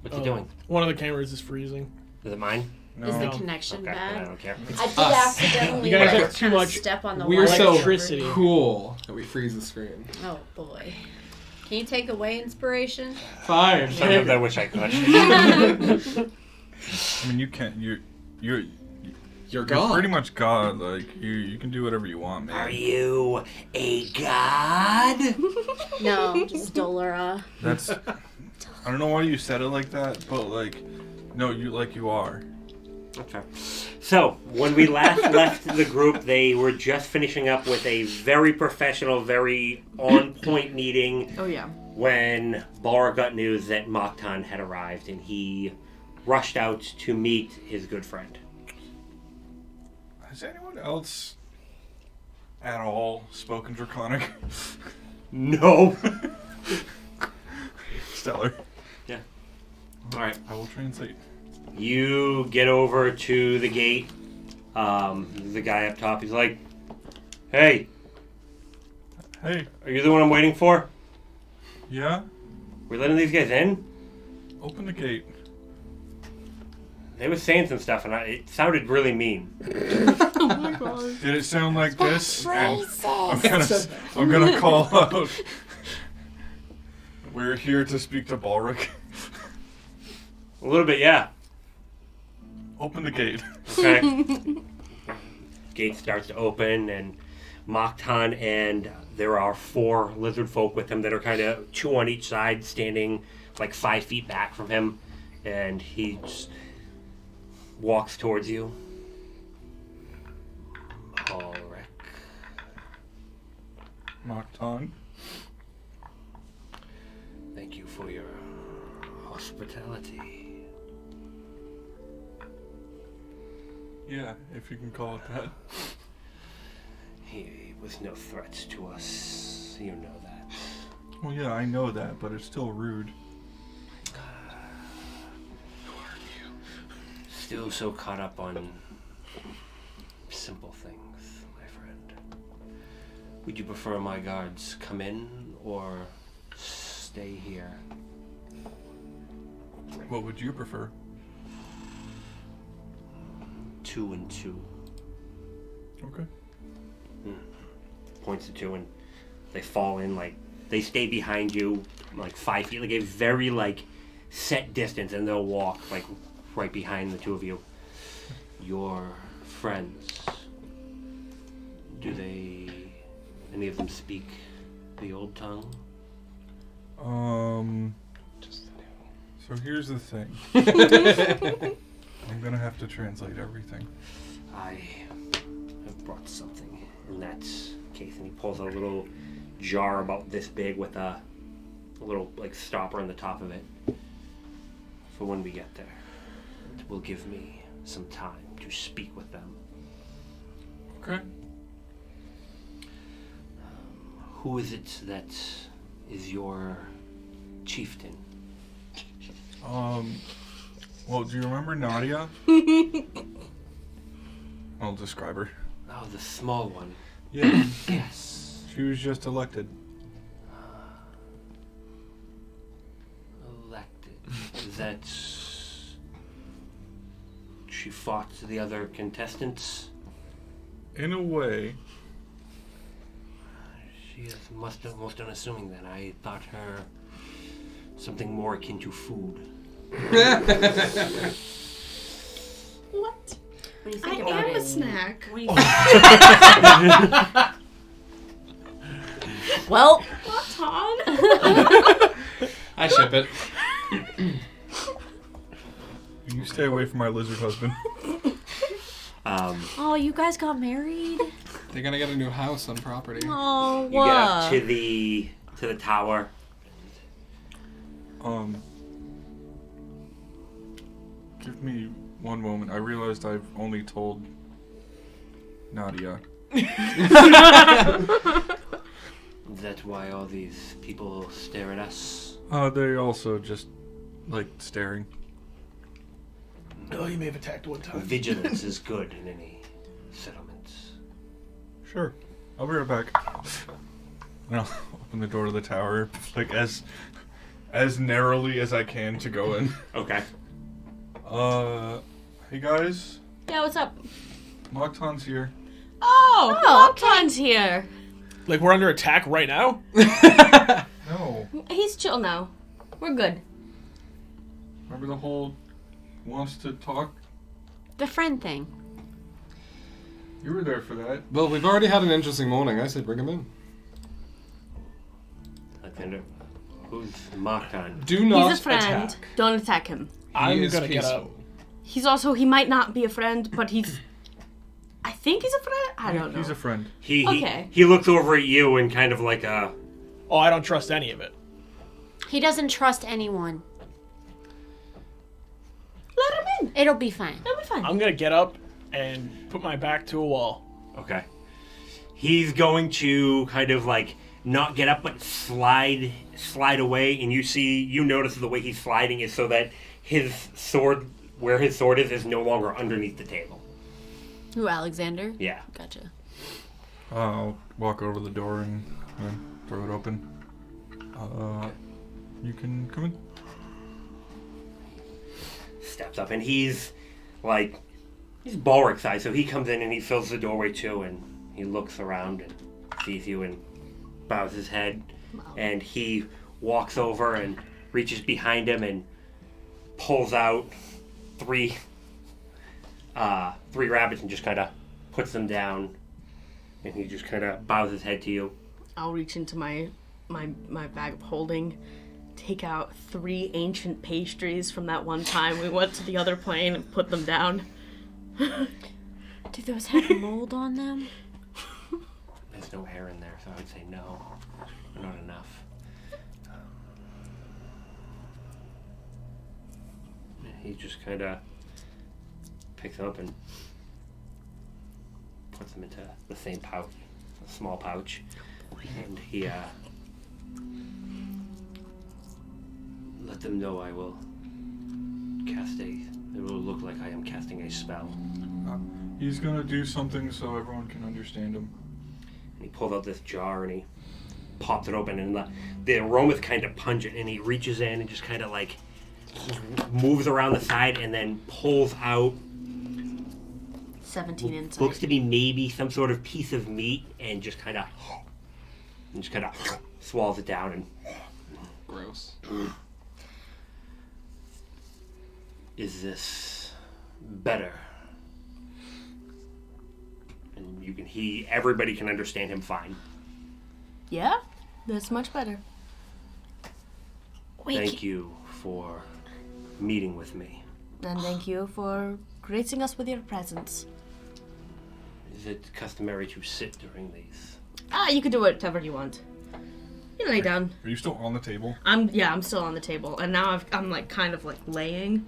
What you doing? One of the cameras is freezing. Is it mine? No. Is the connection Okay, I bad? don't care. I did us. accidentally. You guys Like, have too kinda much step on the We're wire. so electricity. cool that we freeze the screen. Oh boy. Can you take away inspiration? Fine. Sometimes I wish I could. I mean, you can't. You're God. pretty much God. Like you can do whatever you want, man. Are you a god? No, just Dolora. That's. I don't know why you said it like that, but like, no, you are. Okay. So, when we last left the group, they were just finishing up with a very professional, very on-point meeting Oh yeah. when Balra got news that Moktan had arrived, and he rushed out to meet his good friend. Has anyone else at all spoken Draconic? No. Stellar. Yeah. All right. I will translate. You get over to the gate. The guy up top, he's like, "Hey, Hey, are you the one I'm waiting for? yeah? We're letting these guys in?" Open the gate. They were saying some stuff, and it sounded really mean. Did it sound like this? And Racist. I'm gonna call out. We're here to speak to Balric. A little bit, yeah. Open the gate. Okay. Gate starts to open, and Moktan and there are 4 lizard folk with him that are kind of 2 on each side, standing like 5 feet back from him, and he just walks towards you. Balric. Moktan. Thank you for your hospitality. Yeah, if you can call it that. He was no threat to us. You know that. Well, yeah, I know that, but it's still rude. Still so caught up on simple things, my friend. Would you prefer my guards come in or stay here? What would you prefer? 2 and 2. Okay. Points to 2, and they fall in like they stay behind you like 5 feet, like a very like set distance, and they'll walk like right behind the 2 of you. Your friends, do they, any of them speak the old tongue? So here's the thing. I'm gonna have to translate everything. I have brought something in that case, and he pulls a little jar about this big with a little like stopper on the top of it for when we get there. It will give me some time to speak with them. Okay. Who is it that is your chieftain? Well, do you remember Naadia? I'll describe her. Oh, the small one. Yeah. Yes. She was just elected. Elected. Is that she fought the other contestants? In a way. She is most unassuming then. I thought her something more akin to food. What? When you I think about am it, a snack. when you well, What, Todd? I ship it. You stay away from my lizard husband. oh, you guys got married? They're gonna get a new house on property. Oh, You get up to the tower. Give me one moment. I realized I've only told Naadia. Is that why all these people stare at us? They also just like staring. Oh, you may have attacked one time. Vigilance is good in any settlement. Sure. I'll be right back. And I'll open the door to the tower, like as narrowly as I can to go in. Okay. Hey guys, Yeah, what's up? Nocturnal's here. Oh, Nocturnal's here. Like we're under attack right now? No, he's chill now. We're good. remember the whole wants to talk? The friend thing. You were there for that. Well, we've already had an interesting morning. I say bring him in. Alexander, who's Markan? Do not He's a friend. attack. Don't attack him. I'm He is gonna get up. peaceful. He's also, he might not be a friend, but he's... I think he's a friend? I don't know. He's a friend. Okay. He looks over at you and kind of like a... Oh, I don't trust any of it. He doesn't trust anyone. Let him in. It'll be fine. It'll be fine. I'm gonna get up and put my back to a wall. Okay. He's going to kind of like not get up but slide away, and you notice the way he's sliding is so that his sword, where his sword is no longer underneath the table. Who, Alexander? Yeah. Gotcha. I'll walk over the door and throw it open. You can come in. Steps up, and he's Balric size, so he comes in and he fills the doorway too, and he looks around and sees you and bows his head, and he walks over and reaches behind him and pulls out three rabbits and just kind of puts them down, and he just kind of bows his head to you. I'll reach into my bag of holding, take out 3 ancient pastries from that one time we went to the other plane and put them down. Do those have mold on them? There's no hair in there, so I would say no. Not enough. He just kind of picks them up and puts them into the same pouch, a small pouch, and he let them know I will cast it will look like I am casting a spell. He's gonna do something so everyone can understand him. And he pulls out this jar and he pops it open, and the aroma is kind of pungent, and he reaches in and just kind of like moves around the side and then pulls out 17 inside. looks to be maybe some sort of piece of meat, and just kind of swallows it down. And Gross. is this better? And everybody can understand him fine. Yeah, that's much better. Thank you for meeting with me. And thank you for gracing us with your presence. Is it customary to sit during these? You can do whatever you want. You lay down. Are you still on the table? I'm still on the table, and now I'm like kind of like laying.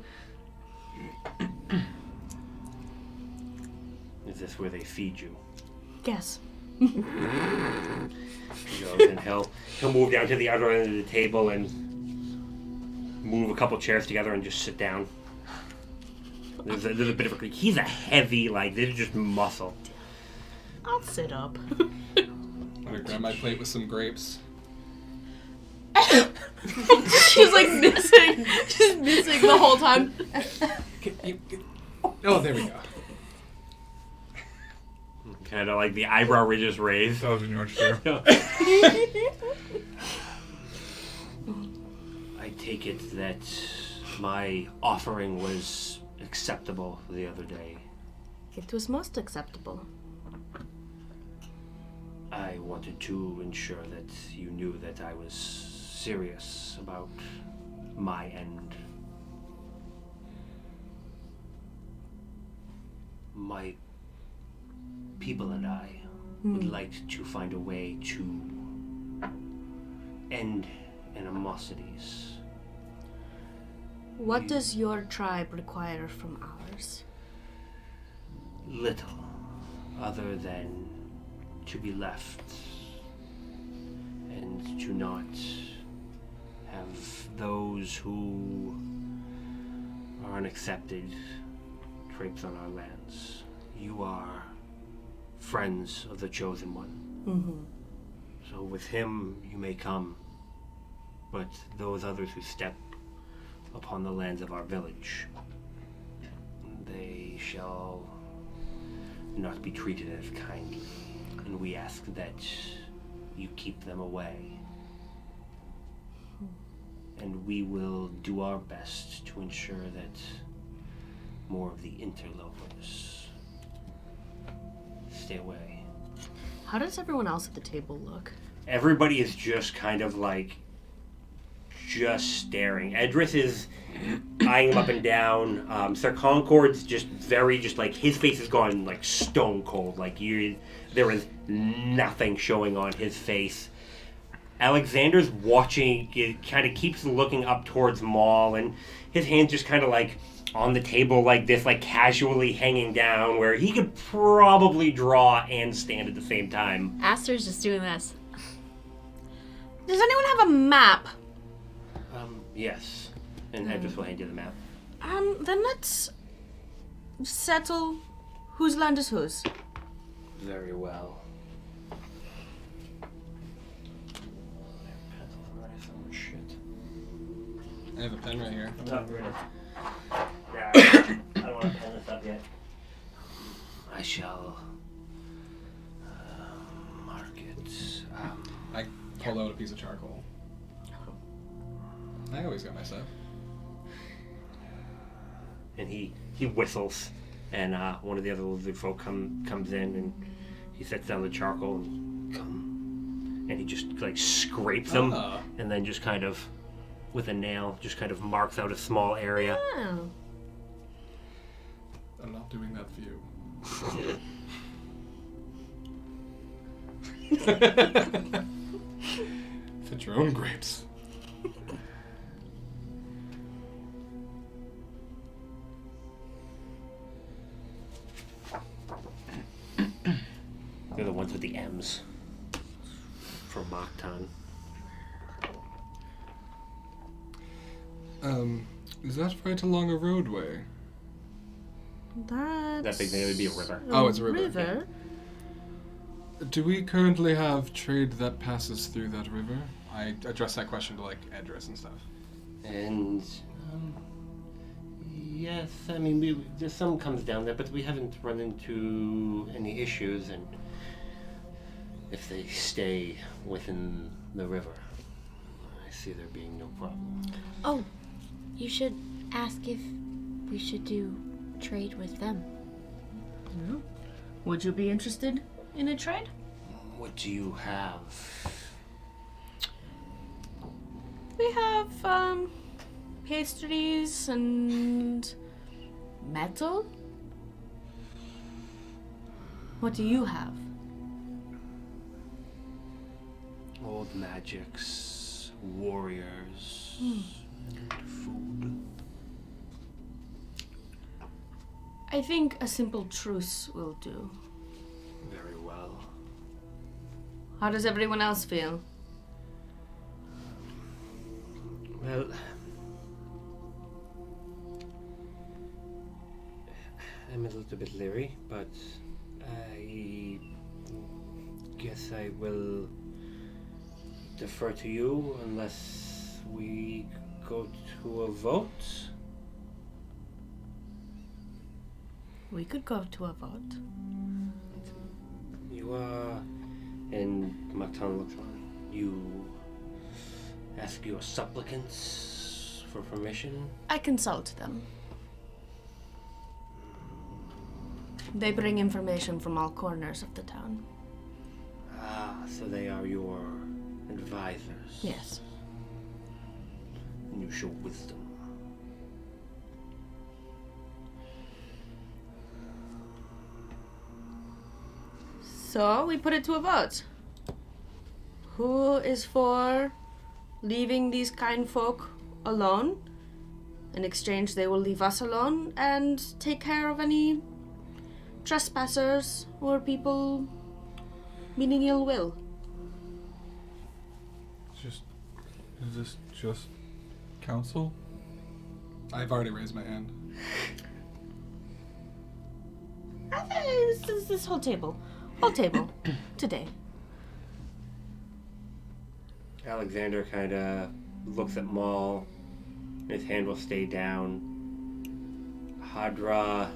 Is this where they feed you? Yes. He goes and he'll move down to the other end of the table and move a couple chairs together and just sit down. There's a bit of a creak. He's a heavy, this is just muscle. I'll sit up. I'm gonna grab my plate with some grapes. She's like missing. She's missing the whole time. Oh, there we go. Kind of like the eyebrow ridges raised. That was in your chair. I take it that my offering was acceptable the other day. It was most acceptable. I wanted to ensure that you knew that I was serious about my end. My people and I would like to find a way to end animosities. What does your tribe require from ours? Little, other than to be left and to not have those who are unaccepted traipse on our lands. You are friends of the Chosen One. Mm-hmm. So with him you may come, but those others who step upon the lands of our village, they shall not be treated as kindly, and we ask that you keep them away. And we will do our best to ensure that more of the interlopers stay away. How does everyone else at the table look? Everybody is just kind of like just staring. Edris is eyeing him up and down. Sir Concord's just like his face is gone like stone cold. Like there is nothing showing on his face. Alexander's watching. It kind of keeps looking up towards Maul, and his hands just kind of like on the table like this, like casually hanging down, where he could probably draw and stand at the same time. Aster's just doing this. Does anyone have a map? Yes. And Edris will hand you the map. Then let's settle whose land is whose. Very well. I have a pen right here. I don't want to pen this up yet. I shall mark it. I pulled out a piece of charcoal. I always got my stuff. And he whistles, and one of the other lizard folk comes in, and he sets down the charcoal and come, and he just like scrapes them, and then just kind of with a nail just kind of marks out a small area. Oh. I'm not doing that for you. Fit your own grapes. They're the ones with the M's for Moktan. Is that right along a roadway? That big thing would be a river. Oh, it's a river. River? Do we currently have trade that passes through that river? I addressed that question to like address and stuff. And yes, I mean there's some comes down there, but we haven't run into any issues. And if they stay within the river, I see there being no problem. Oh, you should ask if we should do trade with them. No. Would you be interested in a trade? What do you have? We have pastries and metal. What do you have? Old magics, warriors, and food. I think a simple truce will do. Very well. How does everyone else feel? Well, I'm a little bit leery, but I guess I will defer to you unless we go to a vote. We could go to a vote. You are, and Moktan looks on. You ask your supplicants for permission. I consult them. They bring information from all corners of the town. Ah, so they are your advisors. Yes. And you show wisdom. So we put it to a vote. Who is for leaving these kind folk alone? In exchange, they will leave us alone and take care of any trespassers or people meaning ill will. Is this just council? I've already raised my hand. This whole table. Whole table. Today. Alexander kind of looks at Maul. His hand will stay down. Hadra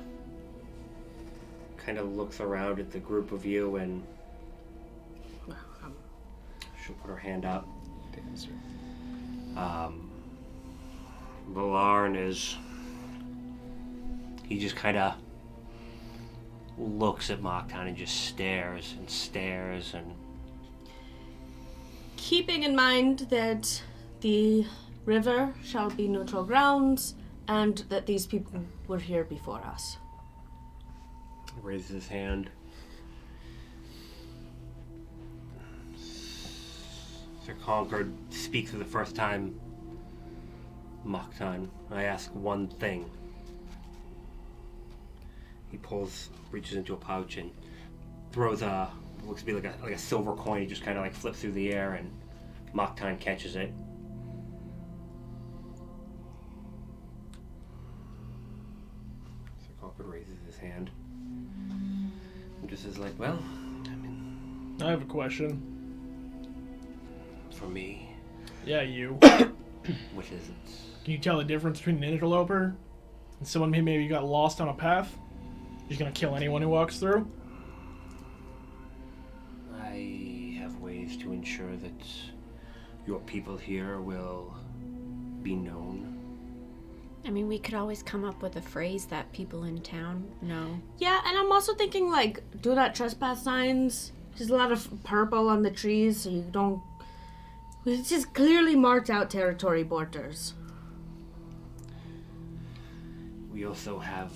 kind of looks around at the group of you and she'll put her hand up. Damn, sir. Valarn is... He just kind of looks at Mocktown and just stares and stares and... Keeping in mind that the river shall be neutral grounds and that these people were here before us. He raises his hand. Sir Concord speaks for the first time. Mocktown, I ask one thing. He reaches into a pouch and throws what looks to be like a silver coin. He just kind of like flips through the air and Mocktown catches it. Sir Concord raises his hand. And just is like, well, I mean... I have a question. For me, Yeah, you. what is it? Can you tell the difference between an interloper and someone who maybe got lost on a path? He's gonna kill anyone who walks through? I have ways to ensure that your people here will be known. I mean, we could always come up with a phrase that people in town know. Yeah, and I'm also thinking, like, do not trespass signs. There's a lot of purple on the trees, so you don't... It's just clearly marked out territory borders. We also have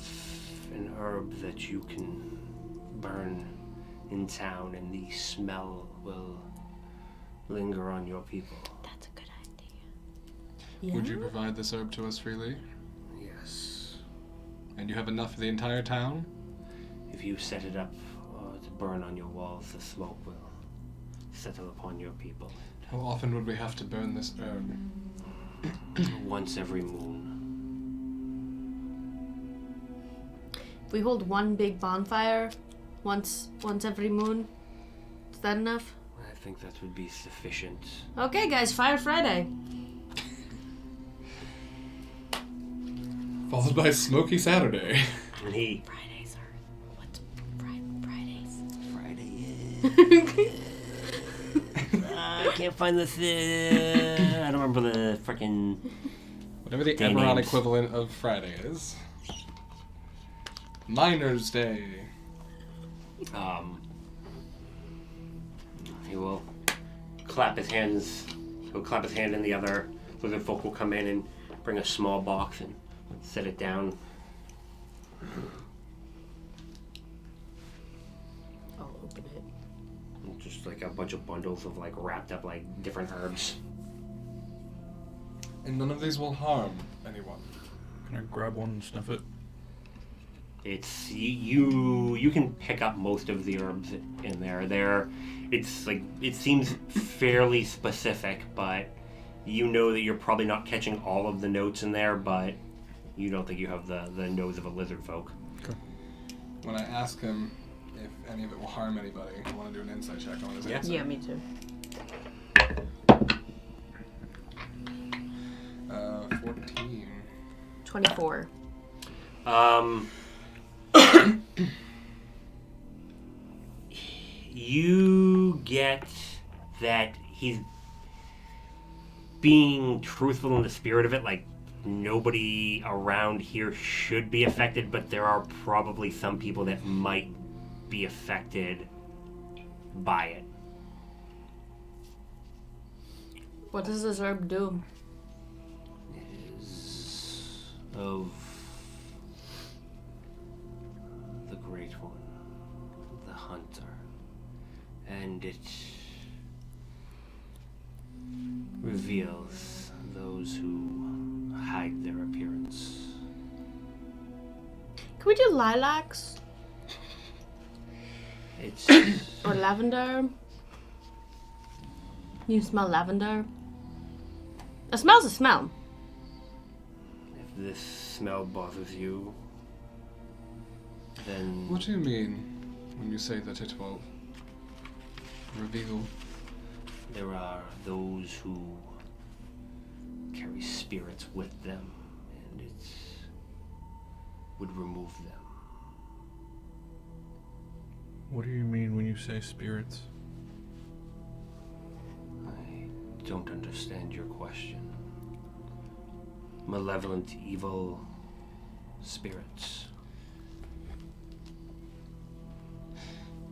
an herb that you can burn in town, and the smell will linger on your people. That's a good idea. Yeah? Would you provide this herb to us freely? Yes. And you have enough for the entire town? If you set it up to burn on your walls, the smoke will settle upon your people. How often would we have to burn this herb? Once every moon. If we hold one big bonfire once every moon, is that enough? I think that would be sufficient. Okay, guys, Fire Friday. Followed by Smoky Saturday. And he... Fridays are... What's Fridays? Friday is... I can't find this. I don't remember the frickin'. Whatever the Day Eberron names. equivalent of Friday is. Miner's Day. He will clap his hands. He'll clap his hand in the other. So the folk will come in and bring a small box and set it down. I'll open it. And just like a bunch of bundles of like wrapped up like different herbs. And none of these will harm anyone. Can I grab one and sniff it? It's you can pick up most of the herbs in there. It's like it seems fairly specific, but you know that you're probably not catching all of the notes in there, but you don't think you have the nose of a lizard folk. Okay. When I ask him if any of it will harm anybody, I want to do an insight check on his answer. Yeah, me too. 14. 24. You get that he's being truthful in the spirit of it, like nobody around here should be affected, but there are probably some people that might be affected by it. What does this herb do? It is of the Great One, the Hunter, and it reveals those who hide their appearance. Can we do lilacs? It's Or lavender? You smell lavender? A smell's a smell. if this smell bothers you, then What do you mean when you say that it will reveal? there are those who carry spirits with them, and it would remove them. What do you mean when you say spirits? I don't understand your question. Malevolent, evil spirits.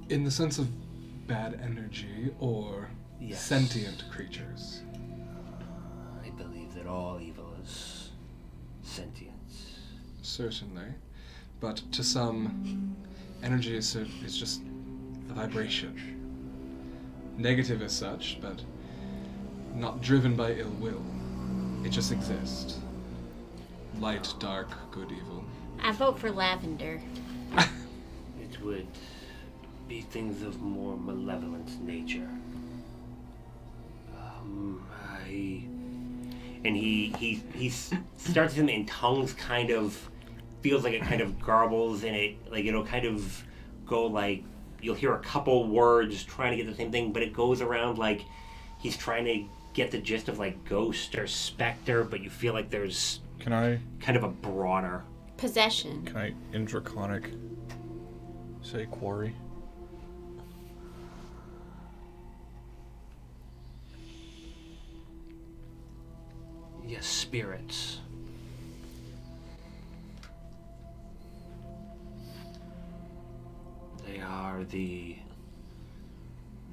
In the sense of bad energy or Yes. sentient creatures? I believe that all evil is sentient. Certainly. But to some, energy is just a vibration. Negative as such, but not driven by ill will. It just exists. Light, dark, good, evil. I vote for lavender. It would be things of more malevolent nature. He starts them in tongues, kind of feels like it kind of garbles, and it'll kind of go like you'll hear a couple words trying to get the same thing, but it goes around like he's trying to get the gist of like ghost or specter, but you feel like there's Can I kind of a broader. Possession. in Draconic say quarry? Yes, spirits.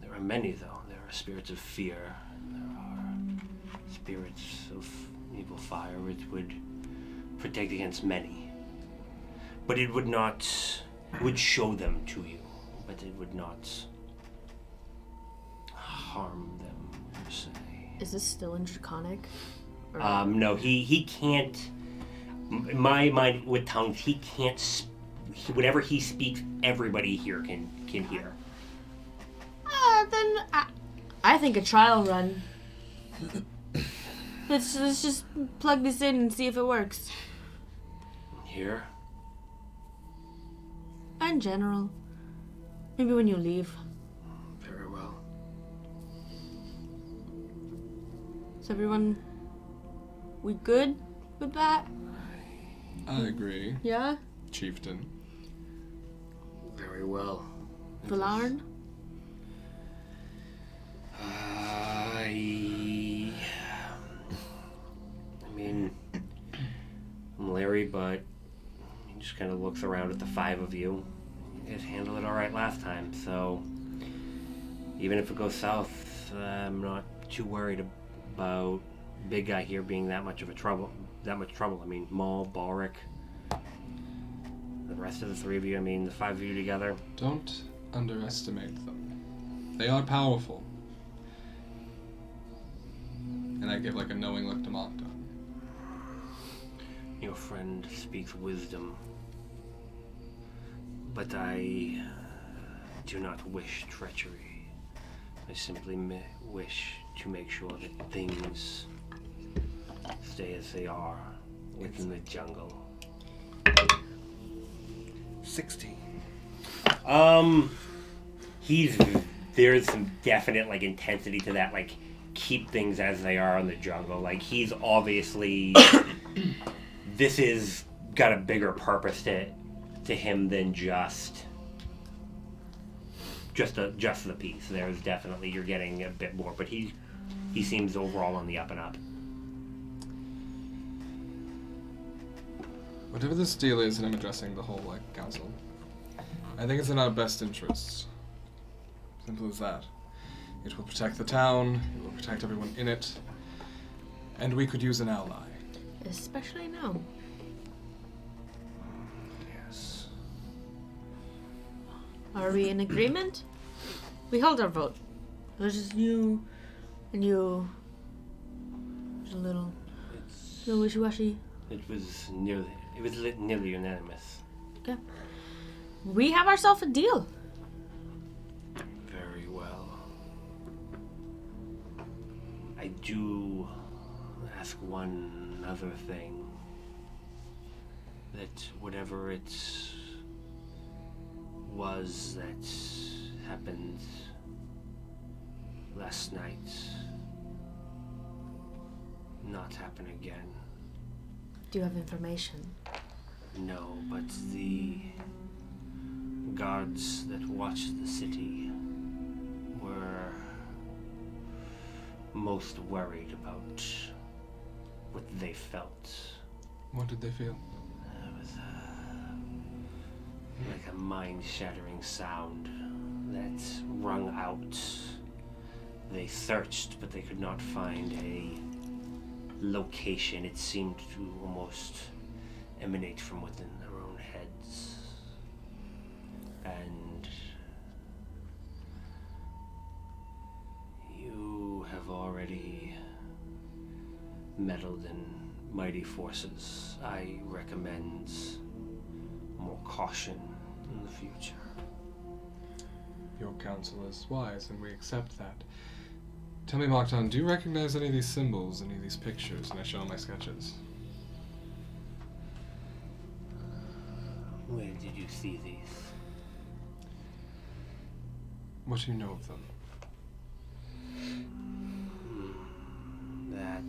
There are many, though. There are spirits of fear. There are spirits of evil fire, which would protect against many. But it would not... would show them to you, but it would not harm them, per se. Is this still in Draconic? Or- No, he can't. My mind with tongues, he can't. Whatever he speaks, everybody here can hear. Then I think a trial run. Let's just plug this in and see if it works. Here? In general. Maybe when you leave. Very well. Is everyone... we good with that? I agree. Yeah? Chieftain. Very well. Valarn? I mean, I'm Larry, but he just kind of looks around at the five of you. You guys handled it all right last time, so even if it goes south, I'm not too worried about big guy here being that much trouble. I mean, Maul, Balric, the rest of the three of you. I mean, the five of you together. Don't underestimate them. They are powerful. And I give like a knowing look to Magda. Your friend speaks wisdom, but I do not wish treachery. I simply wish to make sure that things stay as they are within the jungle. 16. There's some definite like intensity to that, like keep things as they are in the jungle. Like he's obviously this is got a bigger purpose to him than just the piece. There's definitely you're getting a bit more, but he seems overall on the up and up. Whatever this deal is, and I'm addressing the whole like council, I think it's in our best interests. Simple as that. It will protect the town, it will protect everyone in it, and we could use an ally. Especially now. Yes. Are we in agreement? We hold our vote. It was just you and you. It was a little wishy-washy. It was nearly unanimous. Okay. We have ourselves a deal. Very well. I do ask one other thing. That whatever it was that happened last night not happen again. Do you have information? No, but the guards that watched the city were most worried about what they felt. What did they feel? It was like a mind-shattering sound that rung out. They searched, but they could not find a location. It seemed to almost emanate from within their own heads. And you have already meddled in mighty forces. I recommend more caution in the future. Your counsel is wise, and we accept that. Tell me, Nocturne, do you recognize any of these symbols, any of these pictures? And I show him my sketches. Where did you see these? What do you know of them? That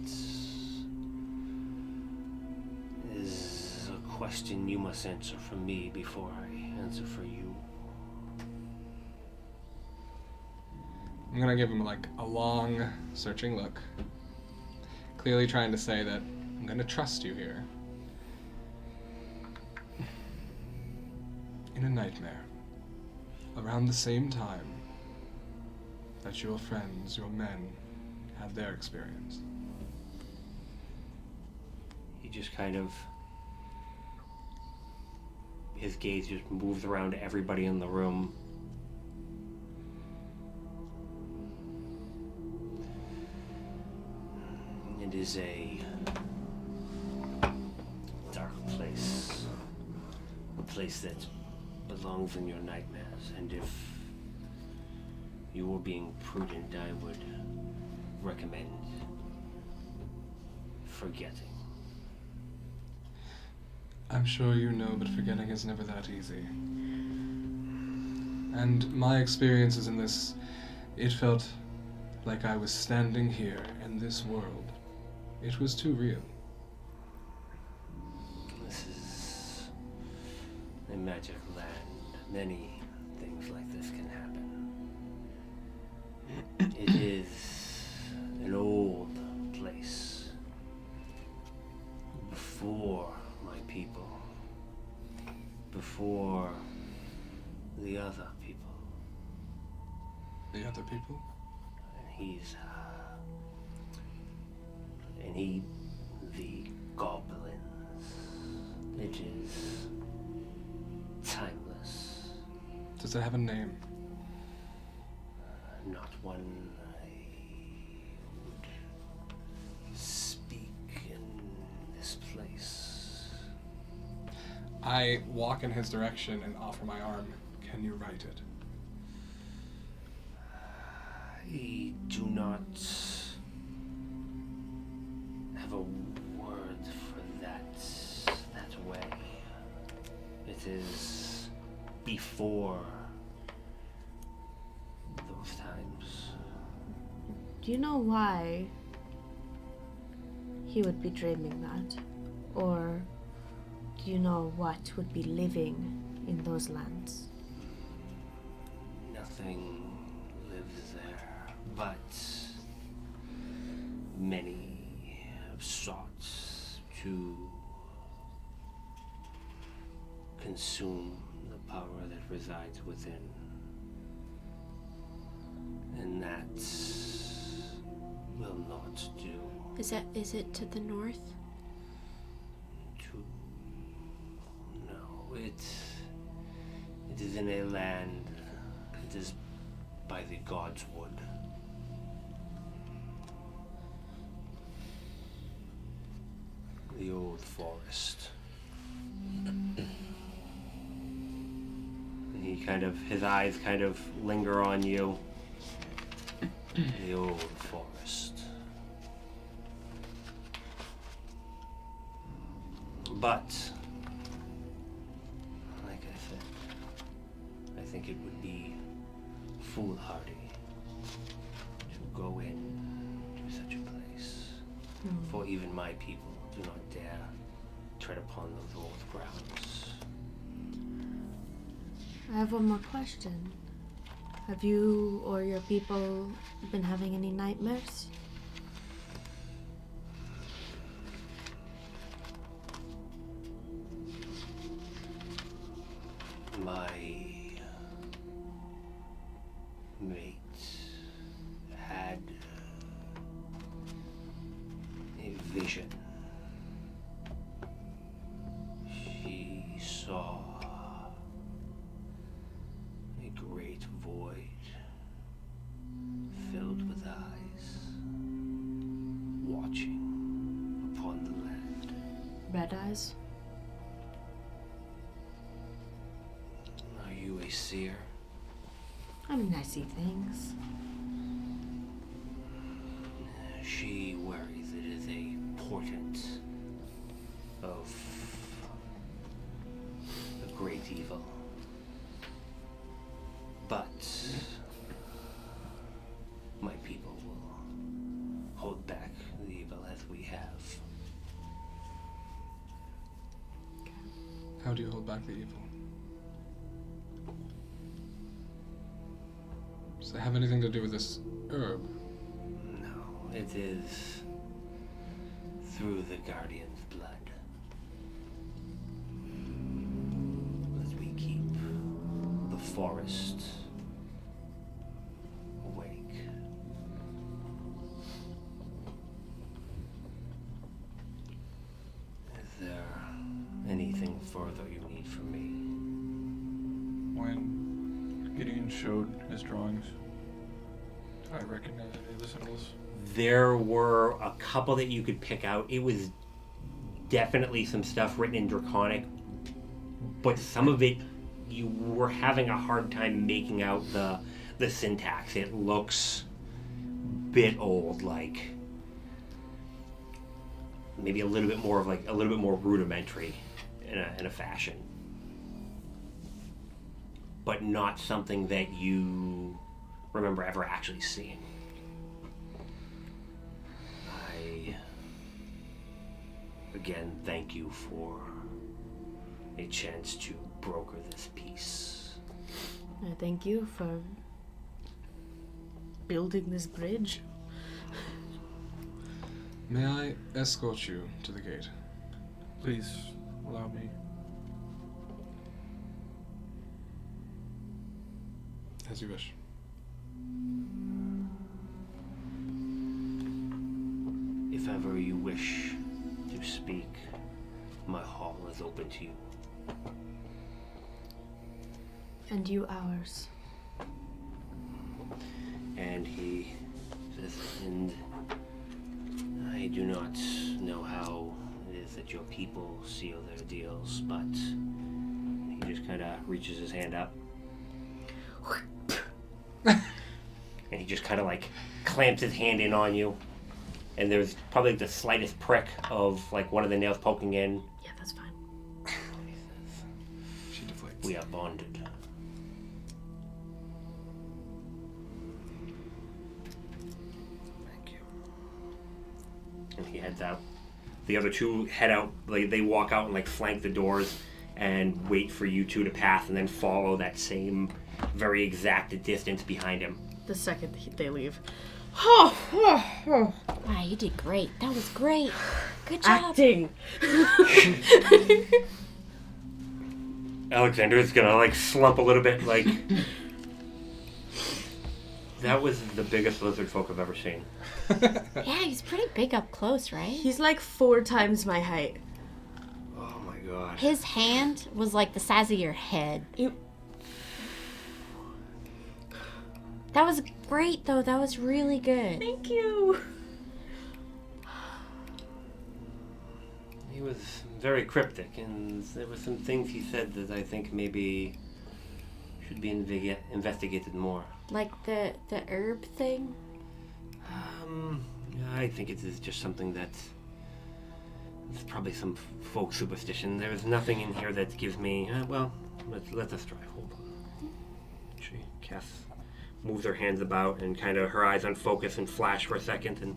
is a question you must answer for me before I answer for you. I'm gonna give him like a long, searching look. Clearly trying to say that I'm gonna trust you here. In a nightmare, around the same time that your friends, your men, had their experience. He just kind of, his gaze just moves around to everybody in the room. It is a dark place. A place that belongs in your nightmares. And if you were being prudent, I would recommend forgetting. I'm sure you know, but forgetting is never that easy. And my experiences in this, it felt like I was standing here in this world. It was too real. This is a magic land. Many things like this can happen. It is an old place. Before my people. Before the other people. The other people? And the goblins. It is timeless. Does it have a name? Not one I would speak in this place. I walk in his direction and offer my arm. Can you write it? I do not have a word for that way. It is before those times. Do you know why he would be dreaming that? Or do you know what would be living in those lands? Nothing lives there, but many have sought to consume the power that resides within. And that will not do. Is it to the north? No, it is in a land. It is by the God's wood. The old forest. And his eyes kind of linger on you. The old forest. But, like I said, I think it would be foolhardy to For even my people do not dare tread upon those old grounds. I have one more question. Have you or your people been having any nightmares? My mate had a vision. She saw a great void filled with eyes watching upon the land. Red eyes? Are you a seer? I mean, I see things. She worries it is a portent of a great evil. But my people will hold back the evil as we have. How do you hold back the evil? Does it have anything to do with this herb? No, it is through the Guardian's blood. As we keep the forest awake. Is there anything further you need from me? When Gideon showed his drawings, did I recognize any of the symbols? There were a couple that you could pick out. It was definitely some stuff written in Draconic, but some of it you were having a hard time making out the syntax. It looks a bit old, like maybe a little bit more rudimentary in a fashion, but not something that you remember ever actually seeing. I again thank you for a chance to broker this peace. I thank you for building this bridge. May I escort you to the gate? Please allow me. As you wish. If ever you wish to speak, my hall is open to you. And you ours. And he says, and I do not know how it is that your people seal their deals, but he just kind of reaches his hand up. And he just kind of like clamps his hand in on you. And there's probably the slightest prick of like one of the nails poking in. Yeah, that's fine. And he says, She deflates. we are bonded. Thank you. And he heads out. The other two head out, like they walk out and like flank the doors and wait for you two to pass and then follow that same very exact distance behind him. The second they leave. Wow, you did great. That was great. Good job. Acting! Alexander's gonna like slump a little bit, like that was the biggest lizard folk I've ever seen. Yeah, he's pretty big up close, right? He's like 4 times my height. Oh my god. His hand was like the size of your head. That was great, though. That was really good. Thank you! He was very cryptic, and there were some things he said that I think maybe should be investigated more. Like the herb thing? I think it is just something that it's probably some folk superstition. There is nothing in here that gives me. Well, let us try. Hold on. She casts, moves her hands about, and kind of her eyes unfocus and flash for a second, and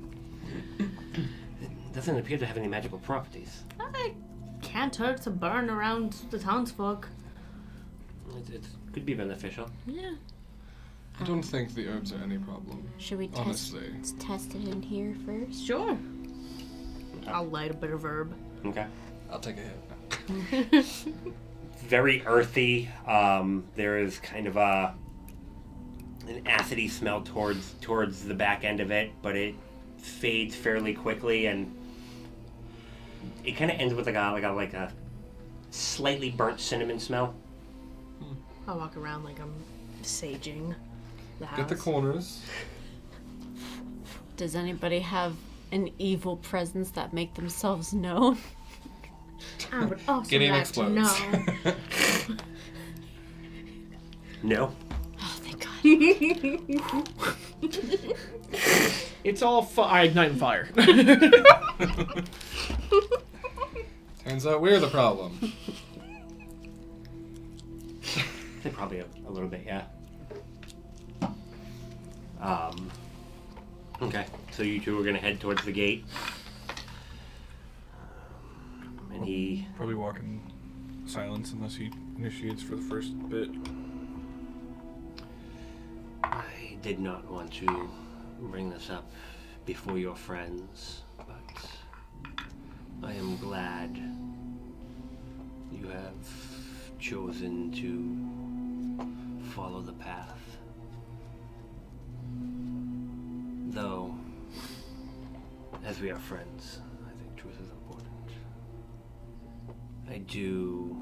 doesn't appear to have any magical properties. I can't hurt to burn around the townsfolk. It could be beneficial. Yeah. I don't think the herbs are any problem. Should we Honestly. test it in here first? Sure. I'll light a bit of herb. Okay. I'll take a hit. Very earthy. There is kind of an acidy smell towards the back end of it, but it fades fairly quickly, and it kind of ends with like a slightly burnt cinnamon smell. I'll walk around like I'm saging the house. Get the corners. Does anybody have an evil presence that make themselves known? I would also Gideon like to explodes. know. No. Oh, thank God. It's all I ignite fire. Turns out we're the problem. They probably a little bit, yeah. Okay, so you two are gonna head towards the gate. And he... Probably walk in silence unless he initiates for the first bit. I did not want to bring this up before your friends, but I am glad you have chosen to follow the path. Though, as we are friends, I think truth is important. I do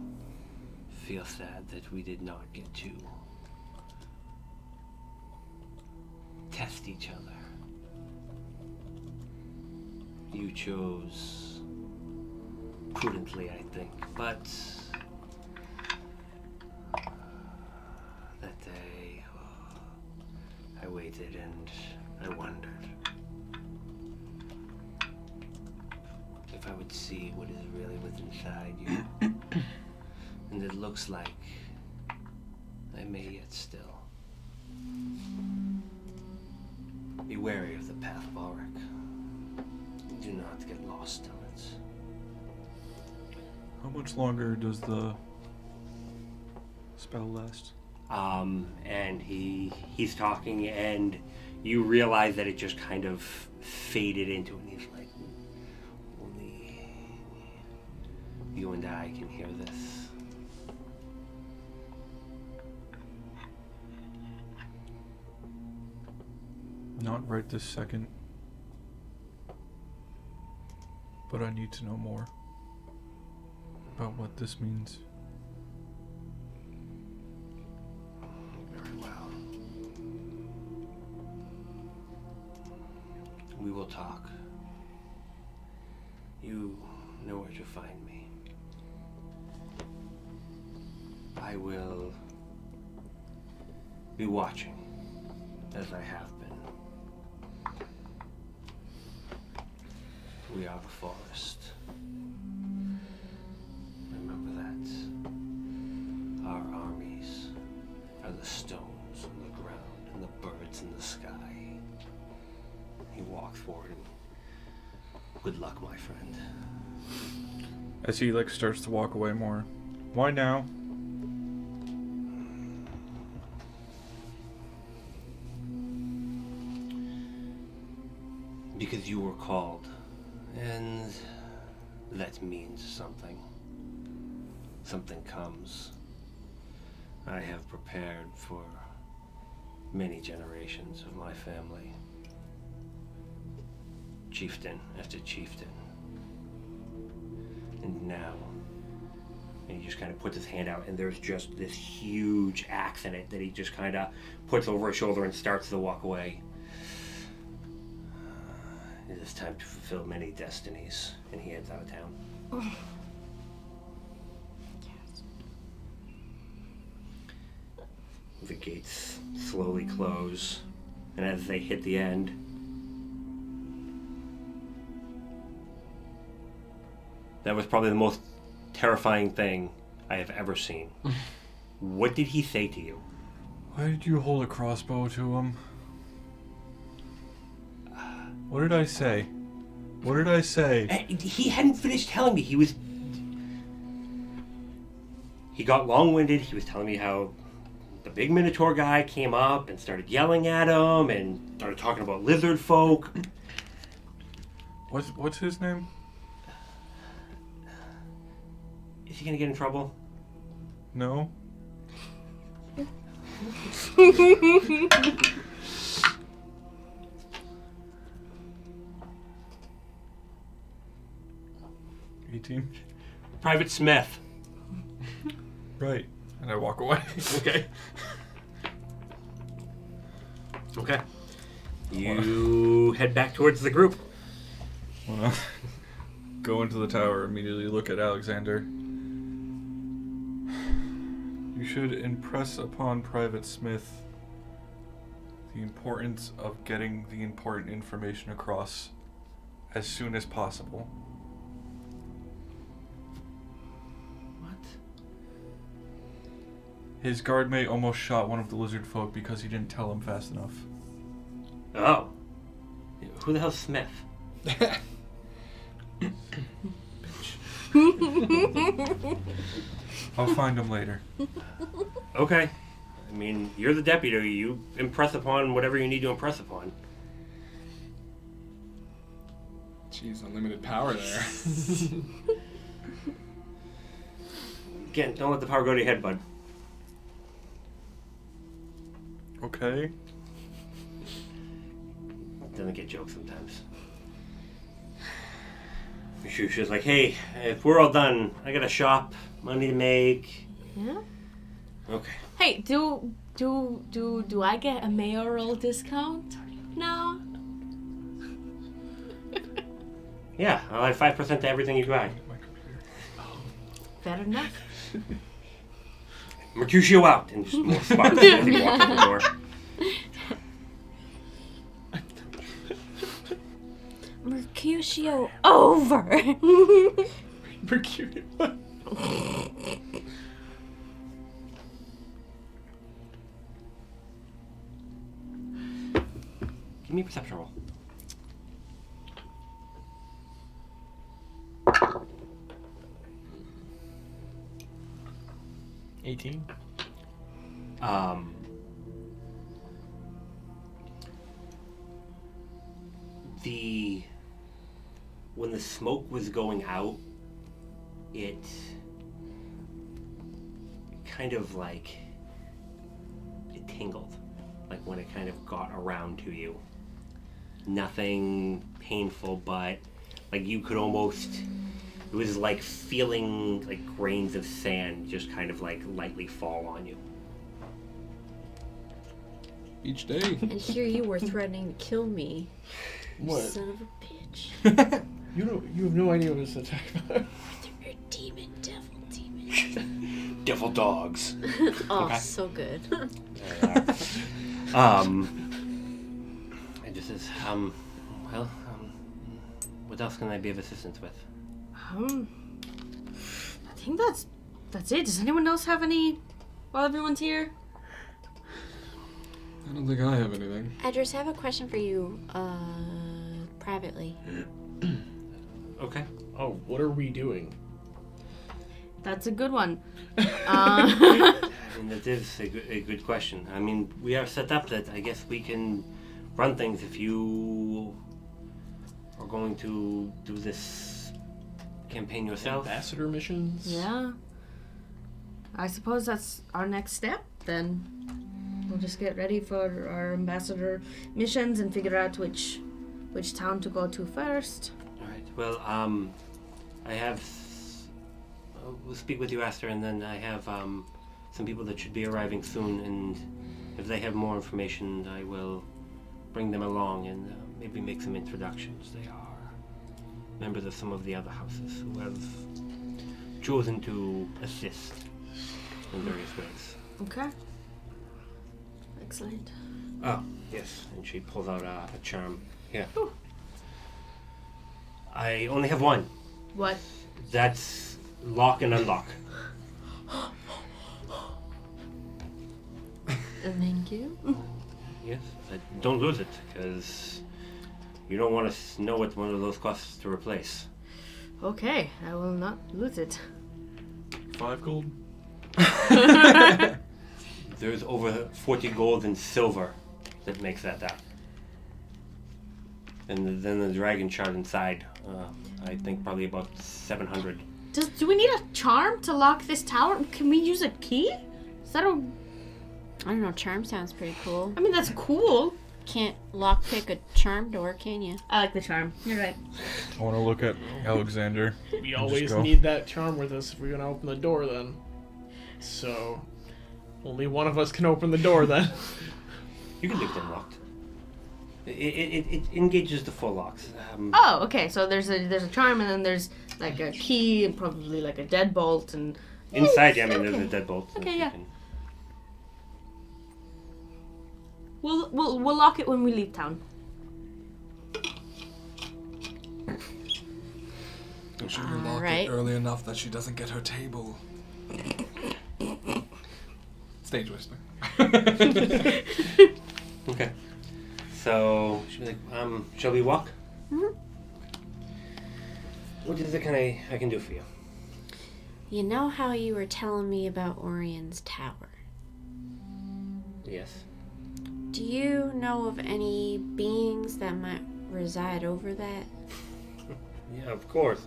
feel sad that we did not get to test each other. You chose prudently, I think, but that day I waited and I wondered if I would see what is really within inside you. And it looks like I may yet still. Be wary of the path of Ulrich. Do not get lost on it. How much longer does the spell last? And he's talking, and you realize that it just kind of faded into it, and he's like, only you and I can hear this. Not right this second. But I need to know more about what this means. Very well. We will talk. You know where to find me. I will be watching, as I have been. We are the forest. Remember that. Our armies are the stones on the ground and the birds in the sky. He walked forward and good luck, my friend. As he starts to walk away more. Why now? Because you were called. And that means something. Something comes. I have prepared for many generations of my family. Chieftain after chieftain. And now, and he just kind of puts his hand out, and there's just this huge axe in it that he just kind of puts over his shoulder and starts to walk away. It is time to fulfill many destinies, and he heads out of town. The gates slowly close, and as they hit the end, that was probably the most terrifying thing I have ever seen. What did he say to you? Why did you hold a crossbow to him? What did I say? What did I say? He hadn't finished telling me. He got long-winded. He was telling me how the big Minotaur guy came up and started yelling at him and started talking about lizard folk. What's his name? Is he gonna get in trouble? No. Private Smith. Right. And I walk away. Okay. Okay. You head back towards the group. Wanna go into the tower, immediately look at Alexander. You should impress upon Private Smith the importance of getting the important information across as soon as possible. What? His guardmate almost shot one of the lizard folk because he didn't tell him fast enough. Oh. Who the hell's Smith? I'll find him later. Okay. I mean, you're the deputy. You impress upon whatever you need to impress upon. Jeez, unlimited power there. Again, don't let the power go to your head, bud. Okay. Doesn't get jokes sometimes. She was like, hey, if we're all done, I got a shop, money to make. Yeah. Okay. Hey, do I get a mayoral discount now? Yeah, I'll add 5% to everything you buy. Fair enough. Mercutio out, and just more sparks as you walk in the door. Mercutio over. Mercury. Give me a perception roll. $18. When the smoke was going out, it kind of like it tingled, like when it kind of got around to you. Nothing painful, but like you could almost, it was like feeling like grains of sand just kind of like lightly fall on you. Each day. And here you were threatening to kill me. What? Son of a bitch. You have no idea what this attack about. They're demon, devil, demon. Devil dogs. Oh, Okay. so good. It just says, what else can I be of assistance with? I think that's it. Does anyone else have any while everyone's here? I don't think I have anything. Edris, I have a question for you, privately. Okay. Oh, what are we doing? That's a good one. I mean, that is a good question. I mean, we are set up that I guess we can run things if you are going to do this campaign yourself. Ambassador missions? Yeah. I suppose that's our next step, then. We'll just get ready for our ambassador missions and figure out which town to go to first. All right. Well, I have. We'll speak with you after, and then I have some people that should be arriving soon, and if they have more information, I will bring them along and maybe make some introductions. They are members of some of the other houses who have chosen to assist in various ways. Okay. Excellent. Oh, yes. And she pulls out a charm. Here. I only have one. What? That's lock and unlock. Thank you. Yes. Don't lose it, because You don't want to know what one of those costs to replace. Okay, I will not lose it. 5 gold. There's over 40 gold and silver that makes that down. And then the dragon shard inside, I think probably about 700. Do we need a charm to lock this tower? Can we use a key? Is that a... I don't know, charm sounds pretty cool. I mean, that's cool. Can't lockpick a charm door, can you? I like the charm. You're right. I want to look at Alexander. We Just always go. need that charm with us if we're gonna open the door then. So, only one of us can open the door then. You can leave them locked. It engages the full locks. Oh, okay. So there's a charm, and then there's like a key, and probably like a deadbolt, and Inside, yeah, I mean, there's okay. a deadbolt. Okay, You yeah. can- we'll lock it when we leave town. Make sure you All lock right. it early enough that she doesn't get her table. Stage whisper. Okay. So, she'll be like, shall we walk? Mhm. What is it I can do for you? You know how you were telling me about Orion's tower? Yes. Do you know of any beings that might reside over that? Yeah, of course.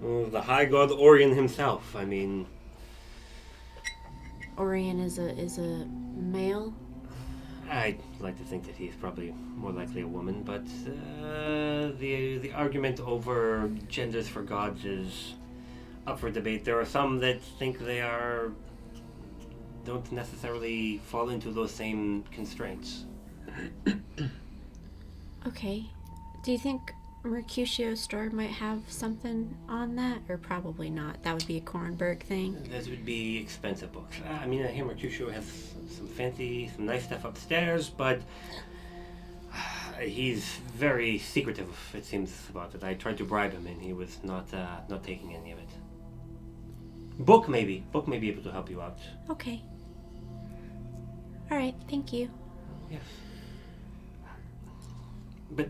The High God Orion himself. I mean, Orion is a male? I'd like to think that he's probably more likely a woman, but the argument over genders for gods is up for debate. There are some that think they don't necessarily fall into those same constraints. Okay. Do you think Mercutio's store might have something on that? Or probably not. That would be a Kornberg thing. Those would be expensive books. I mean, I hear Mercutio has some nice stuff upstairs, but he's very secretive, it seems, about it. I tried to bribe him, and he was not taking any of it. Book may be able to help you out. Okay. Alright, thank you. Yes. But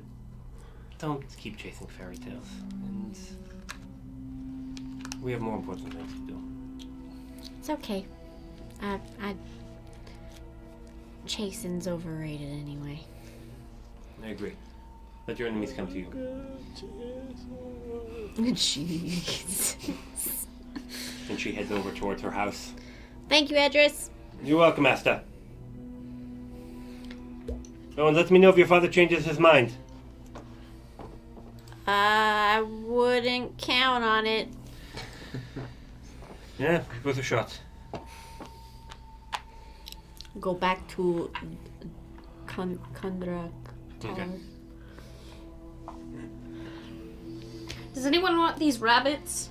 don't keep chasing fairy tales. And we have more important things to do. It's okay. Chasing's overrated anyway. I agree. Let your enemies come to you. Jeez. And she heads over towards her house. Thank you, Edris. You're welcome, Asta. Oh, and let me know if your father changes his mind. I wouldn't count on it. Yeah, worth a shot. Go back to Kundra Tower. Okay. Does anyone want these rabbits?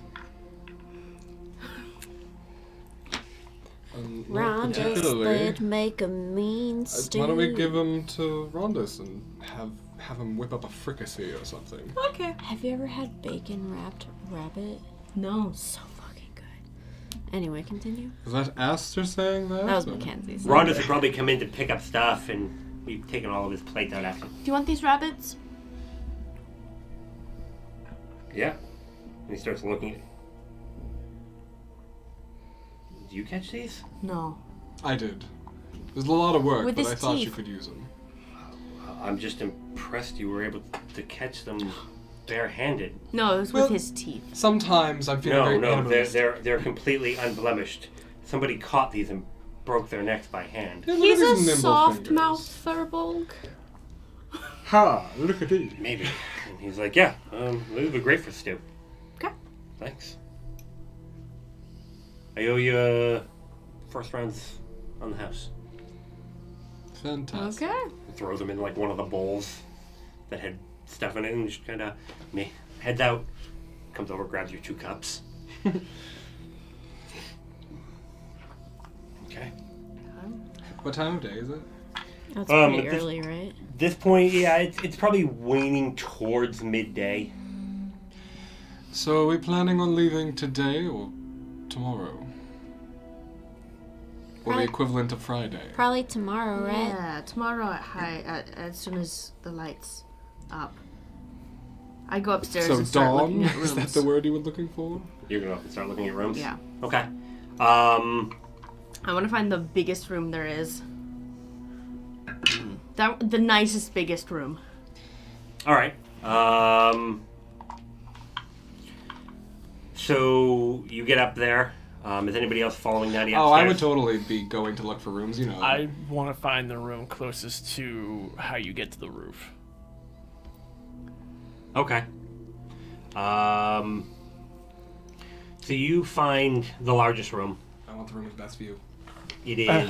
Not Rhonda's particularly. would make a mean stew. Why don't we give them to Rhonda's and have him whip up a fricassee or something? Okay. Have you ever had bacon wrapped rabbit? No. So fucking good. Anyway, continue. Is that Aster saying that? That was or- Mackenzie's. Rhonda's would probably come in to pick up stuff, and we've taken all of his plate out after. Do you want these rabbits? Yeah. And he starts looking at. Do you catch these? No. I did. There's a lot of work, With but his I thought you teeth. could use them. I'm just impressed you were able to catch them barehanded. No, it was Well- with his teeth. Sometimes I'm feeling very No, animalistic. they're completely unblemished. Somebody caught these and broke their necks by hand. Yeah, look He's at a these nimble soft fingers. mouth Thurbolg. Ha! Look at these. Maybe. And he's like, yeah, these would be great for stew. Okay. Thanks. I owe you first rounds on the house. Fantastic. Okay. He throws them in like one of the bowls that had stuff in it, and just kind of heads out. Comes over, grabs your 2 cups. Okay. What time of day is it? That's at pretty this- early, right? This point, yeah, it's probably waning towards midday. So are we planning on leaving today or tomorrow? Or Probably- the equivalent of Friday? Probably tomorrow, right? Yeah, tomorrow at as soon as the light's up. I go upstairs So and start dawn, looking at rooms. is that the word you were looking for? You're gonna start looking at rooms? Yeah. Okay. I want to find the biggest room there is. The nicest, biggest room. Alright. So you get up there. Is anybody else following Naadia upstairs? Oh, I would totally be going to look for rooms, you know. I want to find the room closest to how you get to the roof. Okay. So you find the largest room. I want the room with best view. It is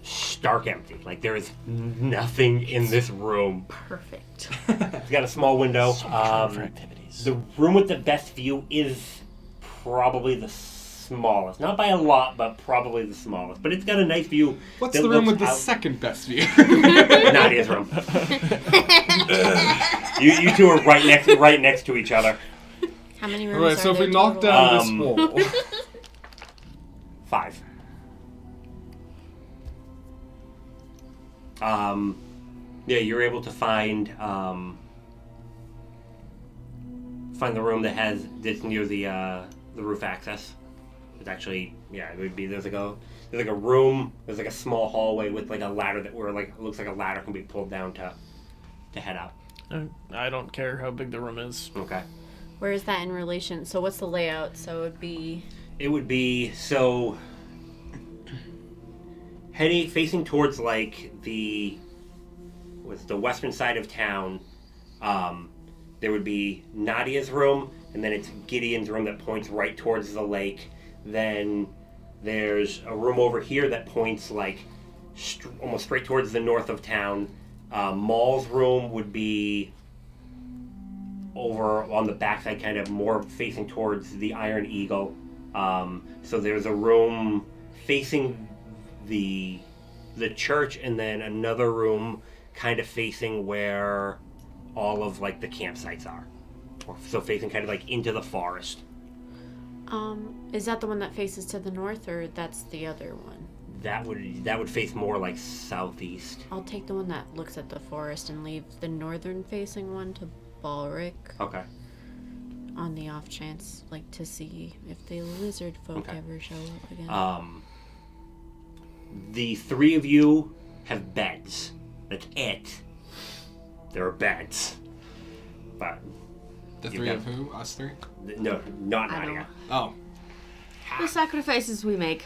stark empty. Like, there is nothing in this room. Perfect. It's got a small window. For activities. The room with the best view is probably the smallest. Not by a lot, but probably the smallest. But it's got a nice view. What's that the room looks with the out- second best view? Nadia's room. you two are right next to each other. How many rooms Alright, are so if there we knock total? down this wall... 5. Yeah, you're able to find the room that's near the roof access. It's actually, yeah, it would be there's like a room, there's like a small hallway with like a ladder looks like a ladder can be pulled down to head up. I don't care how big the room is. Okay. Where is that in relation? So what's the layout? So It would be so heading facing towards like the western side of town. There would be Nadia's room, and then it's Gideon's room that points right towards the lake. Then there's a room over here that points like almost straight towards the north of town. Maul's room would be over on the backside, kind of more facing towards the Iron Eagle. So there's a room facing the church, and then another room kind of facing where all of like the campsites are. So facing kind of like into the forest. is that the one that faces to the north, or that's the other one? That would face more like southeast. I'll take the one that looks at the forest and leave the northern facing one to Balric. Okay. On the off chance, like, to see if the lizard folk ever show up again. The three of you have beds. That's it. There are beds. But The you three got- of who? Us three? No, not I Naadia. Oh. The sacrifices we make.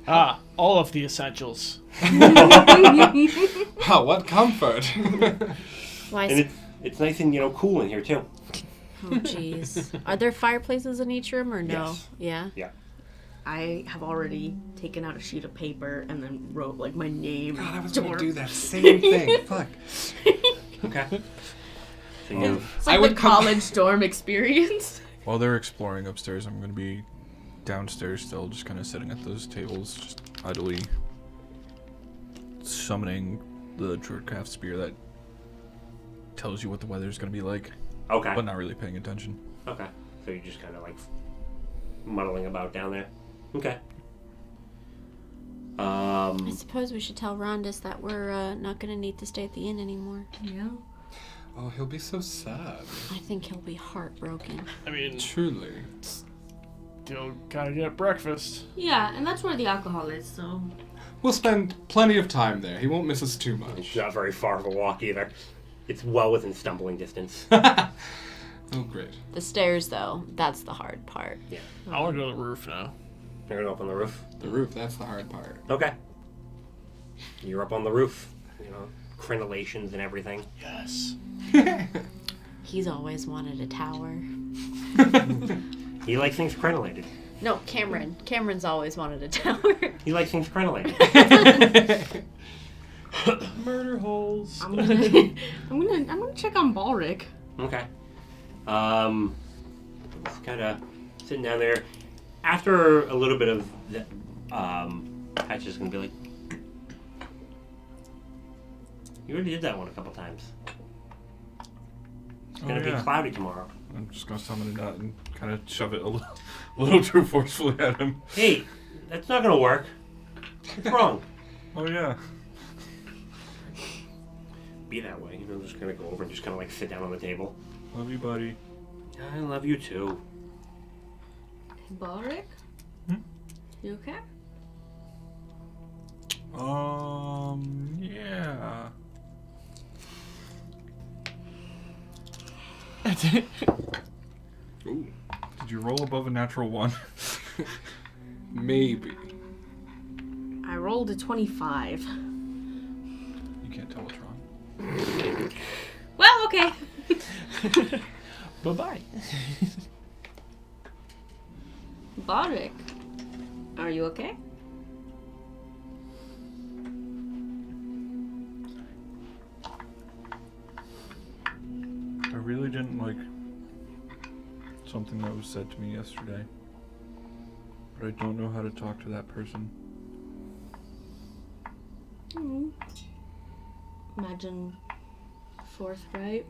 All of the essentials. Wow, what comfort. Why? And it's nice and cool in here too. Oh, jeez. Are there fireplaces in each room, or no? Yes. Yeah? Yeah. I have already taken out a sheet of paper and then wrote like my name. God, I was dorm. going to do that same thing. Fuck. Okay. So you It's like the college dorm experience. While they're exploring upstairs, I'm going to be downstairs still, just kind of sitting at those tables, just idly summoning the Druidcraft spear that tells you what the weather's going to be like, okay. but not really paying attention. Okay. So you're just kind of like muddling about down there. Okay. I suppose we should tell Rondus that we're not going to need to stay at the inn anymore. Yeah. Oh, he'll be so sad. I think he'll be heartbroken. I mean, Truly. still gotta get breakfast. Yeah, and that's where the alcohol is, so. We'll spend plenty of time there. He won't miss us too It's much. not very far of a walk either. It's well within stumbling distance. Oh, great. The stairs, though, that's the hard part. I want to go to the roof now. You're gonna go up on the roof. The roof, that's the hard part. Okay. You're up on the roof. Crenellations and everything. Yes. He's always wanted a tower. He likes things crenellated. No, Cameron. Cameron's always wanted a tower. He likes things crenellated. Murder holes. I'm gonna check on Balric. Okay. Just kind of sitting down there. After a little bit of the, Patch is gonna be like, you already did that one a couple times. It's gonna be cloudy tomorrow. I'm just going to summon it out and kind of shove it a little too forcefully at him. Hey, that's not gonna work. What's wrong? Oh, yeah. be that way. You know, just kind of go over and just kind of like sit down on the table. Love you, buddy. I love you too. Balric? You okay? Yeah. Ooh. Did you roll above a natural 1? Maybe. I rolled a 25. You can't tell what's wrong. Well, okay. Bye-bye. Balric, are you okay? I really didn't like something that was said to me yesterday. But I don't know how to talk to that person. Imagine forthright.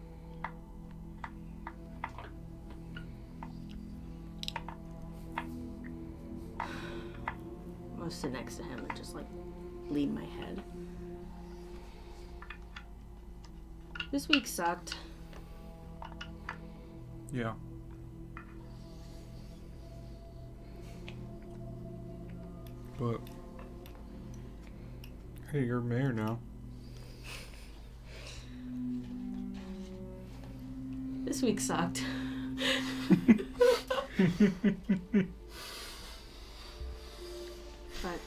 I'll sit next to him and just like lean my head. This week sucked. Yeah. But hey, you're mayor now. This week sucked. But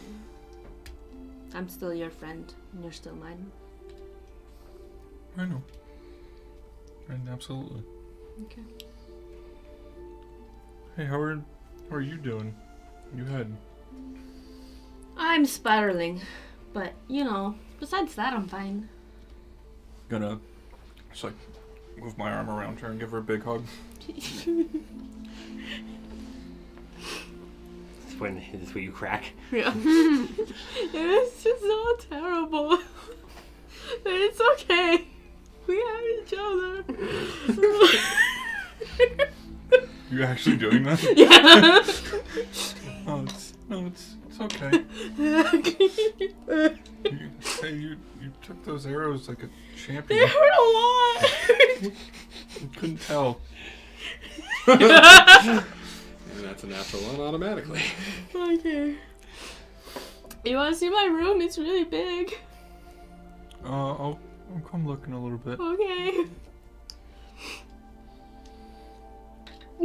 I'm still your friend, and you're still mine. I know. And absolutely. Okay. Hey, how are you doing? You had I'm spiraling, but you know, besides that, I'm fine. gonna just like move my arm around her and give her a big hug. This is when you crack. Yeah. It was just so terrible. But it's okay. We have each other. You actually doing that? Yeah. It's okay. You took those arrows like a champion. They hurt a lot. You couldn't tell. And that's a natural 1 automatically. Okay. You want to see my room? It's really big. I'll come look in a little bit. Okay.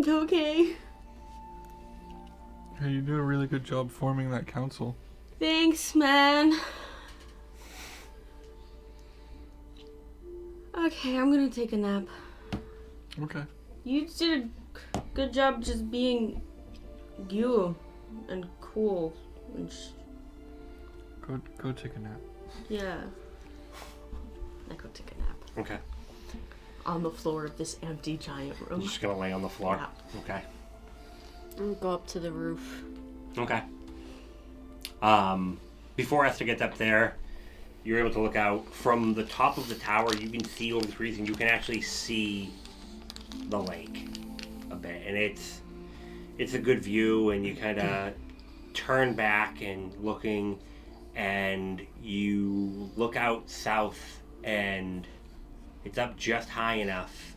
Okay. Hey, you do a really good job forming that council. Thanks, man. Okay, I'm gonna take a nap. Okay. You did a good job just being you and cool and Go take a nap. yeah. I go take a nap Okay. on the floor of this empty giant You're room. just gonna lay on the floor. Yeah. Okay. I'll go up to the roof. Okay. Before Esther gets up there, you're able to look out from the top of the tower. You can see over the trees, and you can actually see the lake a bit, and it's a good view. And you kind of turn back and looking, and you look out south, and it's up just high enough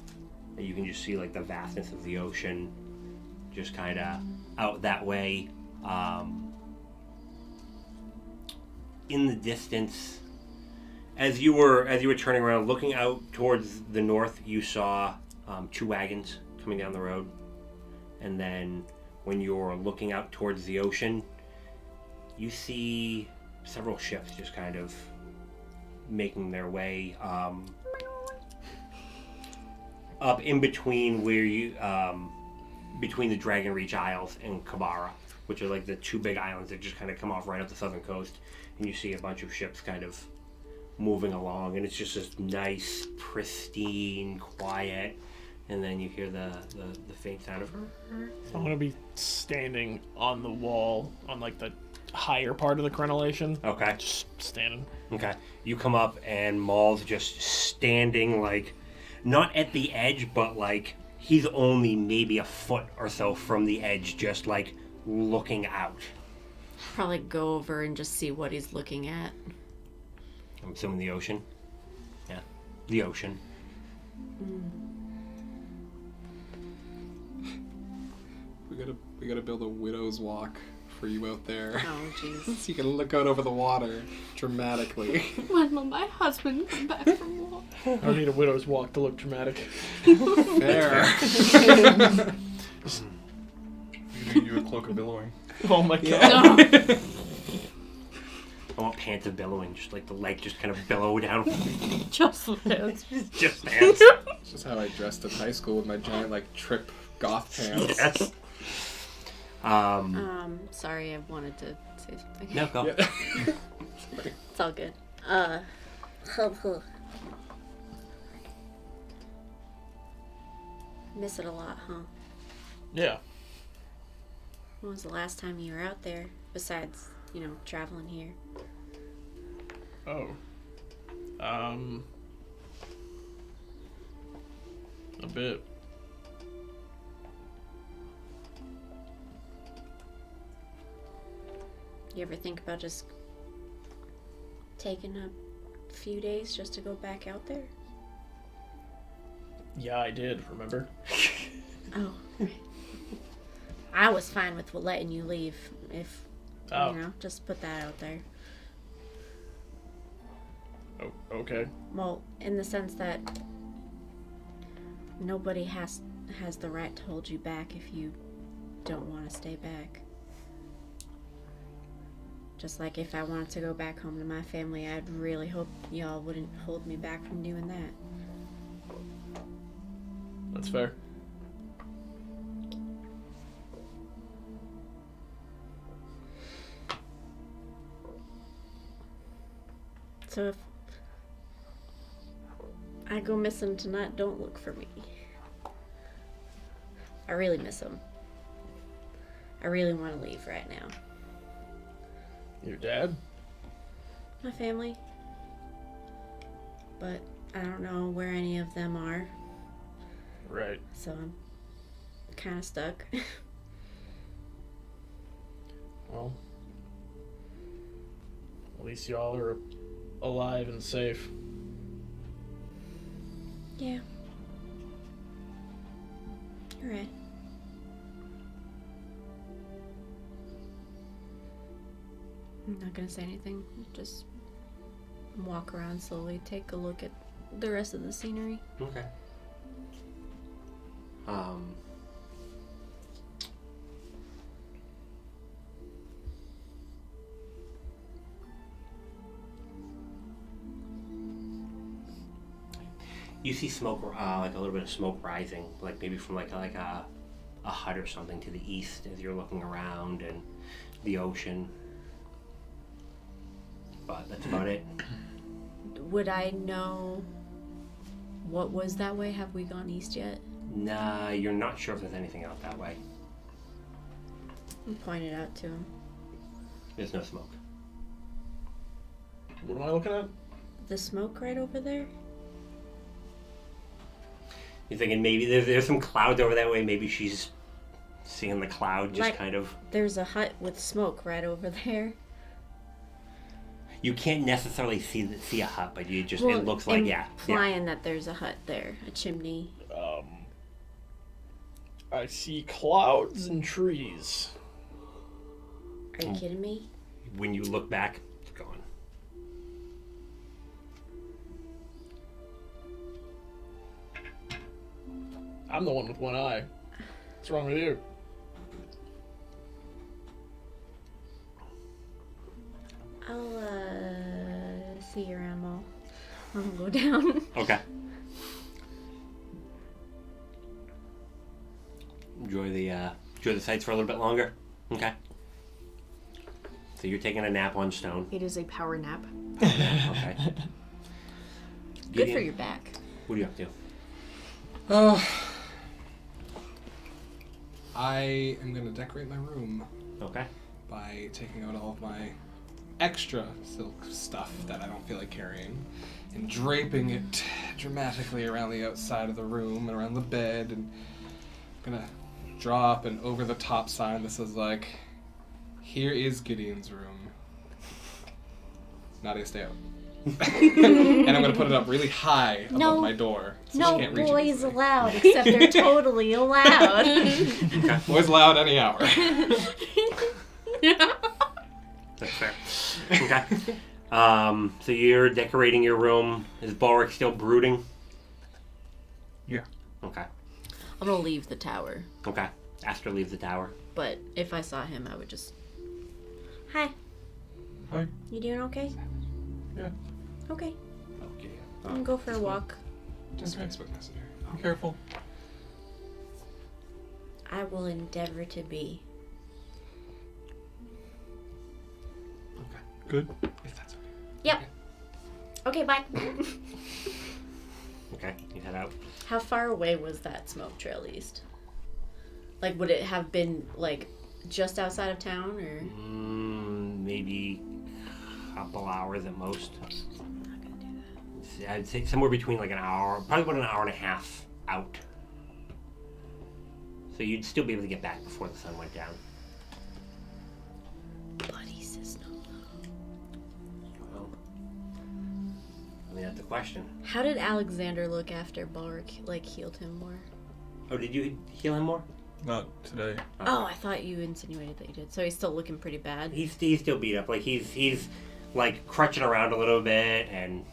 that you can just see like the vastness of the ocean, just kind of out that way. In the distance, as you were turning around, looking out towards the north, you saw 2 wagons coming down the road, and then when you're looking out towards the ocean, you see several ships just kind of making their way up in between where you between the Dragon Reach Isles and Kabara, which are like the 2 big islands that just kind of come off right up the southern coast, and you see a bunch of ships kind of moving along, and it's just this nice, pristine, quiet, and then you hear the faint sound of I'm gonna be standing on the wall on like the higher part of the crenellation. Okay. Just standing. Okay. You come up, and Maul's just standing, like, not at the edge, but like he's only maybe a foot or so from the edge, just like looking out. Probably go over and just see what he's looking at. I'm assuming the ocean. Yeah. the ocean. We gotta build a widow's walk for you out there. Oh, jeez. So you can look out over the water dramatically. When will my husband come back from war? I don't need a widow's walk to look dramatic. Fair. I'm gonna get you a cloak of billowing. Oh my god. Yeah. I want pants of billowing, just like the leg just kind of billow down. Just pants. Just pants. It's just how I dressed in high school with my giant like trip goth pants. Yes. Sorry, I wanted to say something. No, go. Yeah. It's all good. Miss it a lot, huh? Yeah. When was the last time you were out there, besides, traveling here? Oh. A bit. You ever think about just taking a few days just to go back out there? Yeah, I did, remember? Oh. I was fine with letting you leave, if, just put that out there. Oh, okay. Well, in the sense that nobody has the right to hold you back if you don't want to stay back. Just like if I wanted to go back home to my family, I'd really hope y'all wouldn't hold me back from doing that. That's fair. So if I go missing tonight, don't look for me. I really miss him. I really want to leave right now. Your dad? My family. But I don't know where any of them are, Right. so I'm kind of stuck. Well, at least y'all are alive and safe. Yeah. You're right. I'm not gonna say anything. Just walk around slowly, take a look at the rest of the scenery. Okay. You see smoke, like a little bit of smoke rising, like maybe from like a hut or something to the east as you're looking around and the ocean. But that's about it. Would I know what was that way? Have we gone east yet? Nah, you're not sure if there's anything out that way. I'll point it out to him. There's no smoke. What am I looking at? The smoke right over there? You're thinking maybe there's some clouds over that way. Maybe she's seeing the cloud just Like- kind of... There's a hut with smoke right over there. You can't necessarily see a hut, but you just Well, it looks like yeah. Implying that there's a hut there, a chimney. I see clouds and trees. Are you kidding me? When you look back, it's gone. I'm the one with one eye. What's wrong with you? I'll see you around, Mall. I'll go down. Okay. Enjoy the sights for a little bit longer. Okay. So you're taking a nap on stone. It is a power nap. Okay. Good Gideon, for your back. What are you up to? I am gonna decorate my room Okay. by taking out all of my extra silk stuff that I don't feel like carrying and draping it dramatically around the outside of the room and around the bed, and I'm gonna draw up an over-the-top sign that says like, "Here is Gideon's room. Naadia, stay out." and I'm gonna put it up really high above No. my door, so No she can't reach boys it. allowed, except they're totally allowed. Boys allowed any hour. That's fair. Okay. So you're decorating your room. Is Bulwark still brooding? Yeah. Okay. I'm gonna leave the tower, Okay. Aster leaves the tower. but if I saw him, I would just. Hi. Hi. You doing okay? Yeah. Okay. Okay. I'm gonna go for a walk. Just Okay. Facebook Messenger. Be careful. I will endeavor to be. Good. If that's okay. Yep. Okay, bye. Okay. You head out. How far away was that smoke trail east? Like, would it have been like just outside of town, or? Maybe a couple hours at most. I'm not gonna do that. I'd say somewhere between like an hour, probably about an hour and a half out. So you'd still be able to get back before the sun went down. But he says no. Well, I mean, that's the question. How did Alexander look after Bulwark like healed him more? Oh, did you heal him more? Not today. Oh, I thought you insinuated that you did. So he's still looking pretty bad. He's still beat up. Like he's like crutching around a little bit and.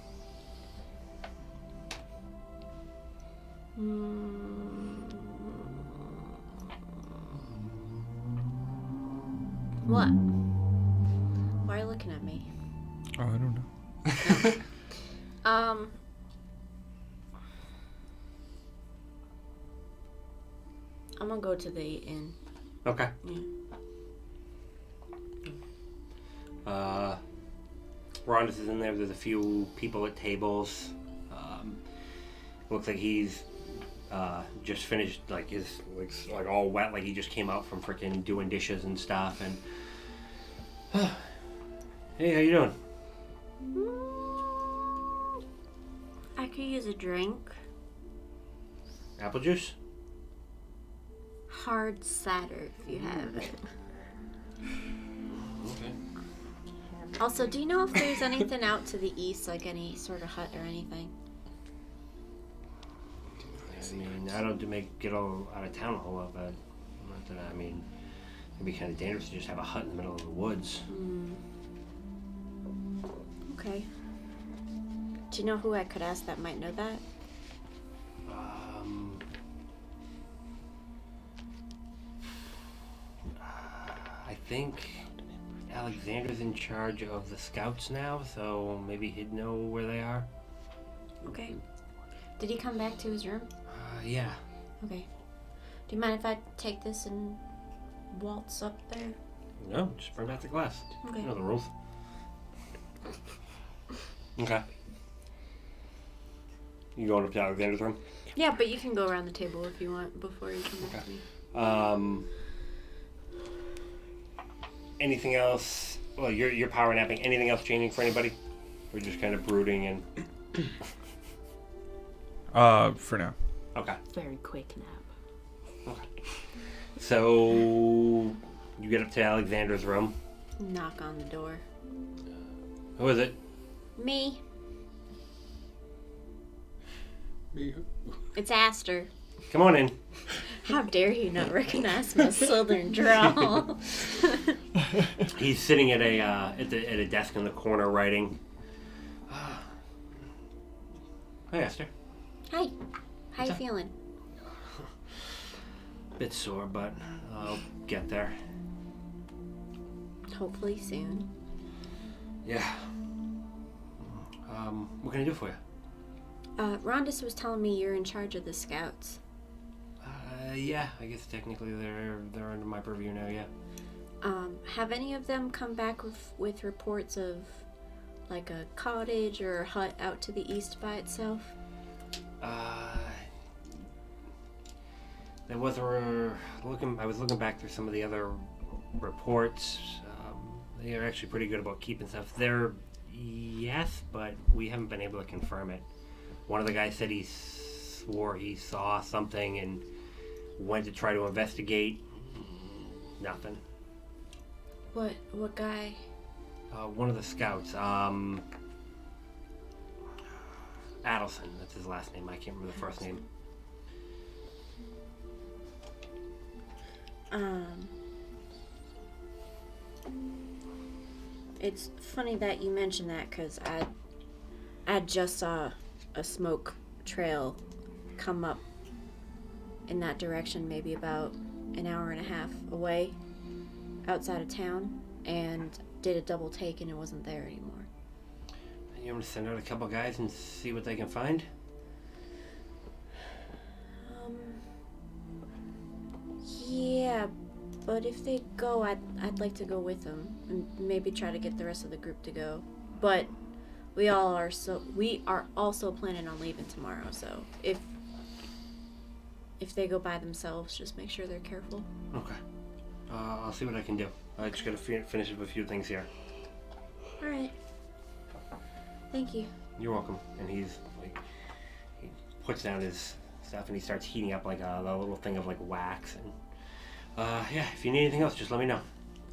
What? Why are you looking at me? Oh, I don't know. I'm gonna go to the inn. Okay. Yeah. Rondis is in there. There's a few people at tables. Looks like he's just finished, like his like all wet, like he just came out from freaking doing dishes and stuff. And hey, how you doing? I could use a drink. Apple juice? Hard cider if you have it. Okay. Also, do you know if there's anything out to the east, like any sort of hut or anything? I mean, I don't get all out of town a whole lot, but not that I mean, it'd be kind of dangerous to just have a hut in the middle of the woods. Okay. Do you know who I could ask that might know that? I think Alexander's in charge of the scouts now, so maybe he'd know where they are. Okay. Did he come back to his room? Yeah. Okay. Do you mind if I take this and waltz up there? No, just bring back the glass. Okay. You know the rules. Okay. You going up to Alexander's room? Yeah, but you can go around the table if you want before you come back to me. Anything else? Well, you're power napping. Anything else changing for anybody? We're just kind of brooding and. For now. Okay. Very quick nap. Okay. So you get up to Alexander's room. Knock on the door. Who is it? Me. Me? It's Aster. Come on in. How dare you not recognize my southern drawl? He's sitting at a desk in the corner writing. Hi, Esther. Hi. How you feeling? Bit sore, but I'll get there. Hopefully soon. Yeah. What can I do for you? Rondis was telling me you're in charge of the scouts. Yeah. I guess technically they're under my purview now. Yeah. Have any of them come back with reports of like a cottage or a hut out to the east by itself? There was I was looking back through some of the other reports. They are actually pretty good about keeping stuff. Yes, but we haven't been able to confirm it. One of the guys said he swore he saw something and went to try to investigate. Nothing. What guy? One of the scouts. Adelson, that's his last name. I can't remember the first name. It's funny that you mentioned that because I just saw a smoke trail come up in that direction, maybe about an hour and a half away outside of town, and did a double take and it wasn't there anymore. You want to send out a couple guys and see what they can find? Yeah, but if they go, I'd like to go with them and maybe try to get the rest of the group to go. But we are also planning on leaving tomorrow, so if they go by themselves, just make sure they're careful. Okay. I'll see what I can do. I just gotta finish up a few things here. All right. Thank you. You're welcome. And he puts down his stuff and he starts heating up like a little thing of like wax. And yeah, if you need anything else, just let me know.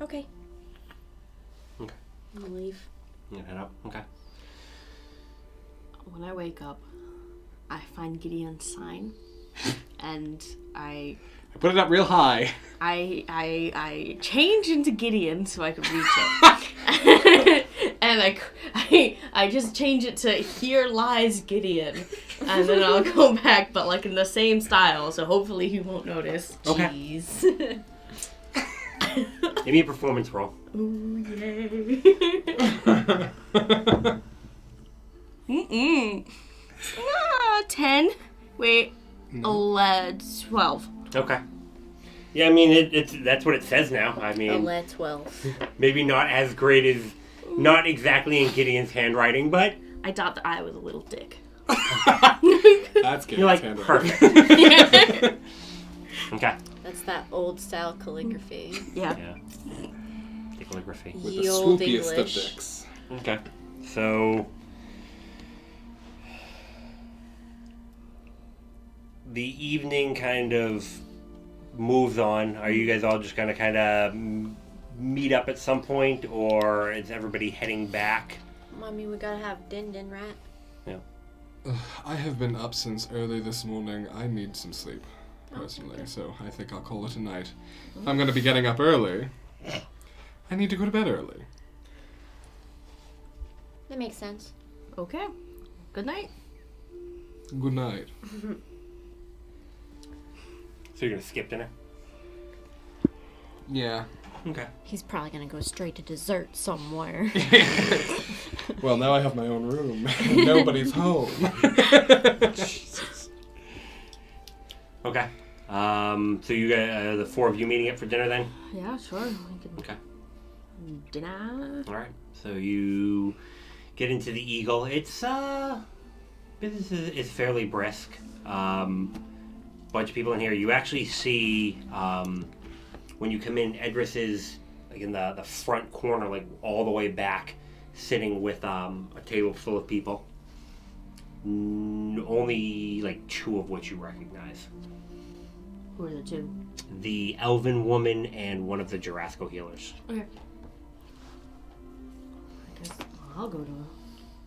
Okay. Okay. I'm gonna leave. You head up. Okay. When I wake up, I find Gideon's sign, and I put it up real high. I change into Gideon so I can reach it. And I just change it to "Here lies Gideon," and then I'll go back, but like in the same style. So hopefully he won't notice. Okay. Jeez. Give me a performance roll. Ooh, yay. 10. Wait. 12. Okay. Yeah, I mean that's what it says now. I mean, 12. maybe not as great as, not exactly in Gideon's handwriting, but I thought that I was a little dick. That's good. you're like perfect. Okay. That's that old style calligraphy. Yeah. Yeah. The calligraphy. With Ye the olde swoopiest of English. dicks. Okay. So the evening kind of moves on. Are you guys all just gonna kind of meet up at some point, or is everybody heading back? I mean, we gotta have Din Din, right? I have been up since early this morning. I need some sleep, personally, so I think I'll call it a night. If I'm going to be getting up early, I need to go to bed early. That makes sense. Okay. Good night. Good night. So you're gonna skip dinner? Yeah. Okay. He's probably gonna go straight to dessert somewhere. Well, now I have my own room. Nobody's home. Jesus. Okay. So you guys, the four of you meeting up for dinner then? Yeah, sure. We can Okay. dinner. All right. So you get into the Eagle. It's business is fairly brisk. Bunch of people in here. You actually see when you come in, Edris is like in the front corner, like all the way back, sitting with a table full of people. Only like two of which you recognize. Who are the two? The Elven woman and one of the Jurassico healers. Okay. I guess I'll go to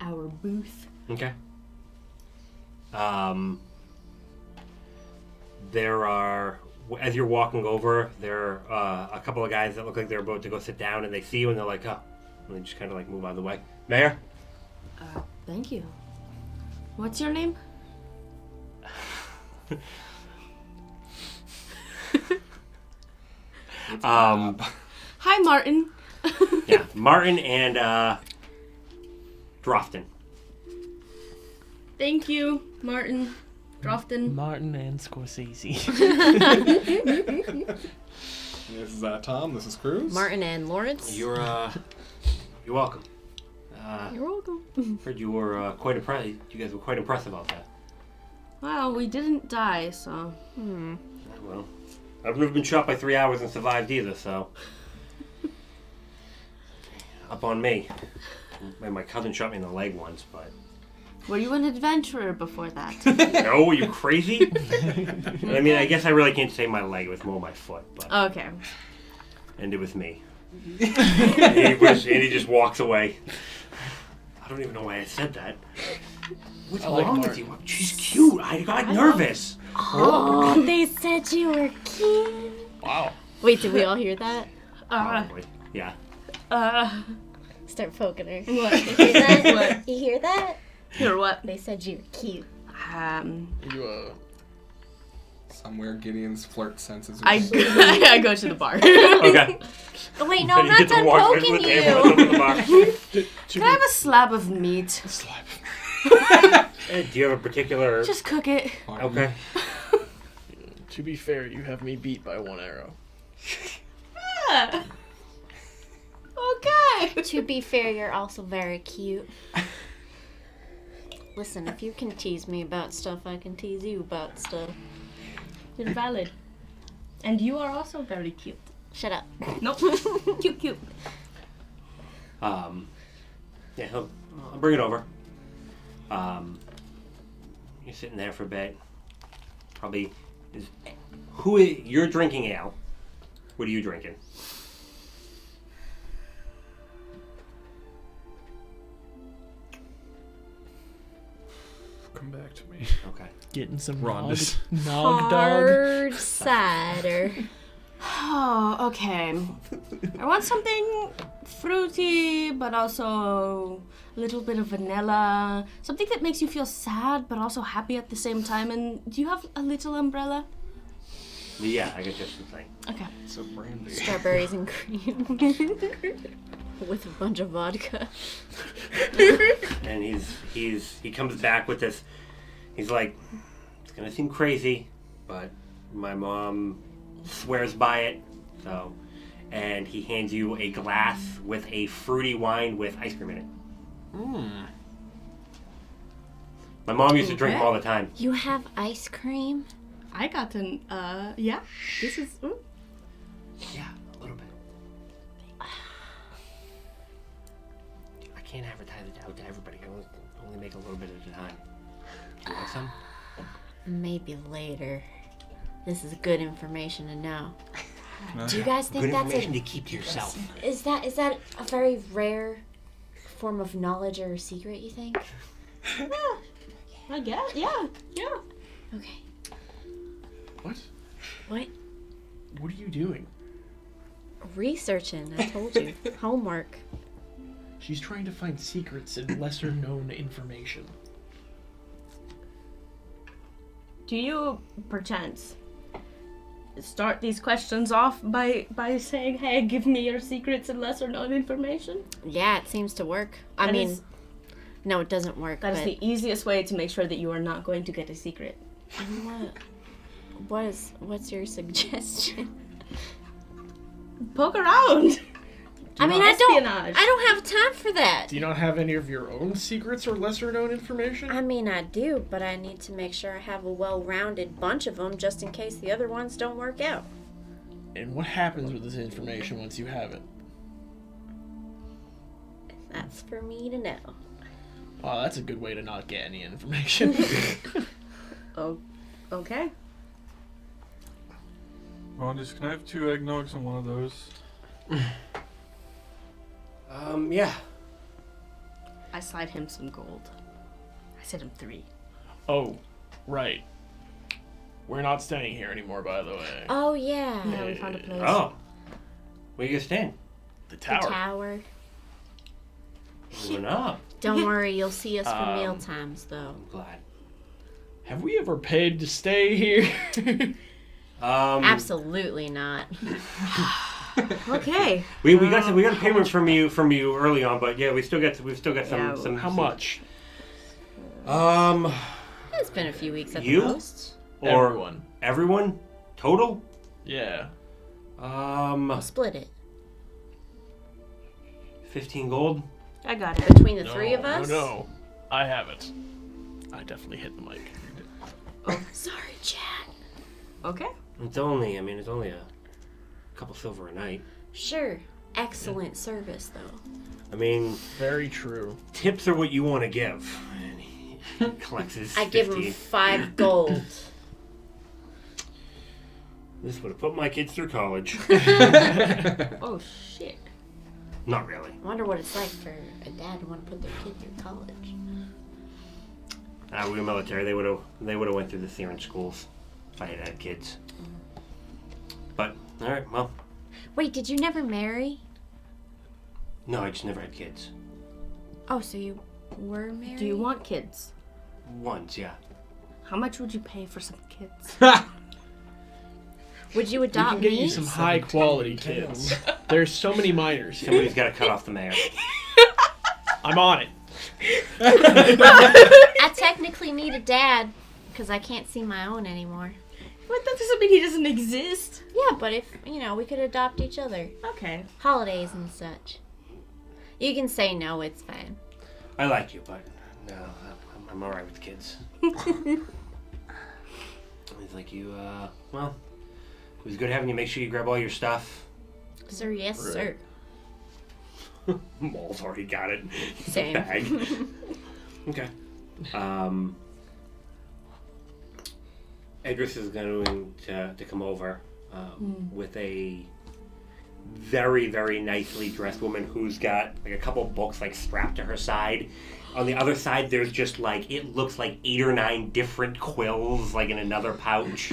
our booth. Okay. There are, as you're walking over, there are a couple of guys that look like they're about to go sit down, and they see you, and they're like, oh. And they just kind of like move out of the way. Mayor? Thank you. What's your name? Hi, Martin. Yeah, Martin and Drofton. Thank you, Martin. Drofton. Martin and Scorsese. This is Tom. This is Cruz. Martin and Lawrence. You're welcome. You're welcome. Heard you were quite impressed. You guys were quite impressive out there. Well, we didn't die, so. Well, I've never been shot by 3 hours and survived either, so. Up on me. And my cousin shot me in the leg once, but. Were you an adventurer before that? No, are you crazy? I mean, I guess I really can't say my leg. It was more my foot, but. Okay. And it was me. And he just walks away. I don't even know why I said that. What's I like wrong with Martin. you? She's cute. I got nervous. Oh, they said you were cute. Wow. Wait, did we all hear that? Probably. Yeah. Start poking her. What? You hear that? What? You hear that? Hear what? They said you were cute. You Somewhere Gideon's flirt senses. I go to the bar. Okay. Oh, wait, no, I'm You not get to done walk away from poking the table and you. open the bar. Can I have a slab of meat? Do you have a particular? Just cook it. Okay. to be fair, you have me beat by 1 arrow. Yeah. Okay. To be fair, you're also very cute. Listen, if you can tease me about stuff, I can tease you about stuff. You're valid. And you are also very cute. Shut up. Nope. Cute. Yeah, I'll bring it over. You're sitting there for a bit. Probably you're drinking ale. What are you drinking? Come back to me. Okay. Getting some Rondis. nog dog. Hard cider. Oh, okay. I want something fruity, but also a little bit of vanilla. Something that makes you feel sad, but also happy at the same time. And do you have a little umbrella? Yeah, I got just the thing. Okay. So brandy. Strawberries and cream. With a bunch of vodka. And he comes back with this. He's like, it's gonna seem crazy, but my mom swears by it. So, and he hands you a glass with a fruity wine with ice cream in it. My mom used to drink them all the time. You have ice cream? I got an, yeah. This is, ooh. Yeah, a little bit. I can't advertise it out to everybody. I only make a little bit at a time. Do you want some? Maybe later. This is good information to know. Can I- Do you guys think Good that's information to keep to yourself. Is that a very rare form of knowledge or secret, you think? I guess, yeah. Okay. What? What? What are you doing? Researching, I told you. Homework. She's trying to find secrets and lesser known information. Do you, perchance, start these questions off by saying, hey, give me your secrets and lesser known information? Yeah, it seems to work. I That mean, is- no, it doesn't work. That is but the easiest way to make sure that you are not going to get a secret. What's your suggestion? Poke around. I mean, Espionage. I don't have time for that. Do you not have any of your own secrets or lesser known information? I mean, I do, but I need to make sure I have a well-rounded bunch of them just in case the other ones don't work out. And what happens with this information once you have it? That's for me to know. Oh, that's a good way to not get any information. Oh, okay. Rondis, can I have 2 eggnogs and one of those? Yeah. I slide him some gold. I said him 3. Oh, right. We're not staying here anymore, by the way. Oh, yeah. Yeah, we found a place. Oh. Where you staying? The The tower. tower. Moving up. Don't worry, you'll see us for meal Um, times, though. I'm glad. Have we ever paid to stay here? Absolutely not. Okay. We got a payment from you early on, but yeah, we've still got some Yeah, some. How much? It's been a few weeks at You? the most. Or everyone total? Yeah. We'll split it. 15 gold. I got it. Between the three of us? No, I have it. I definitely hit the mic. Sorry, Chad. Okay. It's only a couple silver a night. Sure. Excellent service, though. I mean, Very true. tips are what you want to give. And he collects his I give 15. him 5 gold. This would have put my kids through college. Oh, shit. Not really. I wonder what it's like for a dad to want to put their kid through college. We were military. They would have went through the Theron schools if I had kids. But all right, well. Wait, did you never marry? No, I just never had kids. Oh, so you were married? Do you want kids? Once, yeah. How much would you pay for some kids? Would you We adopt can get me? you some high quality kids. There's so many minors here. Somebody's got to cut off the mayor. I'm on it. I technically need a dad because I can't see my own anymore. But that doesn't mean he doesn't exist. Yeah, but if, we could adopt each other. Okay. Holidays and such. You can say no, it's fine. I like you, but no, I'm all right with kids. It's like you, well, it was good having you. Make sure you grab all your stuff. Sir, yes, sir. Maul's already got it. Same. Bag. Okay. Edris is going to come over with a very, very nicely dressed woman who's got like a couple books like strapped to her side. On the other side, there's just like, it looks like 8 or 9 different quills like in another pouch.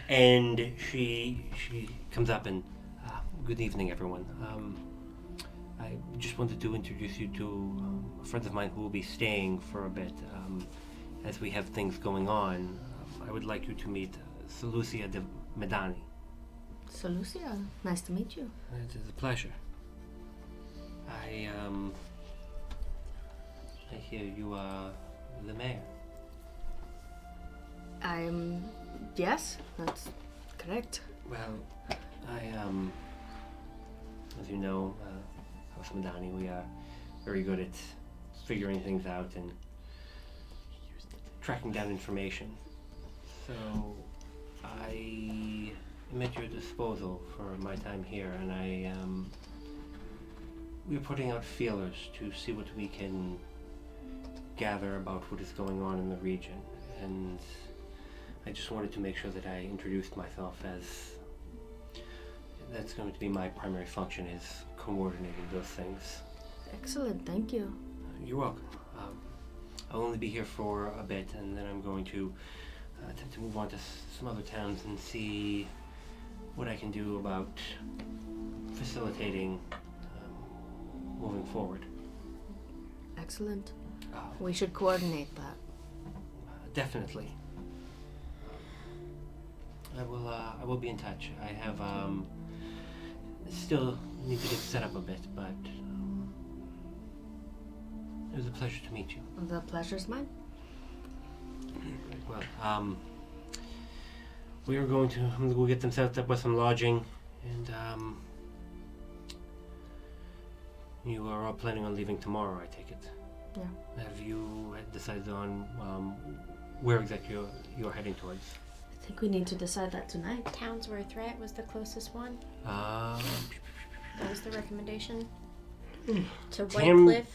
And she comes up and, good evening, everyone. I just wanted to introduce you to a friend of mine who will be staying for a bit. As we have things going on, I would like you to meet Selucia de Medani. So, Lucia, nice to meet you. It is a pleasure. I hear you are the mayor. Yes, that's correct. Well, as you know, House Medani, we are very good at figuring things out and tracking down information. So, I am at your disposal for my time here, and we're putting out feelers to see what we can gather about what is going on in the region. And I just wanted to make sure that I introduced myself, as that's going to be my primary function, is coordinating those things. Excellent, thank you. You're welcome. I'll only be here for a bit, and then I'm going to attempt to move on to some other towns and see what I can do about facilitating moving forward. Excellent. We should coordinate that. Definitely. I will be in touch. I have still need to get set up a bit, but it was a pleasure to meet you. The pleasure's mine. Well, I'm gonna go get them set up with some lodging, and you are all planning on leaving tomorrow, I take it. Yeah. Have you decided on where exactly you're heading towards? I think we need to decide that tonight. Townsworth, right, was the closest one? That was the recommendation? To Whitecliff?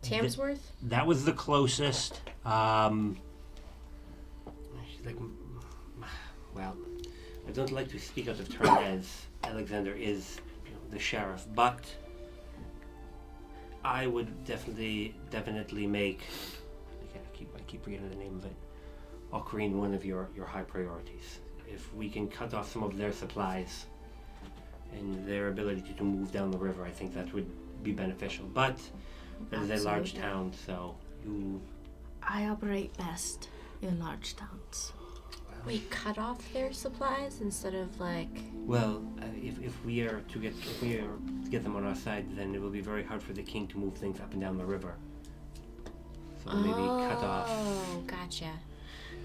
Tamsworth? That was the closest. Well, I don't like to speak out of turn, as Alexander is the sheriff, but I would definitely make, I keep forgetting the name of it, Ocarine one of your high priorities. If we can cut off some of their supplies and their ability to move down the river, I think that would be beneficial. But it is a large town, so I operate best in large towns. Wait, cut off their supplies instead of like... Well, if we are to get them on our side, then it will be very hard for the king to move things up and down the river. So maybe cut off. Oh, gotcha.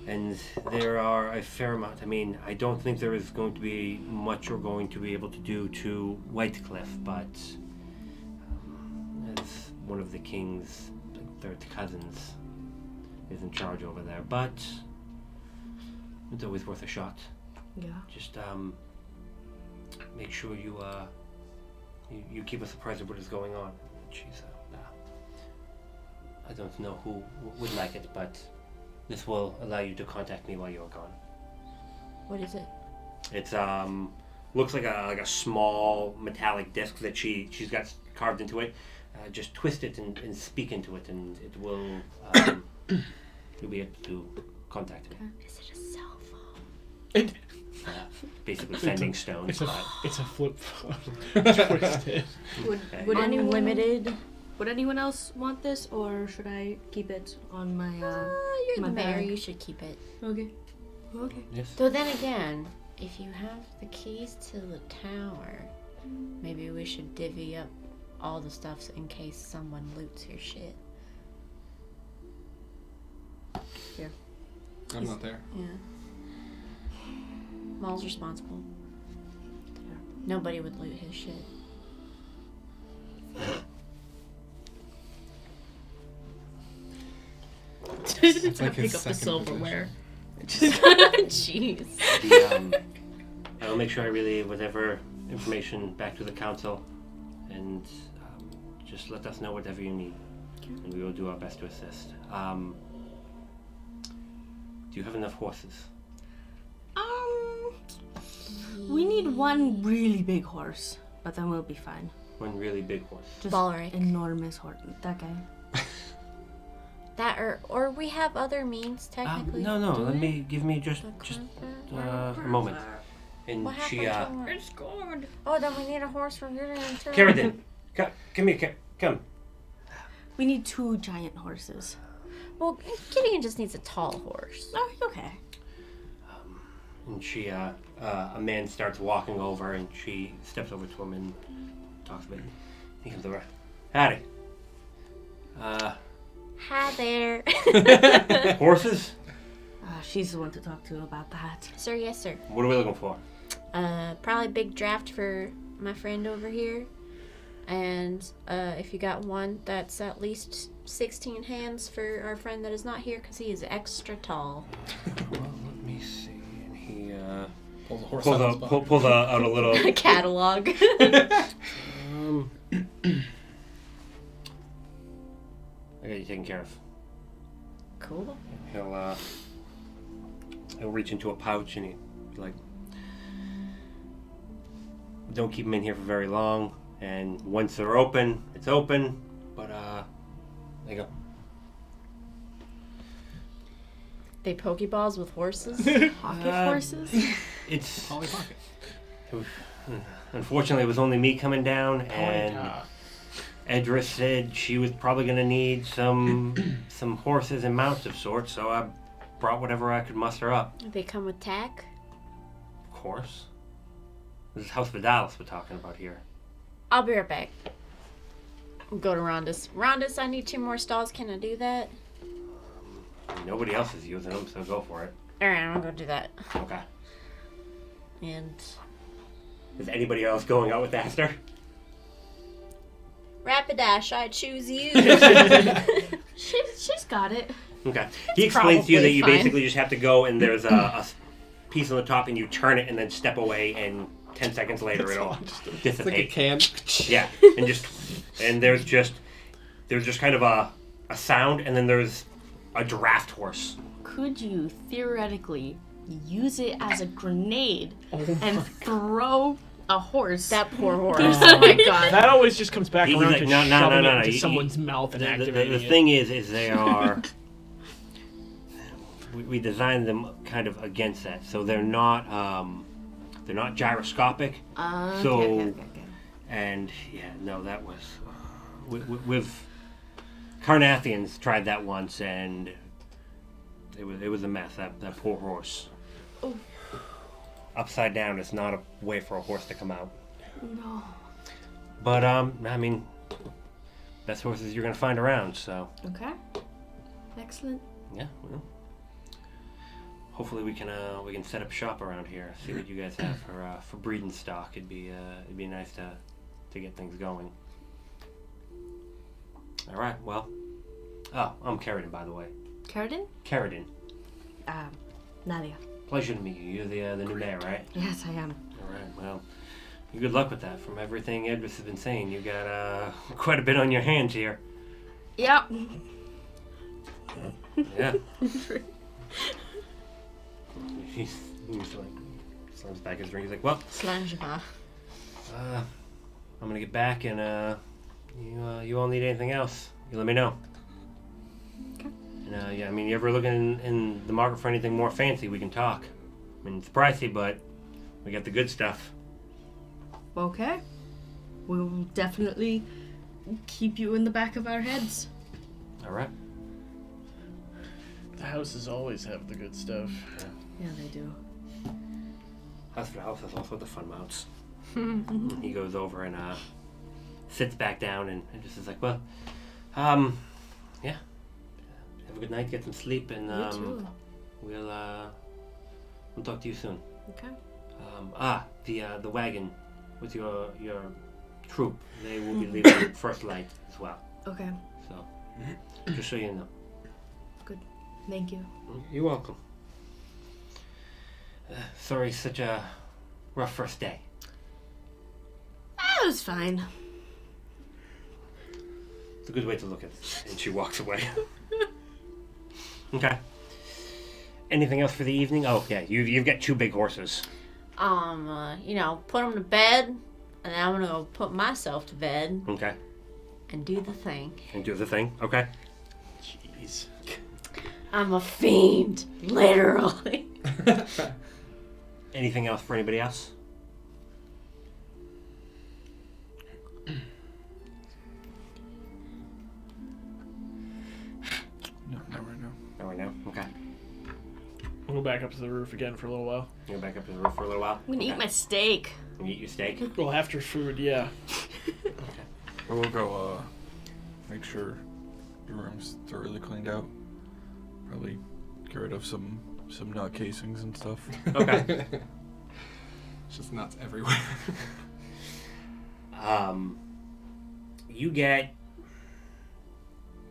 And there are a fair amount. I mean, I don't think there is going to be much you're going to be able to do to Whitecliff, but as one of the king's third cousins is in charge over there. But it's always worth a shot. Yeah. Just make sure you keep us apprised of what is going on. Jeez, I don't know who would like it, but this will allow you to contact me while you're gone. What is it? It's looks like a small metallic disc that she's got carved into it. Just twist it and speak into it, and it will you'll be able to contact me. Is it a cell phone? It, Basically sending stones. it's a flip phone. Twisted. Would anyone Unlimited. Would anyone else want this, or should I keep it on my? You're my the mayor. bag. You should keep it. Okay. Okay. Yes. Though then again, if you have the keys to the tower, maybe we should divvy up all the stuff in case someone loots your shit. I'm not there. Yeah. Maul's responsible. Nobody would loot his shit. It's like his Pick up the second silverware. Jeez. I will make sure I relay whatever information back to the council, and just let us know whatever you need, and we will do our best to assist. Do you have enough horses? We need one really big horse, but then we'll be fine. One really big horse. Just Balric. enormous horse. That guy. That or we have other means technically. No. Do Let we? me give me just a moment. And What she happened to It's good. Oh, then we need a horse for Gideon too. Carradine, come here, come. We need 2 giant horses. Well, Gideon just needs a tall horse. Oh, okay. And she, a man starts walking over, and she steps over to him and talks a bit. He comes over. Howdy. Hi there. Horses? She's the one to talk to about that. Sir, yes, sir. What are we looking for? Probably a big draft for my friend over here. And if you got one that's at least 16 hands for our friend that is not here, because he is extra tall. Well, let me see. And he Pulls a horse pulls out of his butt. out a little. A catalog. I got you taken care of. Cool. He'll reach into a pouch and he like, don't keep them in here for very long. And once they're open, it's open. But there you go. They Pokeballs with horses? Pocket horses? It's Polly Pocket. unfortunately it was only me coming down, and God. Edra said she was probably gonna need some horses and mounts of sorts, so I brought whatever I could muster up. They come with tack? Of course. This is House Vidalis we're talking about here. I'll be right back. Go to Rondus. Rondus, I need 2 more stalls. Can I do that? Nobody else is using them, so go for it. Alright, I'm gonna go do that. Okay. And Is anybody else going out with Aster? Rapidash, I choose you. She's got it. Okay. He explains to you that Probably you fine. basically just have to go and there's a piece on the top and you turn it and then step away and 10 seconds later it'll It's like a dissipate. can. Yeah. And there's just kind of a sound and then there's a draft horse. Could you theoretically use it as a grenade and throw a horse? That poor horse. Oh my god. That always just comes back He's around like, to no, shoving no, it no. into He- someone's mouth and The activating it. thing is they are. we designed them kind of against that, so they're not gyroscopic. Okay. And yeah, no, that was with Carnathians tried that once, and it was a mess. That poor horse. Oh. Upside down is not a way for a horse to come out. No. But I mean, best horses you're gonna find around. So Okay. Excellent. yeah, well, hopefully we can set up shop around here. See what you guys have for breeding stock. It'd be nice to get things going. All right. Well, I'm Carradine, by the way. Carradine? Carradine. Naadia. Pleasure to meet you. You're the new mayor, right? Yes, I am. All right. Well, good luck with that. From everything Edris has been saying, you got quite a bit on your hands here. Yep. Yeah. He's like slams back his drink. He's like, well, Slangeva. I'm gonna get back, and you all need anything else, you let me know. Okay. And, yeah, I mean, you ever looking in the market for anything more fancy, we can talk. I mean, it's pricey, but we got the good stuff. Okay. We'll definitely keep you in the back of our heads. All right. The houses always have the good stuff. Yeah, they do. House has also the fun mounts. He goes over and sits back down and just is like, well, yeah. Have a good night, get some sleep, and You too. we'll talk to you soon. Okay. The wagon with your troop, they will be leaving first light as well. Okay. So, just so you know. Thank you. You're welcome. Sorry, such a rough first day. That was fine. It's a good way to look at it. And she walks away. Okay. Anything else for the evening? Oh, yeah, you've got 2 big horses. Put them to bed, and then I'm gonna go put myself to bed Okay. and do the thing. And do the thing. Okay. Jeez. I'm a fiend, literally. Anything else for anybody else? No, not right now. Not right now. Okay. We'll go back up to the roof again for a little while. You go back up to the roof for a little while. I'm gonna eat my steak. You eat your steak. Well, after food, yeah. We'll go make sure your room's thoroughly cleaned out. Probably get rid of some nut casings and stuff. Okay. It's just nuts everywhere. You get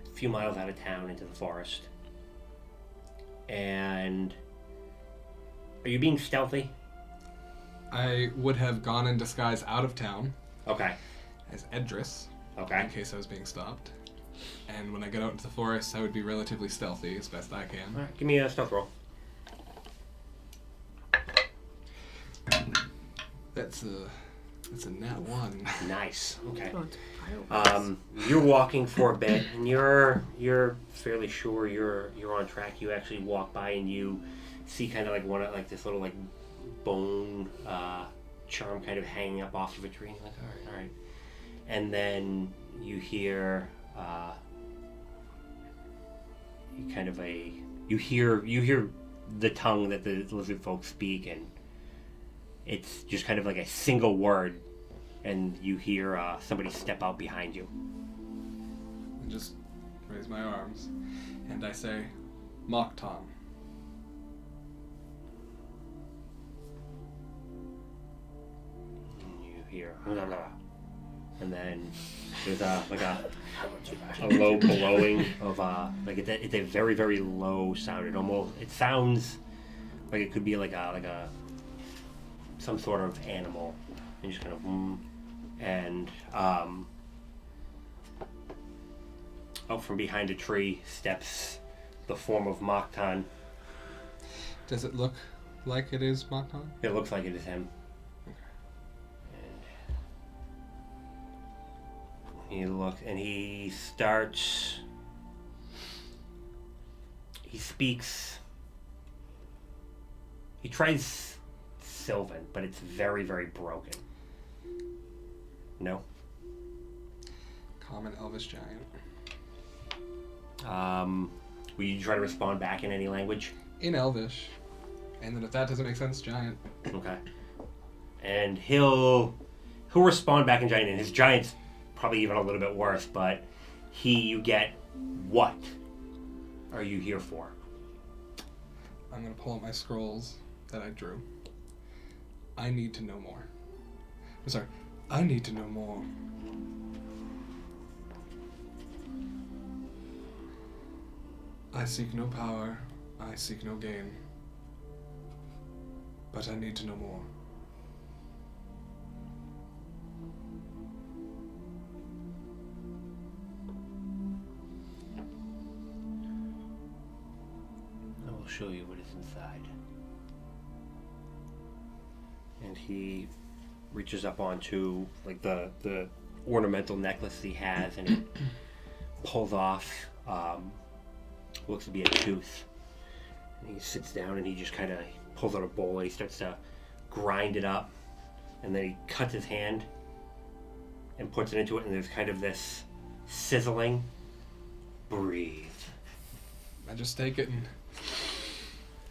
a few miles out of town into the forest. And are you being stealthy? I would have gone in disguise out of town Okay. as Edris Okay. in case I was being stopped. And when I get out into the forest, I would be relatively stealthy as best I can. All right. Give me a stealth roll. That's a nat 1. Nice. Okay. Oh, it's fireworks. You're walking for a bit, and you're fairly sure you're on track. You actually walk by and you see kind of like one of like this little like bone charm kind of hanging up off of a tree. And you're like, all right. And then you hear you hear the tongue that the lizard folk speak, and it's just kind of like a single word. And you hear somebody step out behind you. And just raise my arms. And I say, Mokton. And you hear, blah, blah. And then there's a low blowing of it's a very, very low sound. It sounds like it could be like a some sort of animal. And just kind of and out from behind a tree steps the form of Mokton. Does it look like it is Mokton? It looks like it is him. And he looks and he starts. He speaks. He tries Sylvan, but it's very, very broken. No. Common Elvish Giant. Will you try to respond back in any language? In Elvish. And then if that doesn't make sense, Giant. Okay. And he'll respond back in Giant, and his Giant's probably even a little bit worse, but you get, what are you here for? I'm going to pull out my scrolls that I drew. I need to know more. I'm sorry. I need to know more. I seek no power. I seek no gain. But I need to know more. I will show you what is inside. And he reaches up onto like the ornamental necklace he has, and he pulls off looks to be a tooth. And he sits down and he just kind of pulls out a bowl and he starts to grind it up. And then he cuts his hand and puts it into it, and there's kind of this sizzling. Breathe. I just take it and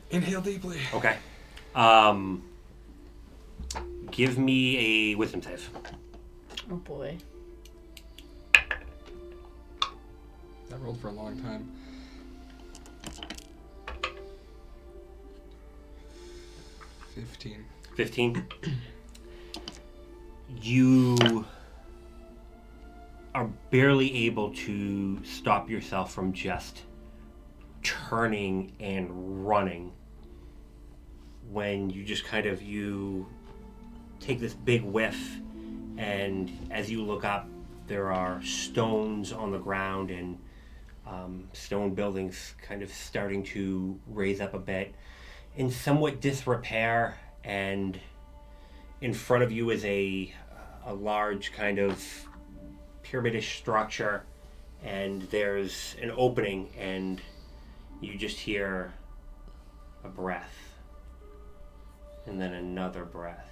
inhale deeply. Okay. Give me a wisdom save. Oh boy. That rolled for a long time. 15. You are barely able to stop yourself from just turning and running when you just kind of, you take this big whiff, and as you look up, there are stones on the ground and stone buildings kind of starting to raise up a bit in somewhat disrepair, and in front of you is a large kind of pyramidish structure, and there's an opening, and you just hear a breath, and then another breath,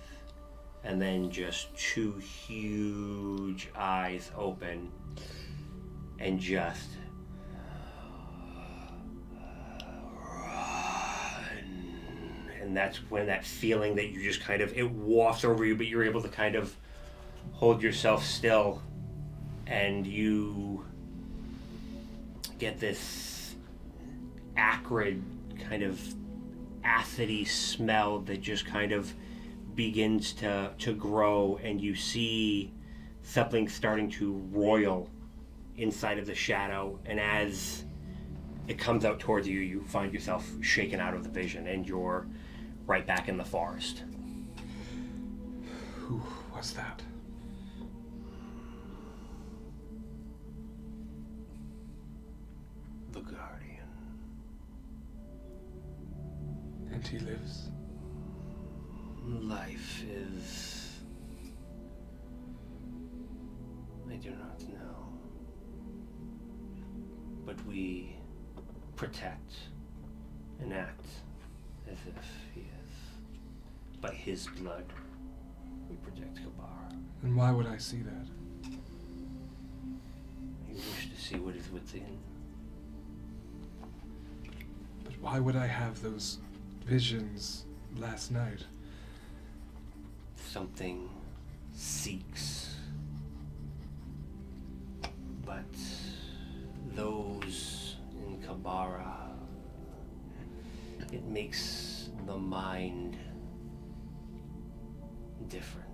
and then just two huge eyes open, and just and that's when that feeling that you just kind of, it wafts over you, but you're able to kind of hold yourself still, and you get this acrid kind of acidy smell that just kind of begins to grow, and you see something starting to roil inside of the shadow, and as it comes out towards you, you find yourself shaken out of the vision, and you're right back in the forest. Who was that? The Guardian. And he lives? Life is... I do not know. But we protect and act as if he is. By his blood, we protect Kabara. And why would I see that? You wish to see what is within. But why would I have those visions last night? Something seeks. But those in Kabara, it makes the mind different.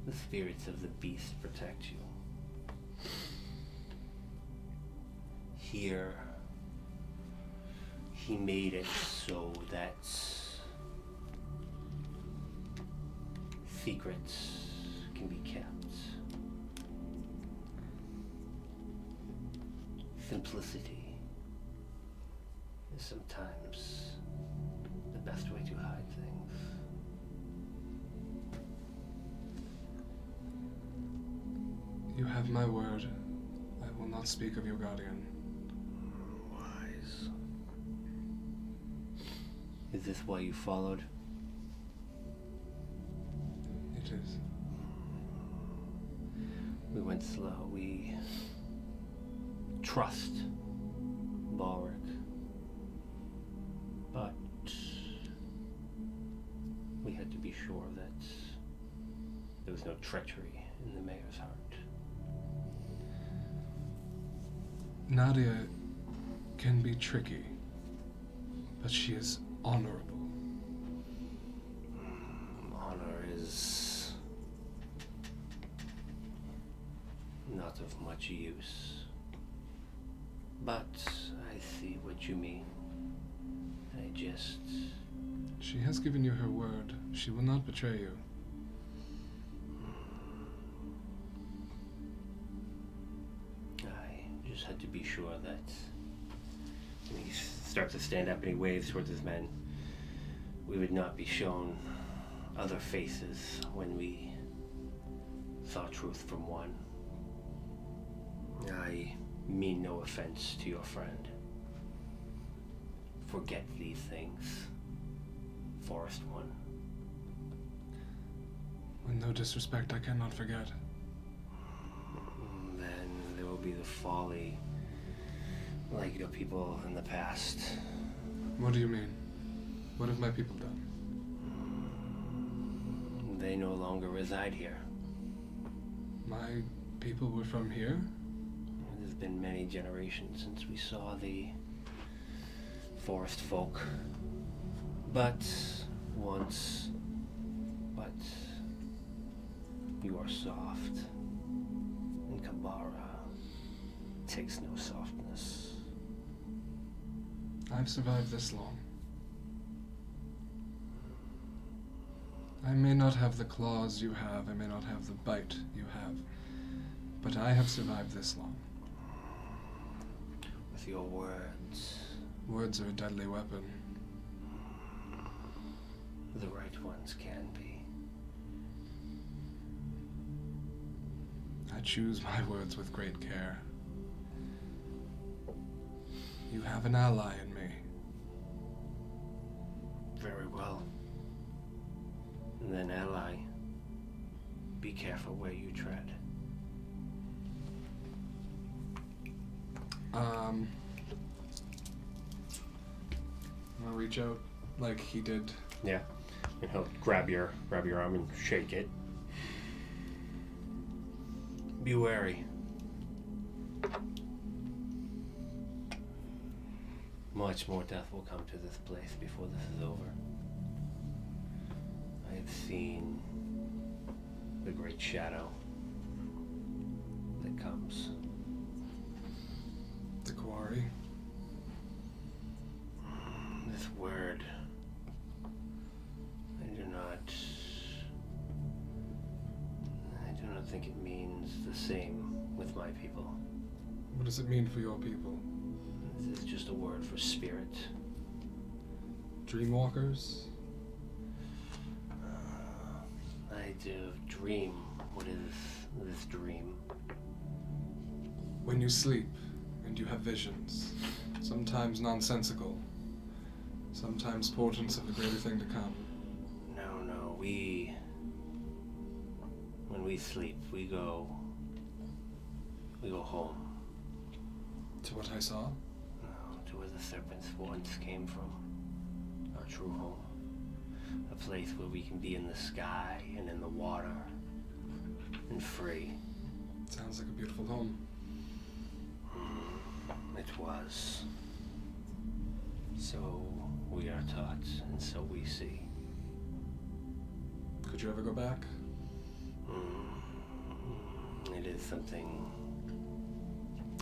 The spirits of the beast protect you. Here, he made it so that secrets can be kept. Simplicity is sometimes the best way to hide things. You have my word. I will not speak of your guardian. Wise. Is this why you followed? It is. We went slow. We trust Balric. But we had to be sure that there was no treachery in the mayor's heart. Naadia can be tricky, but she is honorable. Honor is not of much use. But I see what you mean. She has given you her word. She will not betray you. I just had to be sure that when he starts to stand up and he waves towards his men, we would not be shown other faces when we saw truth from one. I mean no offense to your friend. Forget these things, Forest One. With no disrespect, I cannot forget. Then there will be the folly, like your people in the past. What do you mean? What have my people done? They no longer reside here. My people were from here? It has been many generations since we saw the forest folk. But you are soft, and Kabara takes no softness. I've survived this long. I may not have the claws you have, I may not have the bite you have, but I have survived this long. With your words, Words are a deadly weapon. the right ones can be. I choose my words with great care. You have an ally in me. Very well. And then, ally, be careful where you tread. I'm gonna reach out like he did. Yeah. And he'll grab your arm and shake it. Be wary. Much more death will come to this place before this is over. I have seen the great shadow that comes. The quarry. This word, I do not think it means the same with my people. What does it mean for your people? This is just a word for spirit. Dreamwalkers? I do dream. What is this dream? When you sleep and you have visions, sometimes nonsensical, sometimes portents of a greater thing to come. No. When we sleep, we go home. To what I saw? No, to where the serpents once came from. Our true home. A place where we can be in the sky and in the water and free. Sounds like a beautiful home. It was. So we are taught, and so we see. Could you ever go back? It is something,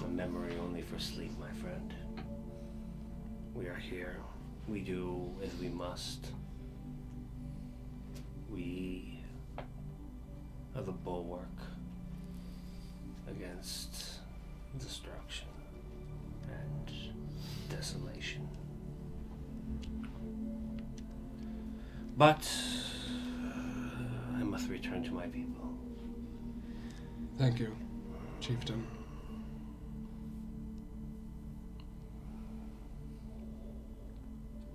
a memory only for sleep, my friend. We are here. We do as we must. We are the bulwark against destruction and desolation. But I must return to my people. Thank you, Chieftain.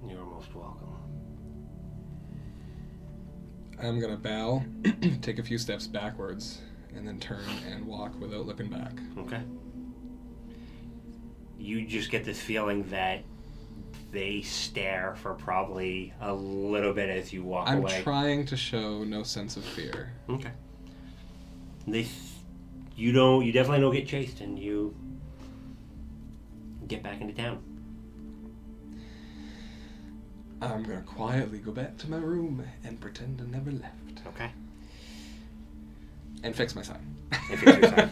You're most welcome. I'm gonna bow, take a few steps backwards, and then turn and walk without looking back. Okay. You just get this feeling that they stare for probably a little bit as you walk I'm away. trying to show no sense of fear. Okay. You definitely don't get chased, and you get back into town. I'm gonna quietly go back to my room and pretend I never left. Okay. And fix my sign. And fix your sign.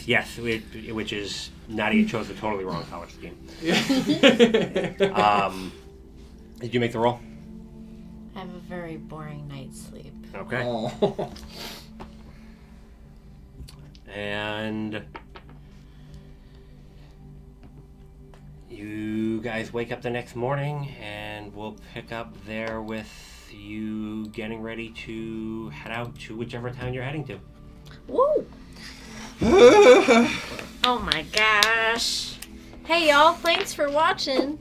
Yes, which is Naadia chose the totally wrong color scheme. Did you make the roll? I have a very boring night's sleep. Okay. Oh. And you guys wake up the next morning, and we'll pick up there with you getting ready to head out to whichever town you're heading to. Woo! Oh my gosh. Hey y'all, thanks for watching.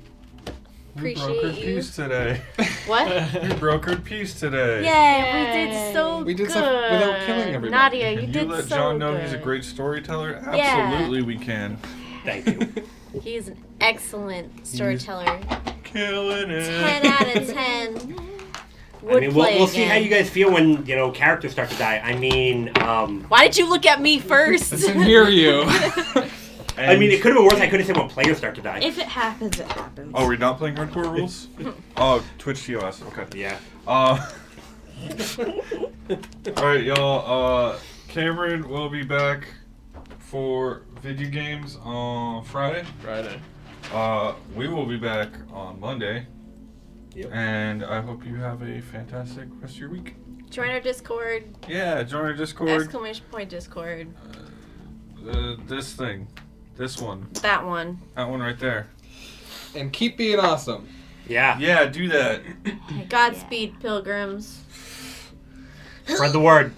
We brokered Appreciate you. peace today. What? We brokered peace today. Yeah, we did so We did good. stuff without killing everybody. Nadia, you Can did you let so John know good. he's a great storyteller? Yeah. Absolutely, we can. Thank you. He's an excellent storyteller. Killing it. 10 out of 10. I mean, we'll see how you guys feel when, characters start to die. I mean, Why did you look at me first? I didn't hear you. it could have been worse. I could have said when players start to die. If it happens, it happens. Oh, we're not playing hardcore rules? Oh, Twitch TOS. Okay. Yeah. Alright, y'all. Cameron will be back for video games on Friday. We will be back on Monday. Yep. And I hope you have a fantastic rest of your week. Join our Discord. Yeah, join our Discord. Exclamation point Discord. This thing. This one. That one. That one right there. And keep being awesome. Yeah. Yeah, do that. Godspeed, pilgrims. Spread the word.